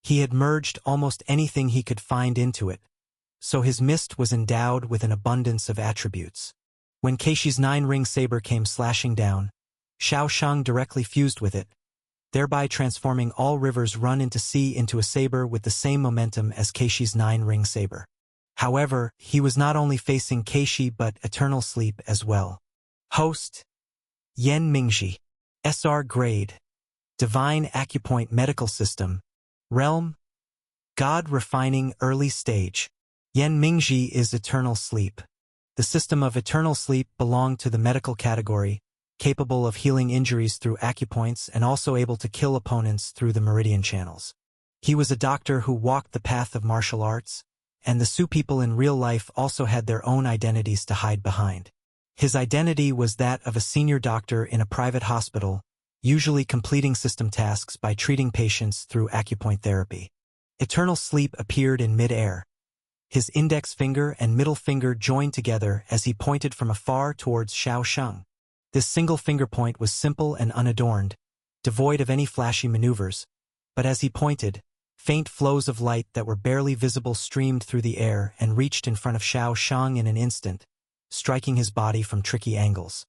He had merged almost anything he could find into it, so his mist was endowed with an abundance of attributes. When Keishi's 9-ring saber came slashing down, Xiao Shang directly fused with it, thereby transforming all rivers run into sea into a saber with the same momentum as Keishi's 9-ring saber. However, he was not only facing Keishi but eternal sleep as well. Host: Yan Mingji. SR Grade. Divine Acupoint Medical System. Realm: God Refining Early Stage. Yan Mingji is eternal sleep. The system of eternal sleep belonged to the medical category, capable of healing injuries through acupoints and also able to kill opponents through the meridian channels. He was a doctor who walked the path of martial arts, and the Su people in real life also had their own identities to hide behind. His identity was that of a senior doctor in a private hospital, usually completing system tasks by treating patients through acupoint therapy. Eternal sleep appeared in mid-air. His index finger and middle finger joined together as he pointed from afar towards Xiao Sheng. This single finger point was simple and unadorned, devoid of any flashy maneuvers, but as he pointed, faint flows of light that were barely visible streamed through the air and reached in front of Xiao Sheng in an instant, striking his body from tricky angles.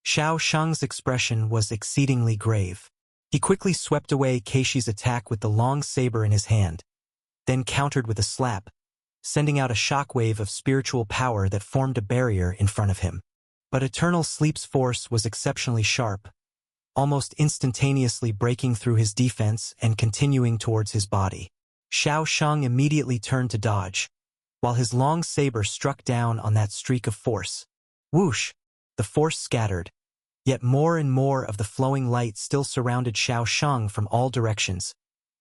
Xiao Sheng's expression was exceedingly grave. He quickly swept away Keishi's attack with the long saber in his hand, then countered with a slap, sending out a shockwave of spiritual power that formed a barrier in front of him. But Eternal Sleep's force was exceptionally sharp, almost instantaneously breaking through his defense and continuing towards his body. Xiao Sheng immediately turned to dodge, while his long saber struck down on that streak of force. Whoosh! The force scattered, yet more and more of the flowing light still surrounded Xiao Sheng from all directions,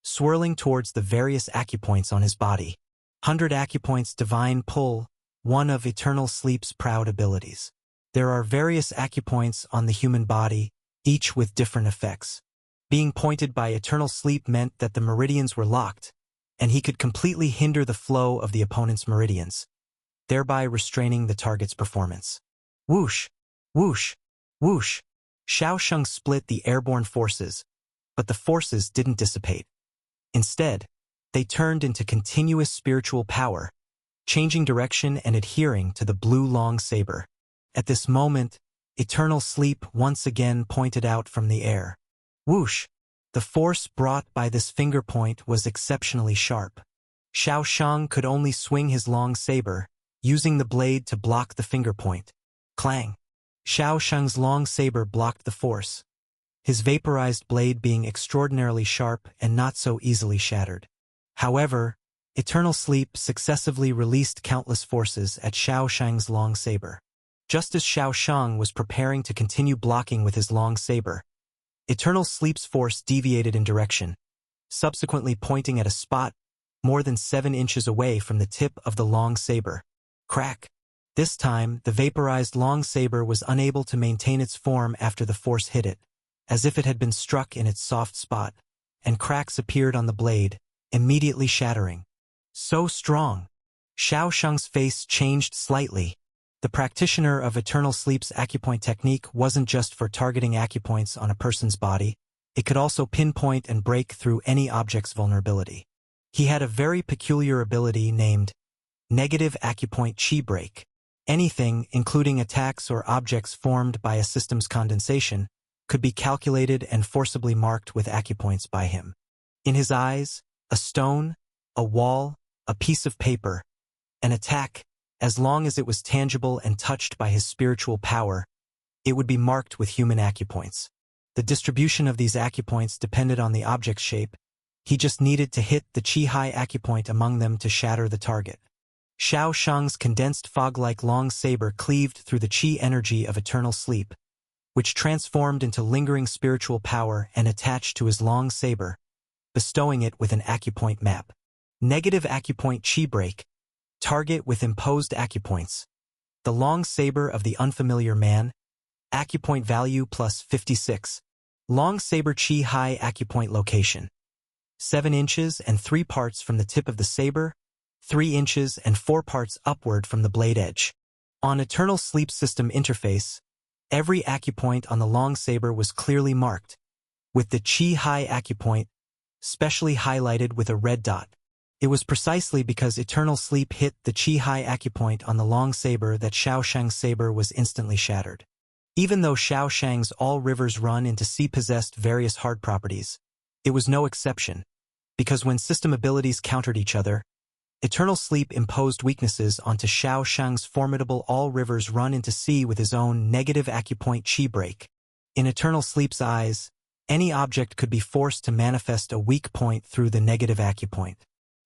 swirling towards the various acupoints on his body. 100 Acupoints Divine Pull, one of Eternal Sleep's proud abilities. There are various acupoints on the human body, each with different effects. Being pointed by Eternal Sleep meant that the meridians were locked, and he could completely hinder the flow of the opponent's meridians, thereby restraining the target's performance. Whoosh! Whoosh! Whoosh! Xiao Sheng split the airborne forces, but the forces didn't dissipate. Instead, they turned into continuous spiritual power, changing direction and adhering to the blue long saber. At this moment, Eternal Sleep once again pointed out from the air. Whoosh! The force brought by this finger point was exceptionally sharp. Xiao Sheng could only swing his long saber, using the blade to block the finger point. Clang! Xiao Sheng's long saber blocked the force, his vaporized blade being extraordinarily sharp and not so easily shattered. However, Eternal Sleep successively released countless forces at Xiao Sheng's long saber. Just as Xiao Sheng was preparing to continue blocking with his long saber, Eternal Sleep's force deviated in direction, subsequently pointing at a spot more than 7 inches away from the tip of the long saber. Crack! This time, the vaporized long saber was unable to maintain its form after the force hit it, as if it had been struck in its soft spot, and cracks appeared on the blade, immediately shattering. So strong! Xiao Sheng's face changed slightly. The practitioner of Eternal Sleep's acupoint technique wasn't just for targeting acupoints on a person's body, it could also pinpoint and break through any object's vulnerability. He had a very peculiar ability named Negative Acupoint Chi Break. Anything, including attacks or objects formed by a system's condensation, could be calculated and forcibly marked with acupoints by him. In his eyes, a stone, a wall, a piece of paper, an attack, as long as it was tangible and touched by his spiritual power, it would be marked with human acupoints. The distribution of these acupoints depended on the object's shape. He just needed to hit the Chi-Hai acupoint among them to shatter the target. Xiao Sheng's condensed fog-like long saber cleaved through the Chi energy of Eternal Sleep, which transformed into lingering spiritual power and attached to his long saber, bestowing it with an acupoint map. Negative Acupoint Chi Break. Target with imposed acupoints. The long saber of the unfamiliar man. Acupoint value plus 56. Long saber Chi-Hai acupoint location. 7 inches and 3 parts from the tip of the saber, 3 inches and 4 parts upward from the blade edge. On Eternal Sleep System interface, every acupoint on the long saber was clearly marked, with the Chi-Hai acupoint specially highlighted with a red dot. It was precisely because Eternal Sleep hit the Chi-Hai acupoint on the long saber that Xiao Sheng's saber was instantly shattered. Even though Xiao Sheng's all rivers run into sea possessed various hard properties, It was no exception, because when system abilities countered each other, Eternal Sleep imposed weaknesses onto Xiao Shang's formidable All Rivers Run into Sea with his own negative acupoint chi break. In Eternal Sleep's eyes, any object could be forced to manifest a weak point through the negative acupoint.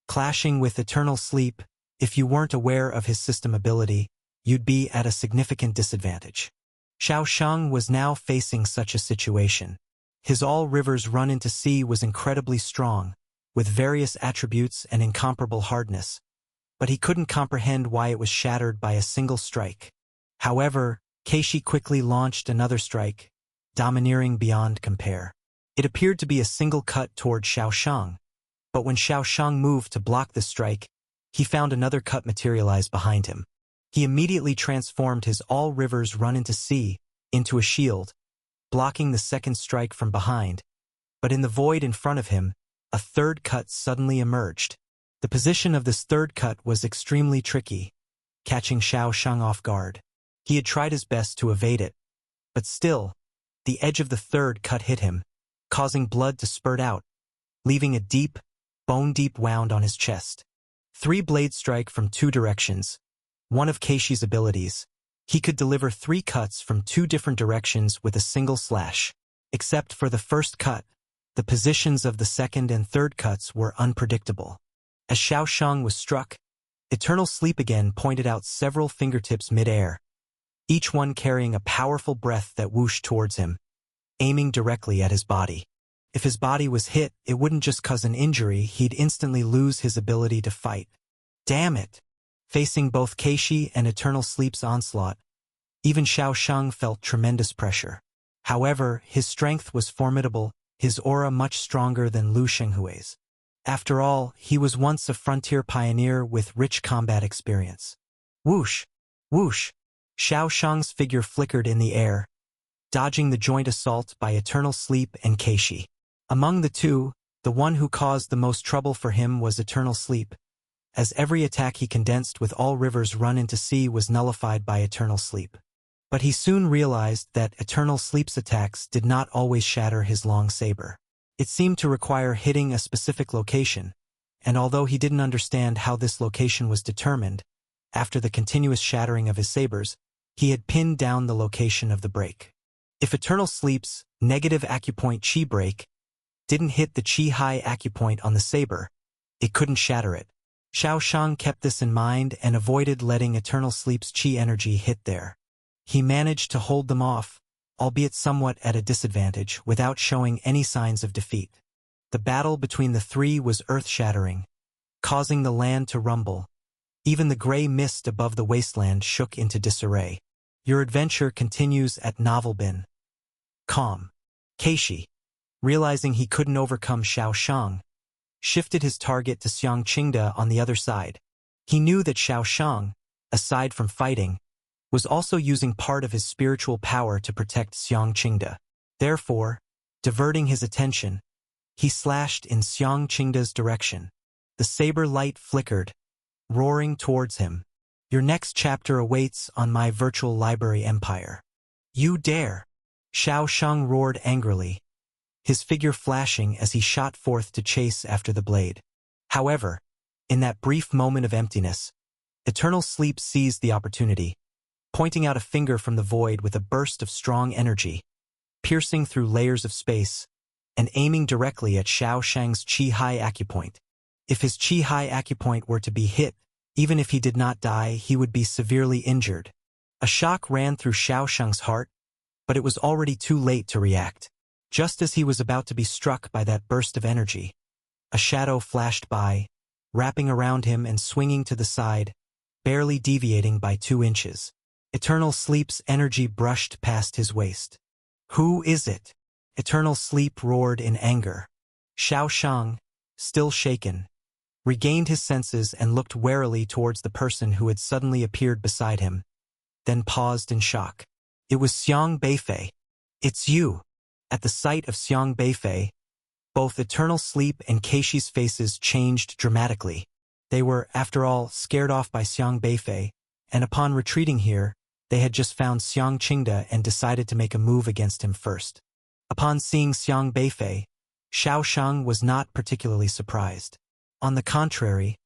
Clashing with Eternal Sleep, if you weren't aware of his system ability, you'd be at a significant disadvantage. Xiao Shang was now facing such a situation. His All Rivers Run into Sea was incredibly strong, with various attributes and incomparable hardness, but he couldn't comprehend why it was shattered by a single strike. However, Keishi quickly launched another strike, domineering beyond compare. It appeared to be a single cut toward Xiao Shang, but when Xiao Shang moved to block the strike, he found another cut materialize behind him. He immediately transformed his All Rivers Run into Sea into a shield, blocking the second strike from behind, but in the void in front of him, a third cut suddenly emerged. The position of this third cut was extremely tricky, catching Xiao Shang off guard. He had tried his best to evade it, but still, the edge of the third cut hit him, causing blood to spurt out, leaving a deep, bone-deep wound on his chest. 3-blade strike from 2 directions, one of Keishi's abilities. He could deliver 3 cuts from 2 different directions with a single slash. Except for the first cut, the positions of the second and third cuts were unpredictable. As Xiao Shang was struck, Eternal Sleep again pointed out several fingertips mid-air, each one carrying a powerful breath that whooshed towards him, aiming directly at his body. If his body was hit, it wouldn't just cause an injury, he'd instantly lose his ability to fight. Damn it! Facing both Keishi and Eternal Sleep's onslaught, even Xiao Shang felt tremendous pressure. However, his strength was formidable, his aura much stronger than Lu Shenghui's. After all, he was once a frontier pioneer with rich combat experience. Whoosh! Whoosh! Xiao Shang's figure flickered in the air, dodging the joint assault by Eternal Sleep and Keishi. Among the two, the one who caused the most trouble for him was Eternal Sleep, as every attack he condensed with All Rivers Run into Sea was nullified by Eternal Sleep. But he soon realized that Eternal Sleep's attacks did not always shatter his long saber. It seemed to require hitting a specific location, and although he didn't understand how this location was determined, after the continuous shattering of his sabers, he had pinned down the location of the break. If Eternal Sleep's negative acupoint chi break didn't hit the chi high acupoint on the saber, it couldn't shatter it. Xiao Shang kept this in mind and avoided letting Eternal Sleep's chi energy hit there. He managed to hold them off, albeit somewhat at a disadvantage, without showing any signs of defeat. The battle between the three was earth-shattering, causing the land to rumble. Even the gray mist above the wasteland shook into disarray. Your adventure continues at Novelbin. Calm. Keishi, realizing he couldn't overcome Xiao Shang, shifted his target to Xiang Qingde on the other side. He knew that Xiao Shang, aside from fighting, was also using part of his spiritual power to protect Xiang Qingde. Therefore, diverting his attention, he slashed in Xiang Qingde's direction. The saber light flickered, roaring towards him. Your next chapter awaits on my virtual library empire. You dare! Xiao Shang roared angrily, his figure flashing as he shot forth to chase after the blade. However, in that brief moment of emptiness, Eternal Sleep seized the opportunity, pointing out a finger from the void with a burst of strong energy, piercing through layers of space, and aiming directly at Xiao Shang's Qi-Hai acupoint. If his Qi-Hai acupoint were to be hit, even if he did not die, he would be severely injured. A shock ran through Xiao Shang's heart, but it was already too late to react. Just as he was about to be struck by that burst of energy, a shadow flashed by, wrapping around him and swinging to the side, barely deviating by 2 inches. Eternal Sleep's energy brushed past his waist. Who is it? Eternal Sleep roared in anger. Xiao Shang, still shaken, regained his senses and looked warily towards the person who had suddenly appeared beside him, then paused in shock. It was Xiang Beifei. It's you. At the sight of Xiang Beifei, both Eternal Sleep and Keishi's faces changed dramatically. They were, after all, scared off by Xiang Beifei, and upon retreating here, they had just found Xiang Qingde and decided to make a move against him first. Upon seeing Xiang Beifei, Xiao Shang was not particularly surprised. On the contrary,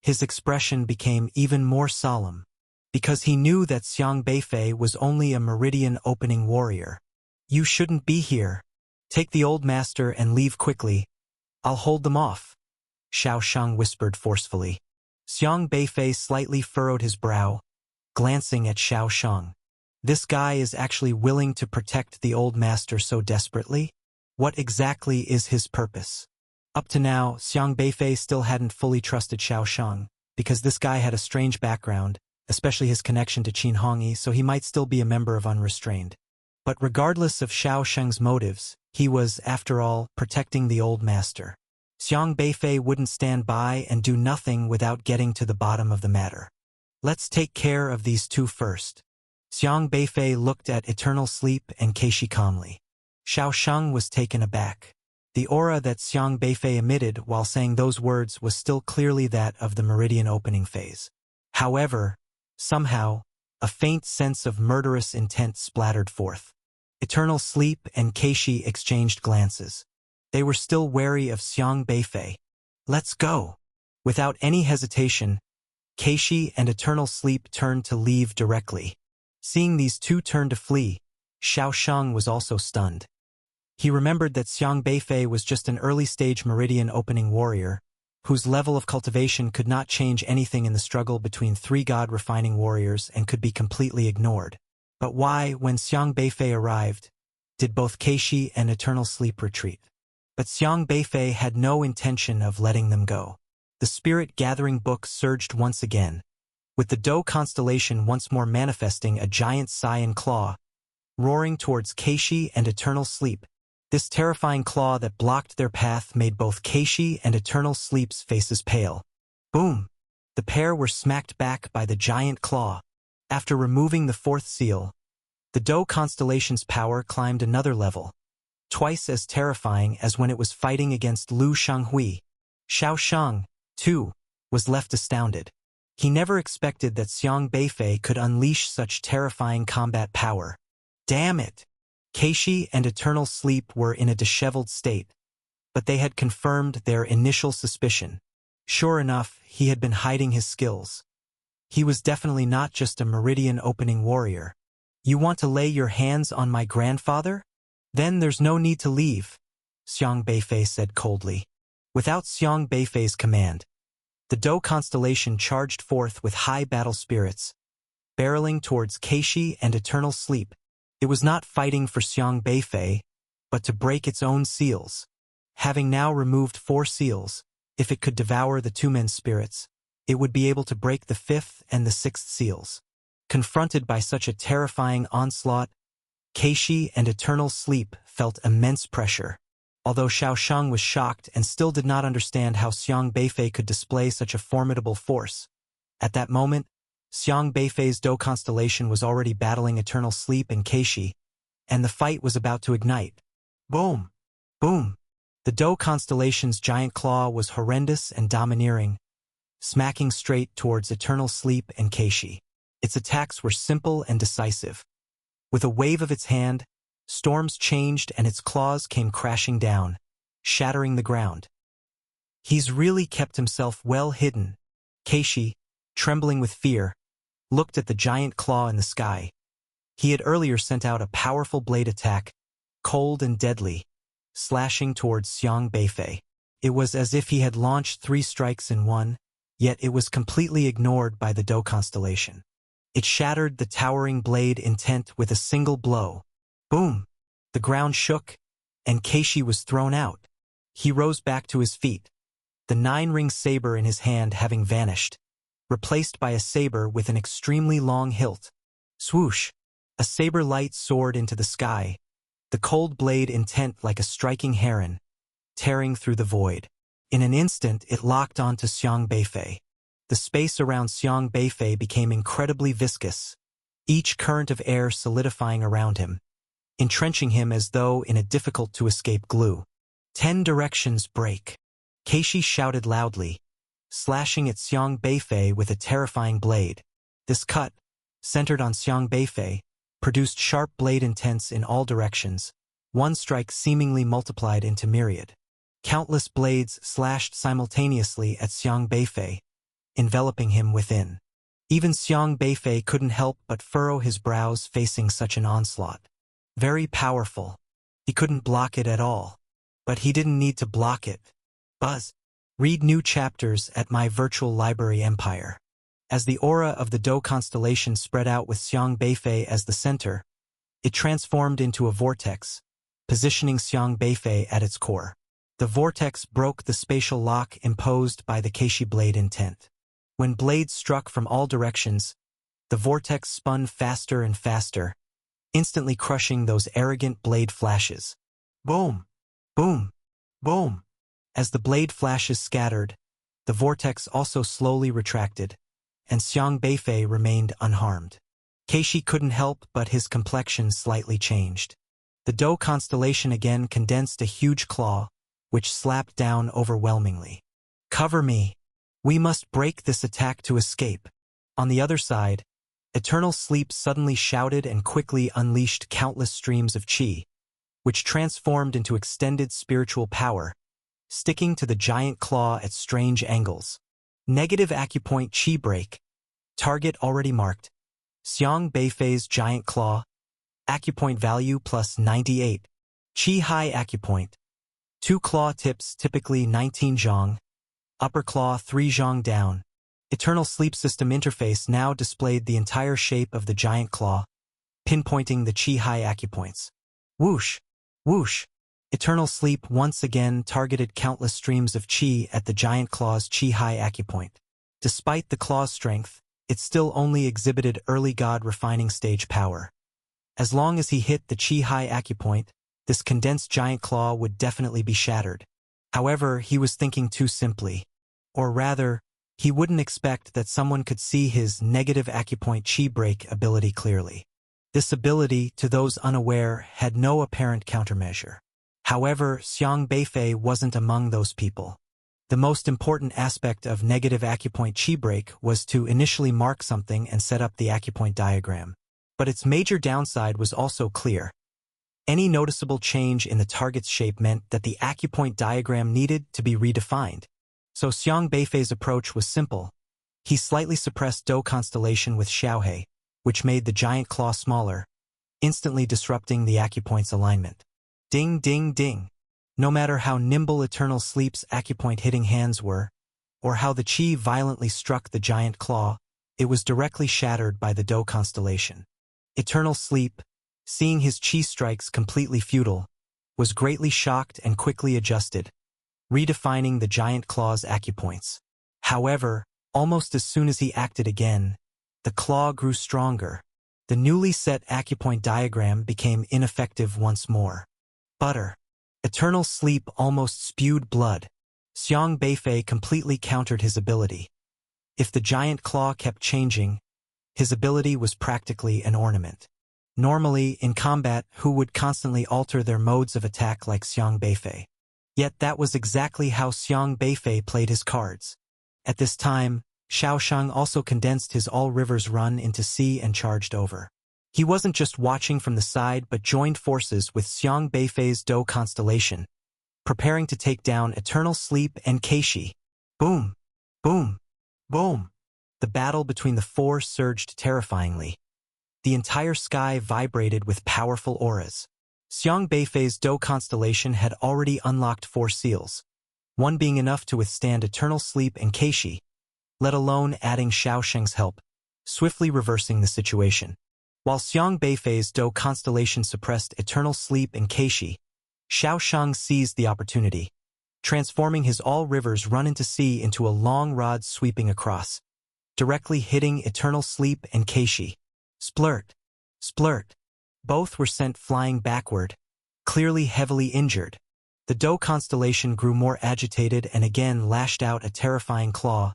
his expression became even more solemn, because he knew that Xiang Beifei was only a meridian opening warrior. You shouldn't be here. Take the old master and leave quickly. I'll hold them off, Xiao Shang whispered forcefully. Xiang Beifei slightly furrowed his brow, glancing at Xiao Shang. This guy is actually willing to protect the old master so desperately? What exactly is his purpose? Up to now, Xiang Beifei still hadn't fully trusted Xiao Shang, because this guy had a strange background, especially his connection to Qin Hongyi, so he might still be a member of Unrestrained. But regardless of Xiao Shang's motives, he was, after all, protecting the old master. Xiang Beifei wouldn't stand by and do nothing without getting to the bottom of the matter. Let's take care of these two first. Xiang Beifei looked at Eternal Sleep and Keishi calmly. Xiao Shang was taken aback. The aura that Xiang Beifei emitted while saying those words was still clearly that of the meridian opening phase. However, somehow, a faint sense of murderous intent splattered forth. Eternal Sleep and Keishi exchanged glances. They were still wary of Xiang Beifei. Let's go. Without any hesitation, Keishi and Eternal Sleep turned to leave directly. Seeing these two turn to flee, Xiao Shang was also stunned. He remembered that Xiang Beifei was just an early-stage meridian opening warrior, whose level of cultivation could not change anything in the struggle between three god-refining warriors and could be completely ignored. But why, when Xiang Beifei arrived, did both Keishi and Eternal Sleep retreat? But Xiang Beifei had no intention of letting them go. The spirit-gathering book surged once again, with the Dou constellation once more manifesting a giant Saiyan claw, roaring towards Keishi and Eternal Sleep. This terrifying claw that blocked their path made both Keishi and Eternal Sleep's faces pale. Boom! The pair were smacked back by the giant claw. After removing the fourth seal, the Dou constellation's power climbed another level, twice as terrifying as when it was fighting against Lu Shanghui. Xiao Shang, too, was left astounded. He never expected that Xiang Beifei could unleash such terrifying combat power. Damn it! Keishi and Eternal Sleep were in a disheveled state, but they had confirmed their initial suspicion. Sure enough, he had been hiding his skills. He was definitely not just a meridian opening warrior. You want to lay your hands on my grandfather? Then there's no need to leave, Xiang Beifei said coldly. Without Xiang Beifei's command, the Dou constellation charged forth with high battle spirits, barreling towards Keishi and Eternal Sleep. It was not fighting for Xiang Beifei, but to break its own seals. Having now removed 4 seals, if it could devour the two men's spirits, it would be able to break the 5th and the 6th seals. Confronted by such a terrifying onslaught, Keishi and Eternal Sleep felt immense pressure. Although Xiao Shang was shocked and still did not understand how Xiang Beifei could display such a formidable force, at that moment, Xiang Beifei's Dou constellation was already battling Eternal Sleep and Keishi, and the fight was about to ignite. Boom! Boom! The Dou constellation's giant claw was horrendous and domineering, smacking straight towards Eternal Sleep and Keishi. Its attacks were simple and decisive. With a wave of its hand, storms changed and its claws came crashing down, shattering the ground. He's really kept himself well hidden. Keishi, trembling with fear, looked at the giant claw in the sky. He had earlier sent out a powerful blade attack, cold and deadly, slashing towards Xiang Beifei. It was as if he had launched 3 strikes in one, yet it was completely ignored by the Dou constellation. It shattered the towering blade intent with a single blow. Boom! The ground shook, and Keishi was thrown out. He rose back to his feet, the 9-ring saber in his hand having vanished, replaced by a saber with an extremely long hilt. Swoosh! A saber light soared into the sky, the cold blade intent like a striking heron, tearing through the void. In an instant it locked onto Xiang Beifei. The space around Xiang Beifei became incredibly viscous, each current of air solidifying around him, entrenching him as though in a difficult-to-escape glue. 10 directions break. Keishi shouted loudly, slashing at Xiang Beifei with a terrifying blade. This cut, centered on Xiang Beifei, produced sharp blade intents in all directions, one strike seemingly multiplied into myriad. Countless blades slashed simultaneously at Xiang Beifei, enveloping him within. Even Xiang Beifei couldn't help but furrow his brows facing such an onslaught. Very powerful. He couldn't block it at all. But he didn't need to block it. Buzz. Read new chapters at my virtual library empire. As the aura of the Dou constellation spread out with Xiang Beifei as the center, it transformed into a vortex, positioning Xiang Beifei at its core. The vortex broke the spatial lock imposed by the Keishi blade intent. When blades struck from all directions, the vortex spun faster and faster, instantly crushing those arrogant blade flashes. Boom! Boom! Boom! As the blade flashes scattered, the vortex also slowly retracted, and Xiang Beifei remained unharmed. Keishi couldn't help but his complexion slightly changed. The Dou constellation again condensed a huge claw, which slapped down overwhelmingly. Cover me! We must break this attack to escape. On the other side, Eternal Sleep suddenly shouted and quickly unleashed countless streams of qi, which transformed into extended spiritual power, sticking to the giant claw at strange angles. Negative acupoint qi break. Target already marked. Xiang Beifei's giant claw. Acupoint value plus 98. Qi high acupoint. 2 claw tips typically 19 zhong. Upper claw 3 zhong down. Eternal Sleep System interface now displayed the entire shape of the giant claw, pinpointing the qi high acupoints. Whoosh! Whoosh! Eternal Sleep once again targeted countless streams of qi at the giant claw's qi high acupoint. Despite the claw's strength, it still only exhibited early god refining stage power. As long as he hit the qi high acupoint, this condensed giant claw would definitely be shattered. However, he was thinking too simply. Or rather, he wouldn't expect that someone could see his negative acupoint qi break ability clearly. This ability, to those unaware, had no apparent countermeasure. However, Xiang Beifei wasn't among those people. The most important aspect of negative acupoint qi break was to initially mark something and set up the acupoint diagram. But its major downside was also clear. Any noticeable change in the target's shape meant that the acupoint diagram needed to be redefined. So Xiang Beifei's approach was simple. He slightly suppressed Dou constellation with Xiaohe, which made the giant claw smaller, instantly disrupting the acupoint's alignment. Ding ding ding. No matter how nimble Eternal Sleep's acupoint hitting hands were, or how the qi violently struck the giant claw, it was directly shattered by the Dou constellation. Eternal Sleep, seeing his qi strikes completely futile, was greatly shocked and quickly adjusted, redefining the giant claw's acupoints. However, almost as soon as he acted again, the claw grew stronger. The newly set acupoint diagram became ineffective once more. Butter. Eternal Sleep almost spewed blood. Xiang Beifei completely countered his ability. If the giant claw kept changing, his ability was practically an ornament. Normally, in combat, who would constantly alter their modes of attack like Xiang Beifei? Yet that was exactly how Xiang Beifei played his cards. At this time, Xiaoshang also condensed his All Rivers run into sea and charged over. He wasn't just watching from the side but joined forces with Xiang Beifei's Dou constellation, preparing to take down Eternal Sleep and Keishi. Boom! Boom! Boom! The battle between the four surged terrifyingly. The entire sky vibrated with powerful auras. Xiang Beifei's Dou constellation had already unlocked 4 seals, one being enough to withstand Eternal Sleep and Keishi, let alone adding Xiaosheng's help, swiftly reversing the situation. While Xiang Beifei's Dou constellation suppressed Eternal Sleep and Keishi, Xiaosheng seized the opportunity, transforming his All Rivers run into sea into a long rod sweeping across, directly hitting Eternal Sleep and Keishi. Splurt! Splurt! Both were sent flying backward, clearly heavily injured. The Dou constellation grew more agitated and again lashed out a terrifying claw,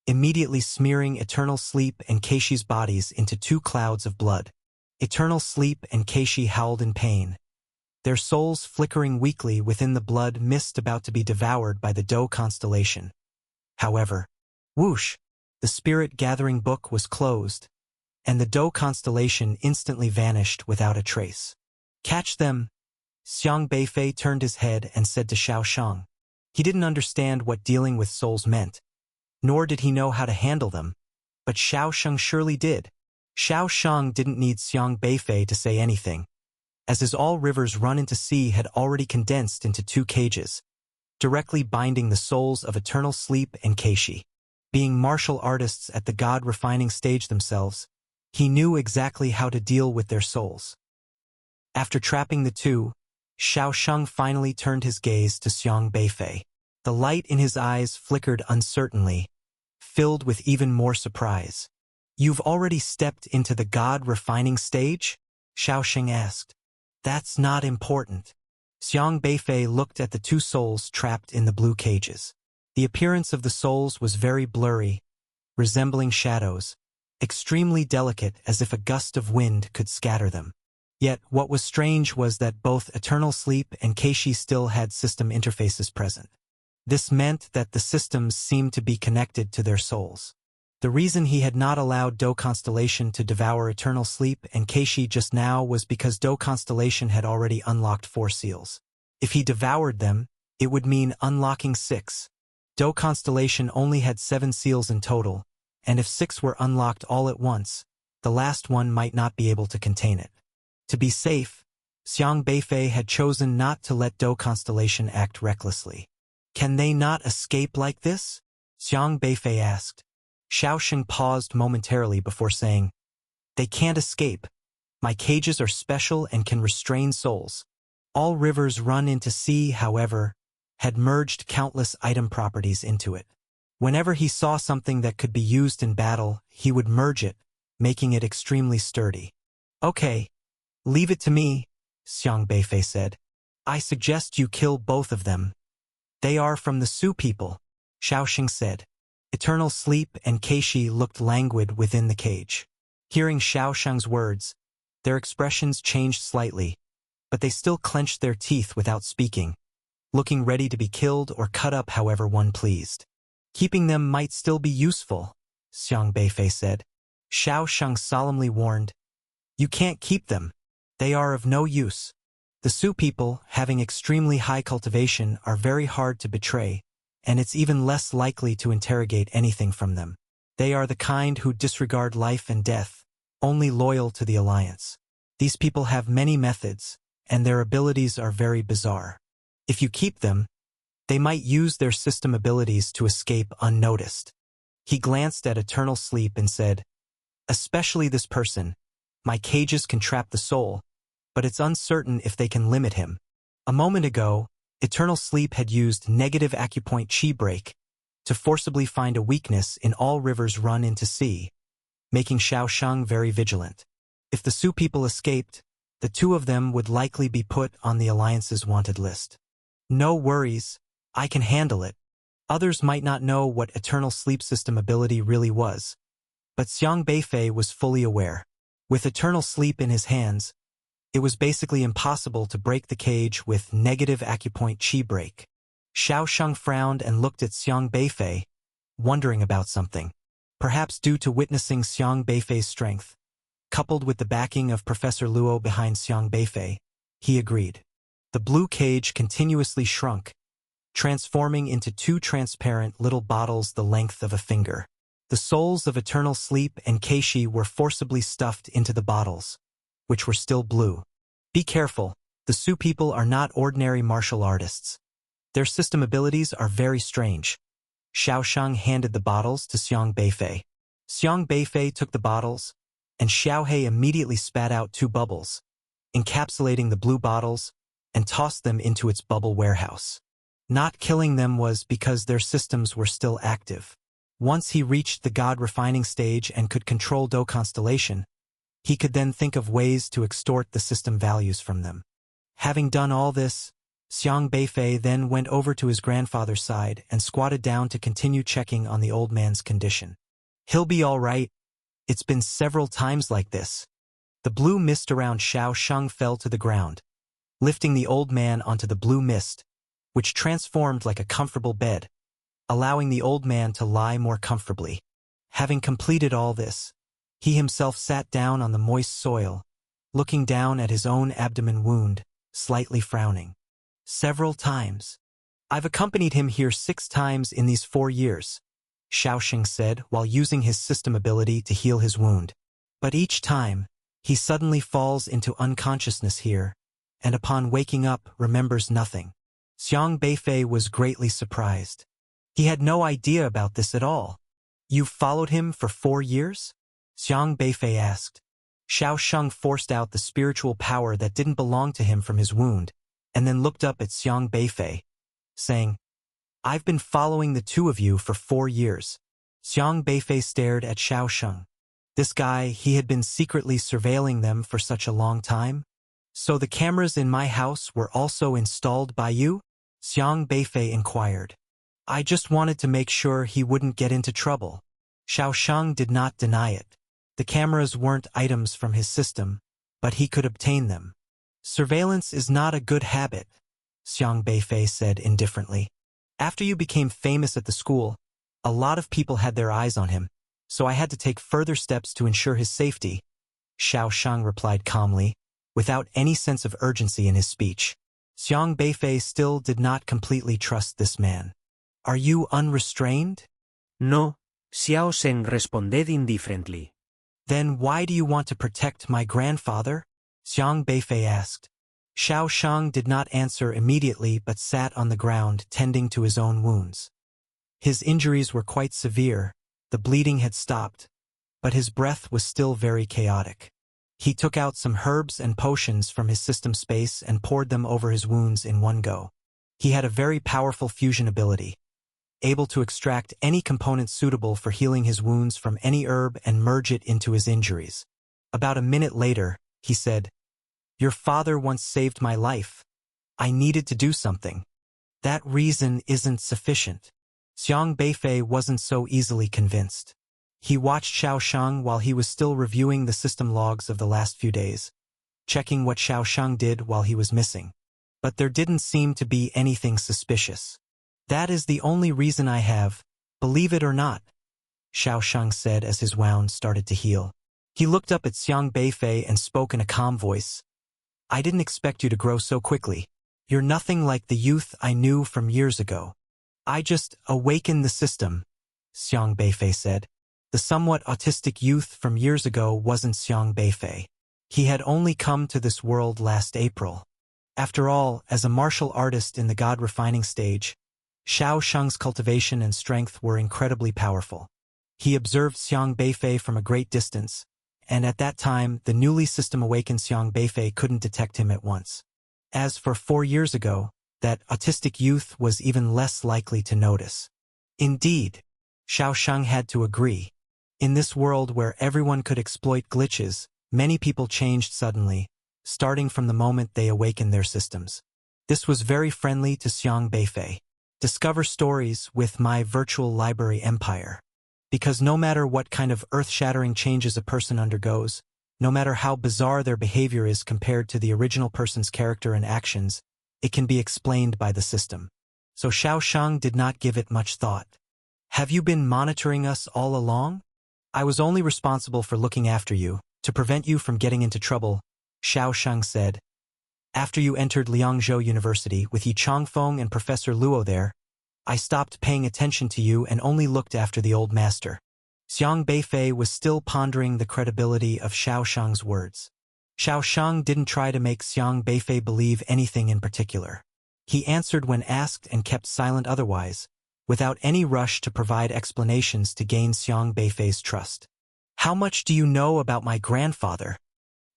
immediately smearing Eternal Sleep and Keishi's bodies into 2 clouds of blood. Eternal Sleep and Keishi howled in pain, their souls flickering weakly within the blood mist about to be devoured by the Dou constellation. However, whoosh! The spirit-gathering book was closed, and the Dou constellation instantly vanished without a trace. Catch them! Xiang Beifei turned his head and said to Xiaosheng. He didn't understand what dealing with souls meant, nor did he know how to handle them, but Xiao Sheng surely did. Xiao Sheng didn't need Xiang Beifei to say anything, as his all rivers run into sea had already condensed into 2 cages, directly binding the souls of Eternal Sleep and Keishi. Being martial artists at the God refining stage themselves, he knew exactly how to deal with their souls. After trapping the 2, Xiao Sheng finally turned his gaze to Xiang Beifei. The light in his eyes flickered uncertainly, filled with even more surprise. "You've already stepped into the God refining stage?" Xiao Sheng asked. "That's not important." Xiang Beifei looked at the 2 souls trapped in the blue cages. The appearance of the souls was very blurry, resembling shadows, extremely delicate as if a gust of wind could scatter them. Yet what was strange was that both Eternal Sleep and Keishi still had system interfaces present. This meant that the systems seemed to be connected to their souls. The reason he had not allowed Do Constellation to devour Eternal Sleep and Keishi just now was because Do Constellation had already unlocked 4 seals. If he devoured them, it would mean unlocking 6. Do Constellation only had 7 seals in total, and if 6 were unlocked all at once, the last one might not be able to contain it. To be safe, Xiang Beifei had chosen not to let Do Constellation act recklessly. "Can they not escape like this?" Xiang Beifei asked. Xiao Sheng paused momentarily before saying, "They can't escape. My cages are special and can restrain souls." All rivers run into sea, however, had merged countless item properties into it. Whenever he saw something that could be used in battle, he would merge it, making it extremely sturdy. "Okay, leave it to me," Xiang Beifei said. "I suggest you kill both of them." "They are from the Su people," Xiao Sheng said. Eternal Sleep and Keishi looked languid within the cage. Hearing Xiao Sheng's words, their expressions changed slightly, but they still clenched their teeth without speaking, looking ready to be killed or cut up however one pleased. "Keeping them might still be useful," Xiang Beifei said. Xiao Sheng solemnly warned, "You can't keep them. They are of no use. The Su people, having extremely high cultivation, are very hard to betray, and it's even less likely to interrogate anything from them. They are the kind who disregard life and death, only loyal to the Alliance. These people have many methods, and their abilities are very bizarre. If you keep them, they might use their system abilities to escape unnoticed." He glanced at Eternal Sleep and said, "Especially this person. My cages can trap the soul, but it's uncertain if they can limit him." A moment ago, Eternal Sleep had used negative acupoint chi break to forcibly find a weakness in all rivers run into sea, making Xiao Sheng very vigilant. If the Su people escaped, the 2 of them would likely be put on the Alliance's wanted list. "No worries, I can handle it." Others might not know what Eternal Sleep system ability really was, but Xiang Beifei was fully aware. With Eternal Sleep in his hands, it was basically impossible to break the cage with negative acupoint chi break. Xiao Sheng frowned and looked at Xiang Beifei, wondering about something. Perhaps due to witnessing Xiang Beifei's strength, coupled with the backing of Professor Luo behind Xiang Beifei, he agreed. The blue cage continuously shrunk, transforming into 2 transparent little bottles the length of a finger. The souls of Eternal Sleep and Keishi were forcibly stuffed into the bottles, which were still blue. "Be careful, the Su people are not ordinary martial artists. Their system abilities are very strange." Xiao Sheng handed the bottles to Xiang Beifei. Xiang Beifei took the bottles, and Xiao He immediately spat out 2 bubbles, encapsulating the blue bottles, and tossed them into its bubble warehouse. Not killing them was because their systems were still active. Once he reached the God refining stage and could control Do Constellation, he could then think of ways to extort the system values from them. Having done all this, Xiang Beifei then went over to his grandfather's side and squatted down to continue checking on the old man's condition. "He'll be all right. It's been several times like this." The blue mist around Xiao Sheng fell to the ground, lifting the old man onto the blue mist, which transformed like a comfortable bed, allowing the old man to lie more comfortably. Having completed all this, he himself sat down on the moist soil, looking down at his own abdomen wound, slightly frowning. Several times. I've accompanied him here 6 times in these 4 years, Xiaosheng said while using his system ability to heal his wound. But each time, he suddenly falls into unconsciousness here, and upon waking up remembers nothing. Xiang Beifei was greatly surprised. He had no idea about this at all. You've followed him for 4 years? Xiang Beifei asked. Xiaosheng forced out the spiritual power that didn't belong to him from his wound, and then looked up at Xiang Beifei, saying, I've been following the 2 of you for 4 years. Xiang Beifei stared at Xiaosheng. This guy, he had been secretly surveilling them for such a long time? So the cameras in my house were also installed by you? Xiang Beifei inquired. I just wanted to make sure he wouldn't get into trouble. Xiaosheng did not deny it. The cameras weren't items from his system, but he could obtain them. Surveillance is not a good habit, Xiang Beifei said indifferently. After you became famous at the school, a lot of people had their eyes on him, so I had to take further steps to ensure his safety. Xiaosheng replied calmly, without any sense of urgency in his speech. Xiang Beifei still did not completely trust this man. Are you unrestrained? No, Xiaosheng responded indifferently. Then why do you want to protect my grandfather? Xiang Beifei asked. Xiaosheng did not answer immediately but sat on the ground tending to his own wounds. His injuries were quite severe, the bleeding had stopped, but his breath was still very chaotic. He took out some herbs and potions from his system space and poured them over his wounds in one go. He had a very powerful fusion ability, able to extract any component suitable for healing his wounds from any herb and merge it into his injuries. About a minute later, he said, Your father once saved my life. I needed to do something. That reason isn't sufficient. Xiang Beifei wasn't so easily convinced. He watched Xiaosheng while he was still reviewing the system logs of the last few days, checking what Xiaosheng did while he was missing. But there didn't seem to be anything suspicious. That is the only reason I have, believe it or not, Xiaosheng said as his wound started to heal. He looked up at Xiang Beifei and spoke in a calm voice. I didn't expect you to grow so quickly. You're nothing like the youth I knew from years ago. I just awakened the system, Xiang Beifei said. The somewhat autistic youth from years ago wasn't Xiang Beifei. He had only come to this world last April. After all, as a martial artist in the God-refining stage, Xiaosheng's cultivation and strength were incredibly powerful. He observed Xiang Beifei from a great distance, and at that time the newly system-awakened Xiang Beifei couldn't detect him at once. As for 4 years ago, that autistic youth was even less likely to notice. Indeed, Xiaosheng had to agree. In this world where everyone could exploit glitches, many people changed suddenly, starting from the moment they awakened their systems. This was very friendly to Xiang Beifei. Discover stories with my virtual library empire. Because no matter what kind of earth-shattering changes a person undergoes, no matter how bizarre their behavior is compared to the original person's character and actions, it can be explained by the system. So Xiaosheng did not give it much thought. Have you been monitoring us all along? I was only responsible for looking after you, to prevent you from getting into trouble, Xiaosheng said. After you entered Liangzhou University with Yi Changfeng and Professor Luo there, I stopped paying attention to you and only looked after the old master. Xiang Beifei was still pondering the credibility of Xiaosheng's words. Xiaosheng didn't try to make Xiang Beifei believe anything in particular. He answered when asked and kept silent otherwise, without any rush to provide explanations to gain Xiang Beifei's trust. How much do you know about my grandfather?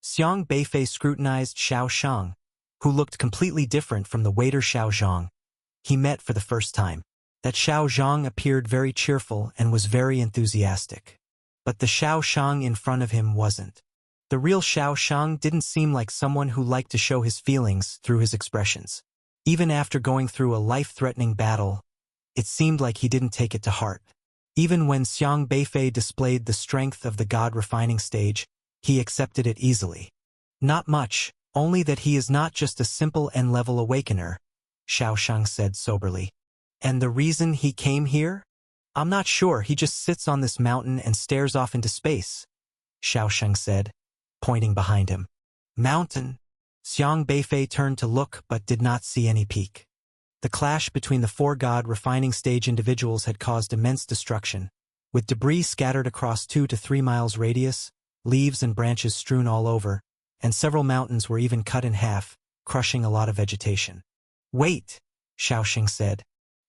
Xiang Beifei scrutinized Xiaosheng, who looked completely different from the waiter Xiaozhang he met for the first time. That Xiaozhang appeared very cheerful and was very enthusiastic. But the Xiaosheng in front of him wasn't. The real Xiaosheng didn't seem like someone who liked to show his feelings through his expressions. Even after going through a life-threatening battle, it seemed like he didn't take it to heart. Even when Xiang Beifei displayed the strength of the God-refining stage, he accepted it easily. Not much, only that he is not just a simple N-level awakener, Xiaosheng said soberly. And the reason he came here? I'm not sure, he just sits on this mountain and stares off into space, Xiaosheng said, pointing behind him. Mountain? Xiang Beifei turned to look but did not see any peak. The clash between the four god refining stage individuals had caused immense destruction, with debris scattered across 2 to 3 miles radius, leaves and branches strewn all over, and several mountains were even cut in half, crushing a lot of vegetation. "Wait," Xiaoxing said.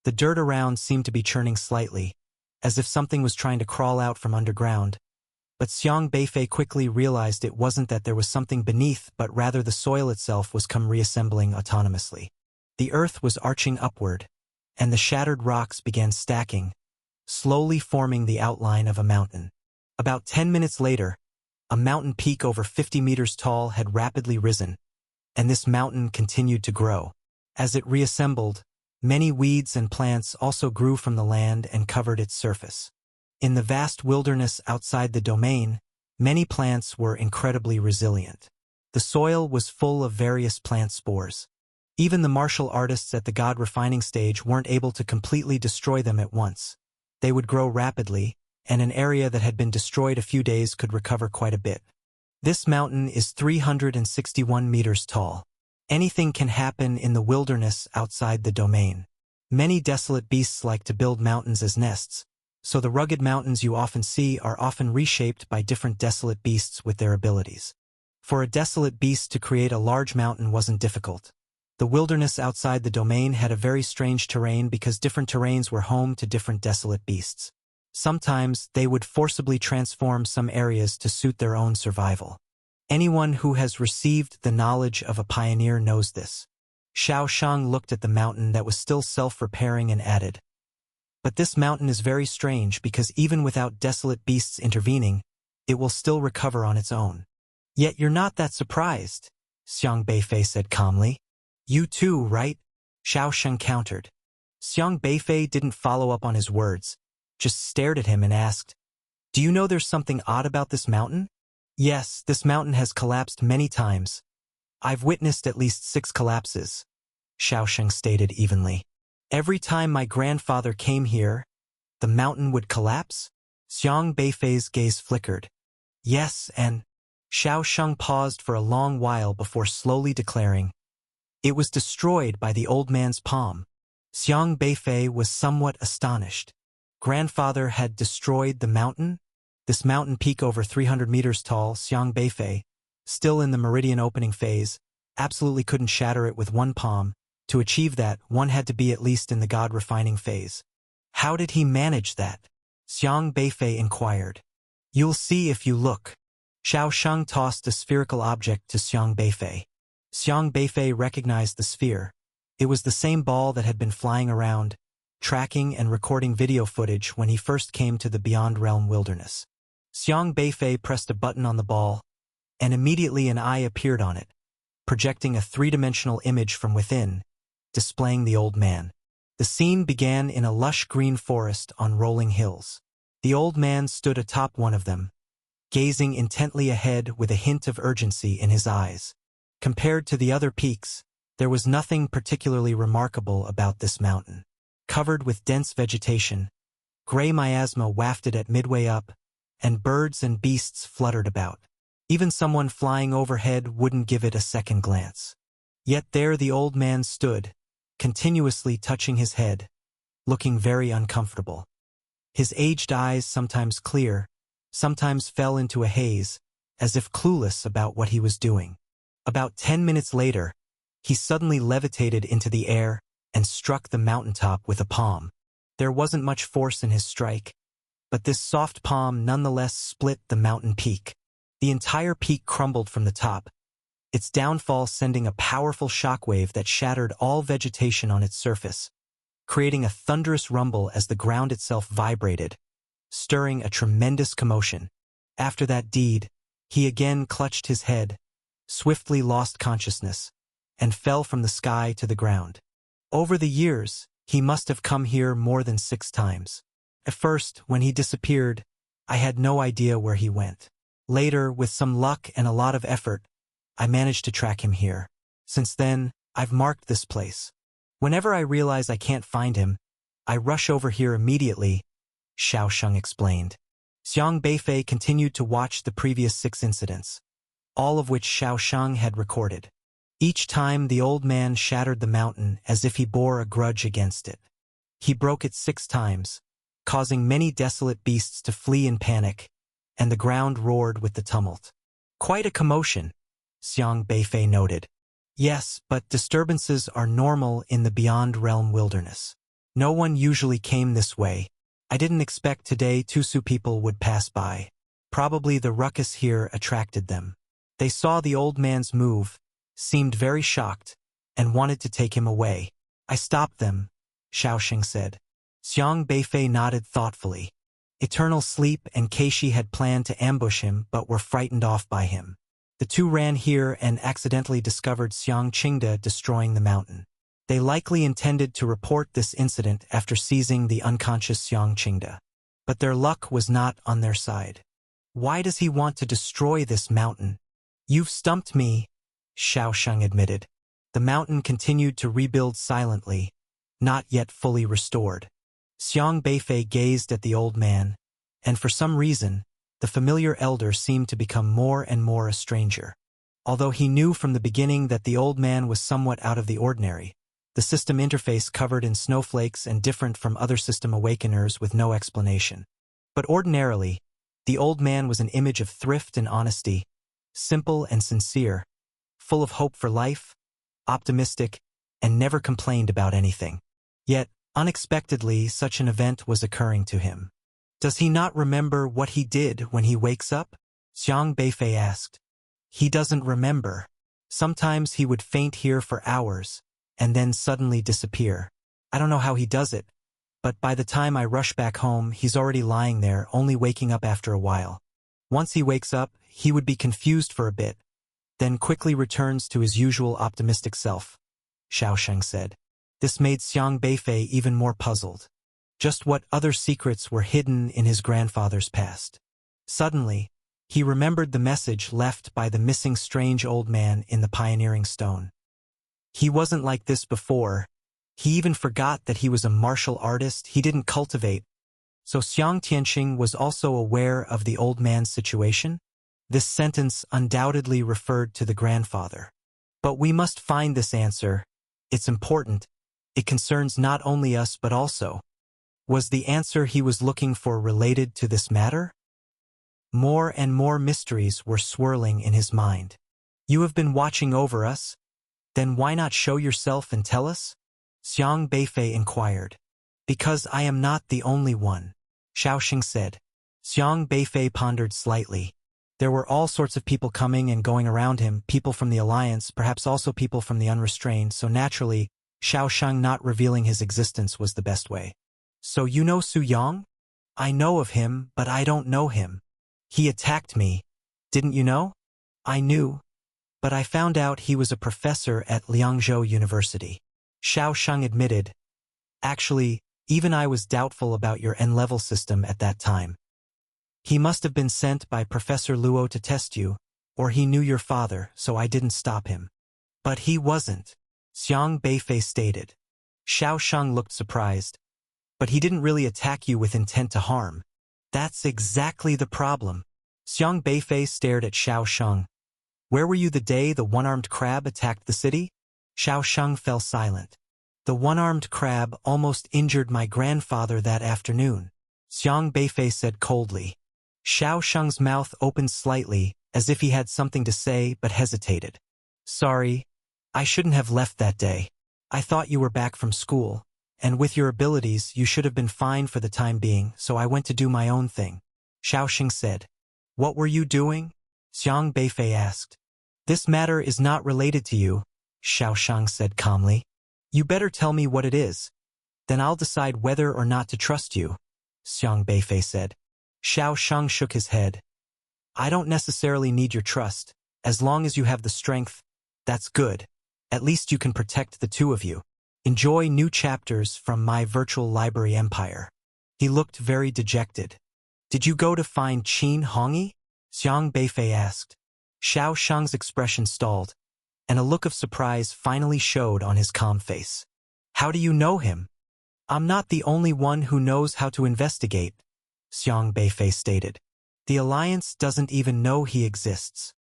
The dirt around seemed to be churning slightly, as if something was trying to crawl out from underground. But Xiang Beifei quickly realized it wasn't that there was something beneath, but rather the soil itself was reassembling autonomously. The earth was arching upward, and the shattered rocks began stacking, slowly forming the outline of a mountain. About 10 minutes later, a mountain peak over 50 meters tall had rapidly risen, and this mountain continued to grow. As it reassembled, many weeds and plants also grew from the land and covered its surface. In the vast wilderness outside the domain, many plants were incredibly resilient. The soil was full of various plant spores. Even the martial artists at the god refining stage weren't able to completely destroy them at once. They would grow rapidly, and an area that had been destroyed a few days could recover quite a bit. This mountain is 361 meters tall. Anything can happen in the wilderness outside the domain. Many desolate beasts like to build mountains as nests, so the rugged mountains you often see are often reshaped by different desolate beasts with their abilities. For a desolate beast to create a large mountain wasn't difficult. The wilderness outside the domain had a very strange terrain because different terrains were home to different desolate beasts. Sometimes they would forcibly transform some areas to suit their own survival. Anyone who has received the knowledge of a pioneer knows this. Xiaoshang looked at the mountain that was still self-repairing and added, "But this mountain is very strange because even without desolate beasts intervening, it will still recover on its own." "Yet you're not that surprised," Xiang Beifei said calmly. "You too, right?" Xiaosheng countered. Xiang Beifei didn't follow up on his words, just stared at him and asked, "Do you know there's something odd about this mountain?" "Yes, this mountain has collapsed many times. I've witnessed at least 6 collapses," Xiaosheng stated evenly. "Every time my grandfather came here, the mountain would collapse?" Xiang Beifei's gaze flickered. "Yes, and..." Xiaosheng paused for a long while before slowly declaring, "It was destroyed by the old man's palm." Xiang Beifei was somewhat astonished. Grandfather had destroyed the mountain? This mountain peak over 300 meters tall, Xiang Beifei, still in the meridian opening phase, absolutely couldn't shatter it with one palm. To achieve that, one had to be at least in the god refining phase. How did he manage that? Xiang Beifei inquired. "You'll see if you look." Xiaosheng tossed a spherical object to Xiang Beifei. Xiang Beifei recognized the sphere. It was the same ball that had been flying around, tracking and recording video footage when he first came to the Beyond Realm wilderness. Xiang Beifei pressed a button on the ball, and immediately an eye appeared on it, projecting a 3-dimensional image from within, displaying the old man. The scene began in a lush green forest on rolling hills. The old man stood atop one of them, gazing intently ahead with a hint of urgency in his eyes. Compared to the other peaks, there was nothing particularly remarkable about this mountain. Covered with dense vegetation, gray miasma wafted at midway up, and birds and beasts fluttered about. Even someone flying overhead wouldn't give it a second glance. Yet there the old man stood, continuously touching his head, looking very uncomfortable. His aged eyes, sometimes clear, sometimes fell into a haze, as if clueless about what he was doing. About 10 minutes later, he suddenly levitated into the air and struck the mountaintop with a palm. There wasn't much force in his strike, but this soft palm nonetheless split the mountain peak. The entire peak crumbled from the top, its downfall sending a powerful shockwave that shattered all vegetation on its surface, creating a thunderous rumble as the ground itself vibrated, stirring a tremendous commotion. After that deed, he again clutched his head, swiftly lost consciousness, and fell from the sky to the ground. Over the years, he must have come here more than 6 times. At first, when he disappeared, I had no idea where he went. Later, with some luck and a lot of effort, I managed to track him here. Since then, I've marked this place. Whenever I realize I can't find him, I rush over here immediately, Xiaosheng explained. Xiang Beifei continued to watch the previous 6 incidents, all of which Xiaosheng had recorded. Each time the old man shattered the mountain as if he bore a grudge against it. He broke it 6 times, causing many desolate beasts to flee in panic, and the ground roared with the tumult. Quite a commotion, Xiang Beifei noted. Yes, but disturbances are normal in the Beyond Realm wilderness. No one usually came this way. I didn't expect today Tusu people would pass by. Probably the ruckus here attracted them. They saw the old man's move, seemed very shocked, and wanted to take him away. I stopped them, Xiaoxing said. Xiang Beifei nodded thoughtfully. Eternal Sleep and Keishi had planned to ambush him but were frightened off by him. The two ran here and accidentally discovered Xiang Qingde destroying the mountain. They likely intended to report this incident after seizing the unconscious Xiang Qingde. But their luck was not on their side. Why does he want to destroy this mountain? You've stumped me, Xiaoxing admitted. The mountain continued to rebuild silently, not yet fully restored. Xiang Beifei gazed at the old man, and for some reason, the familiar elder seemed to become more and more a stranger. Although he knew from the beginning that the old man was somewhat out of the ordinary, the system interface covered in snowflakes and different from other system awakeners with no explanation. But ordinarily, the old man was an image of thrift and honesty, simple and sincere, full of hope for life, optimistic, and never complained about anything. Yet, unexpectedly, such an event was occurring to him. Does he not remember what he did when he wakes up? Xiang Beifei asked. He doesn't remember. Sometimes he would faint here for hours, and then suddenly disappear. I don't know how he does it, but by the time I rush back home, he's already lying there, only waking up after a while. Once he wakes up, he would be confused for a bit, then quickly returns to his usual optimistic self, Xiaoxing said. This made Xiang Beifei even more puzzled. Just what other secrets were hidden in his grandfather's past? Suddenly, he remembered the message left by the missing strange old man in the pioneering stone. He wasn't like this before. He even forgot that he was a martial artist he didn't cultivate. So Xiang Tianxing was also aware of the old man's situation? This sentence undoubtedly referred to the grandfather. But we must find this answer. It's important. It concerns not only us but also. Was the answer he was looking for related to this matter? More and more mysteries were swirling in his mind. You have been watching over us? Then why not show yourself and tell us? Xiang Beifei inquired. Because I am not the only one, Xiaoxing said. Xiang Beifei pondered slightly. There were all sorts of people coming and going around him, people from the Alliance, perhaps also people from the Unrestrained, so naturally, Xiaoxing not revealing his existence was the best way. So you know Su Yang? I know of him, but I don't know him. He attacked me. Didn't you know? I knew. But I found out he was a professor at Liangzhou University. Xiaoxing admitted. Actually, even I was doubtful about your N-level system at that time. He must have been sent by Professor Luo to test you, or he knew your father, so I didn't stop him. But he wasn't, Xiang Beifei stated. Xiaoxing looked surprised. But he didn't really attack you with intent to harm. That's exactly the problem. Xiang Beifei stared at Xiaoxing. Where were you the day the one-armed crab attacked the city? Xiaoxing fell silent. The one-armed crab almost injured my grandfather that afternoon, Xiang Beifei said coldly. Xiaoxing's mouth opened slightly, as if he had something to say but hesitated. Sorry, I shouldn't have left that day. I thought you were back from school, and with your abilities you should have been fine for the time being, so I went to do my own thing, Xiaoxing said. What were you doing? Xiang Beifei asked. This matter is not related to you, Xiaoxing said calmly. You better tell me what it is. Then I'll decide whether or not to trust you, Xiang Beifei said. Xiaoxing shook his head. I don't necessarily need your trust. As long as you have the strength, that's good. At least you can protect the two of you. Enjoy new chapters from my virtual library empire. He looked very dejected. Did you go to find Qin Hongyi? Xiang Beifei asked. Xiaoxing's expression stalled, and a look of surprise finally showed on his calm face. How do you know him? I'm not the only one who knows how to investigate, Xiang Beifei stated. The Alliance doesn't even know he exists.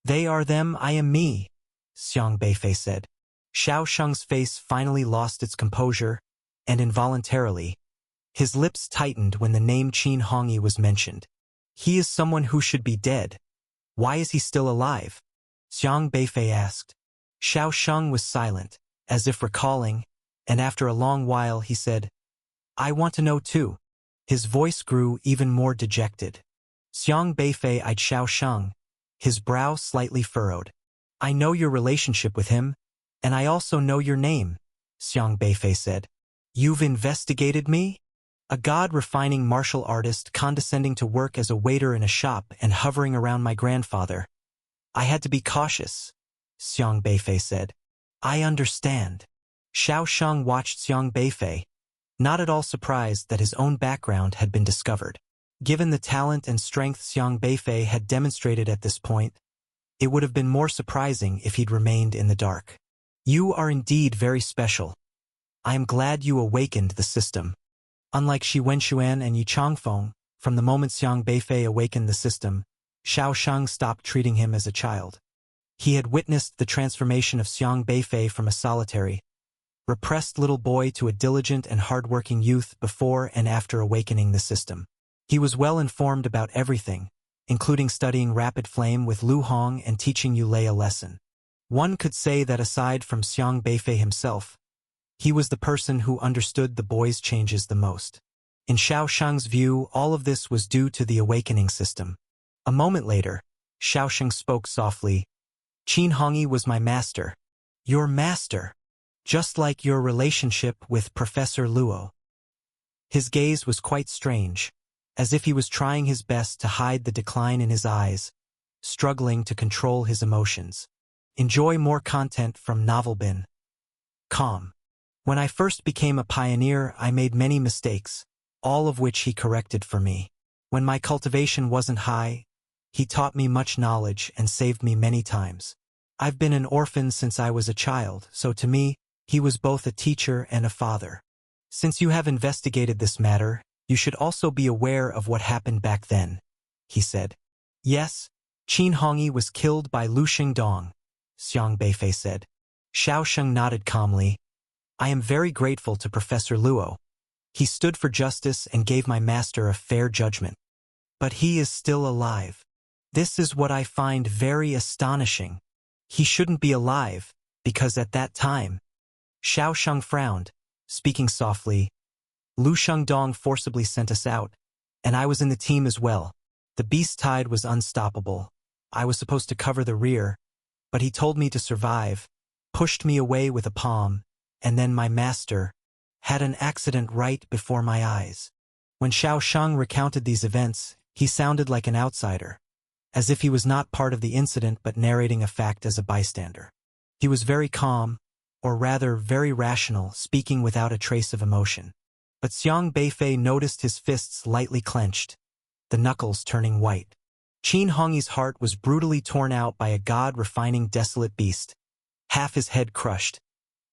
They are them, I am me, Xiang Beifei said. Xiao Sheng's face finally lost its composure, and involuntarily, his lips tightened when the name Qin Hongyi was mentioned. He is someone who should be dead. Why is he still alive? Xiang Beifei asked. Xiao Sheng was silent, as if recalling, and after a long while he said, I want to know too. His voice grew even more dejected. Xiang Beifei eyed Xiao Sheng, his brow slightly furrowed. I know your relationship with him, and I also know your name, Xiang Beifei said. You've investigated me? A god-refining martial artist condescending to work as a waiter in a shop and hovering around my grandfather. I had to be cautious, Xiang Beifei said. I understand. Xiao Sheng watched Xiang Beifei, not at all surprised that his own background had been discovered. Given the talent and strength Xiang Beifei had demonstrated at this point, it would have been more surprising if he'd remained in the dark. You are indeed very special. I am glad you awakened the system. Unlike Shi Wenxuan and Yi Changfeng, from the moment Xiang Beifei awakened the system, Xiao Sheng stopped treating him as a child. He had witnessed the transformation of Xiang Beifei from a solitary, repressed little boy to a diligent and hard-working youth before and after awakening the system. He was well informed about everything, including studying Rapid Flame with Lu Hong and teaching Yulei a lesson. One could say that aside from Xiang Beifei himself, he was the person who understood the boy's changes the most. In Xiao Sheng's view, all of this was due to the awakening system. A moment later, Xiao Sheng spoke softly. Qin Hongyi was my master. Your master. Just like your relationship with Professor Luo. His gaze was quite strange, as if he was trying his best to hide the decline in his eyes, struggling to control his emotions. Enjoy more content from Novelbin.com. When I first became a pioneer, I made many mistakes, all of which he corrected for me. When my cultivation wasn't high, he taught me much knowledge and saved me many times. I've been an orphan since I was a child, so to me, he was both a teacher and a father. Since you have investigated this matter, you should also be aware of what happened back then, he said. Yes, Qin Hongyi was killed by Lu Xingdong, Xiang Beifei said. Xiao Sheng nodded calmly. I am very grateful to Professor Luo. He stood for justice and gave my master a fair judgment. But he is still alive. This is what I find very astonishing. He shouldn't be alive, because at that time, Xiao Sheng frowned, speaking softly. Lu Shengdong forcibly sent us out, and I was in the team as well. The beast tide was unstoppable. I was supposed to cover the rear, but he told me to survive, pushed me away with a palm, and then my master had an accident right before my eyes. When Xiao Sheng recounted these events, he sounded like an outsider, as if he was not part of the incident but narrating a fact as a bystander. He was very calm, or rather very rational, speaking without a trace of emotion. But Xiang Beifei noticed his fists lightly clenched, the knuckles turning white. Qin Hongyi's heart was brutally torn out by a god-refining desolate beast, half his head crushed,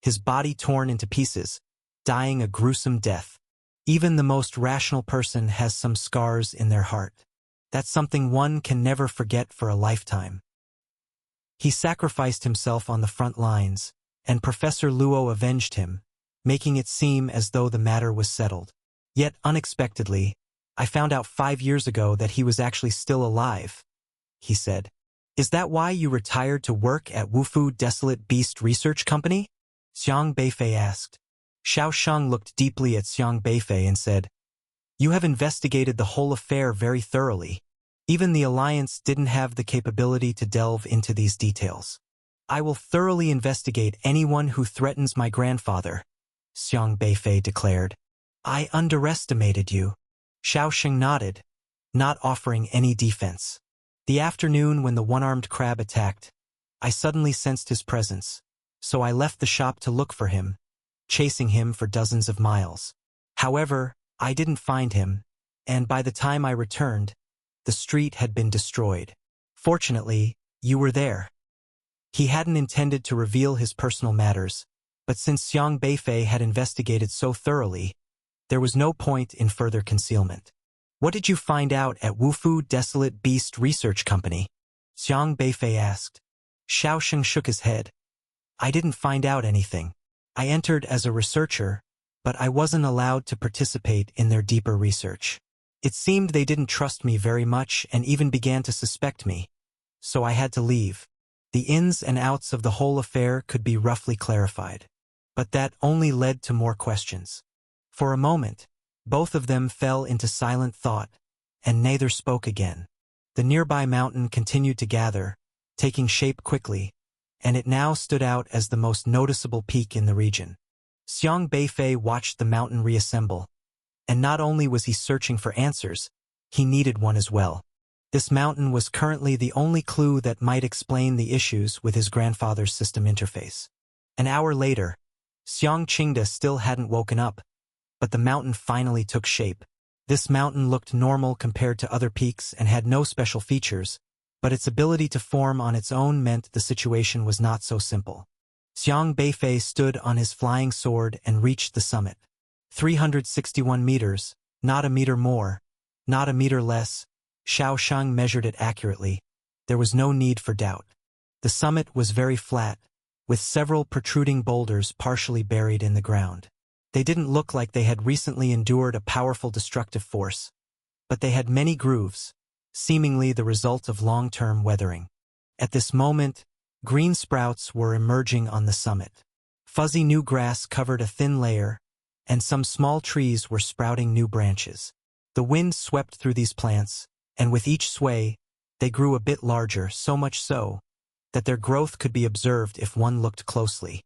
his body torn into pieces, dying a gruesome death. Even the most rational person has some scars in their heart. That's something one can never forget for a lifetime. He sacrificed himself on the front lines, and Professor Luo avenged him, making it seem as though the matter was settled. Yet, unexpectedly, I found out 5 years ago that he was actually still alive, he said. Is that why you retired to work at Wufu Desolate Beast Research Company? Xiang Beifei asked. Xiao Sheng looked deeply at Xiang Beifei and said, You have investigated the whole affair very thoroughly. Even the Alliance didn't have the capability to delve into these details. I will thoroughly investigate anyone who threatens my grandfather, Xiang Beifei declared. I underestimated you. Xiao Sheng nodded, not offering any defense. The afternoon when the one-armed crab attacked, I suddenly sensed his presence, so I left the shop to look for him, chasing him for dozens of miles. However, I didn't find him, and by the time I returned, the street had been destroyed. Fortunately, you were there. He hadn't intended to reveal his personal matters, but since Xiang Beifei had investigated so thoroughly, there was no point in further concealment. What did you find out at Wufu Desolate Beast Research Company? Xiang Beifei asked. Xiaosheng shook his head. I didn't find out anything. I entered as a researcher, but I wasn't allowed to participate in their deeper research. It seemed they didn't trust me very much and even began to suspect me. So I had to leave. The ins and outs of the whole affair could be roughly clarified. But that only led to more questions. For a moment, both of them fell into silent thought, and neither spoke again. The nearby mountain continued to gather, taking shape quickly, and it now stood out as the most noticeable peak in the region. Xiang Beifei watched the mountain reassemble, and not only was he searching for answers, he needed one as well. This mountain was currently the only clue that might explain the issues with his grandfather's system interface. An hour later, Xiang Qingde still hadn't woken up, but the mountain finally took shape. This mountain looked normal compared to other peaks and had no special features, but its ability to form on its own meant the situation was not so simple. Xiang Beifei stood on his flying sword and reached the summit. 361 meters, not a meter more, not a meter less. Xiaosheng measured it accurately. There was no need for doubt. The summit was very flat, with several protruding boulders partially buried in the ground. They didn't look like they had recently endured a powerful destructive force, but they had many grooves, seemingly the result of long-term weathering. At this moment, green sprouts were emerging on the summit. Fuzzy new grass covered a thin layer, and some small trees were sprouting new branches. The wind swept through these plants, and with each sway, they grew a bit larger, so much so that their growth could be observed if one looked closely.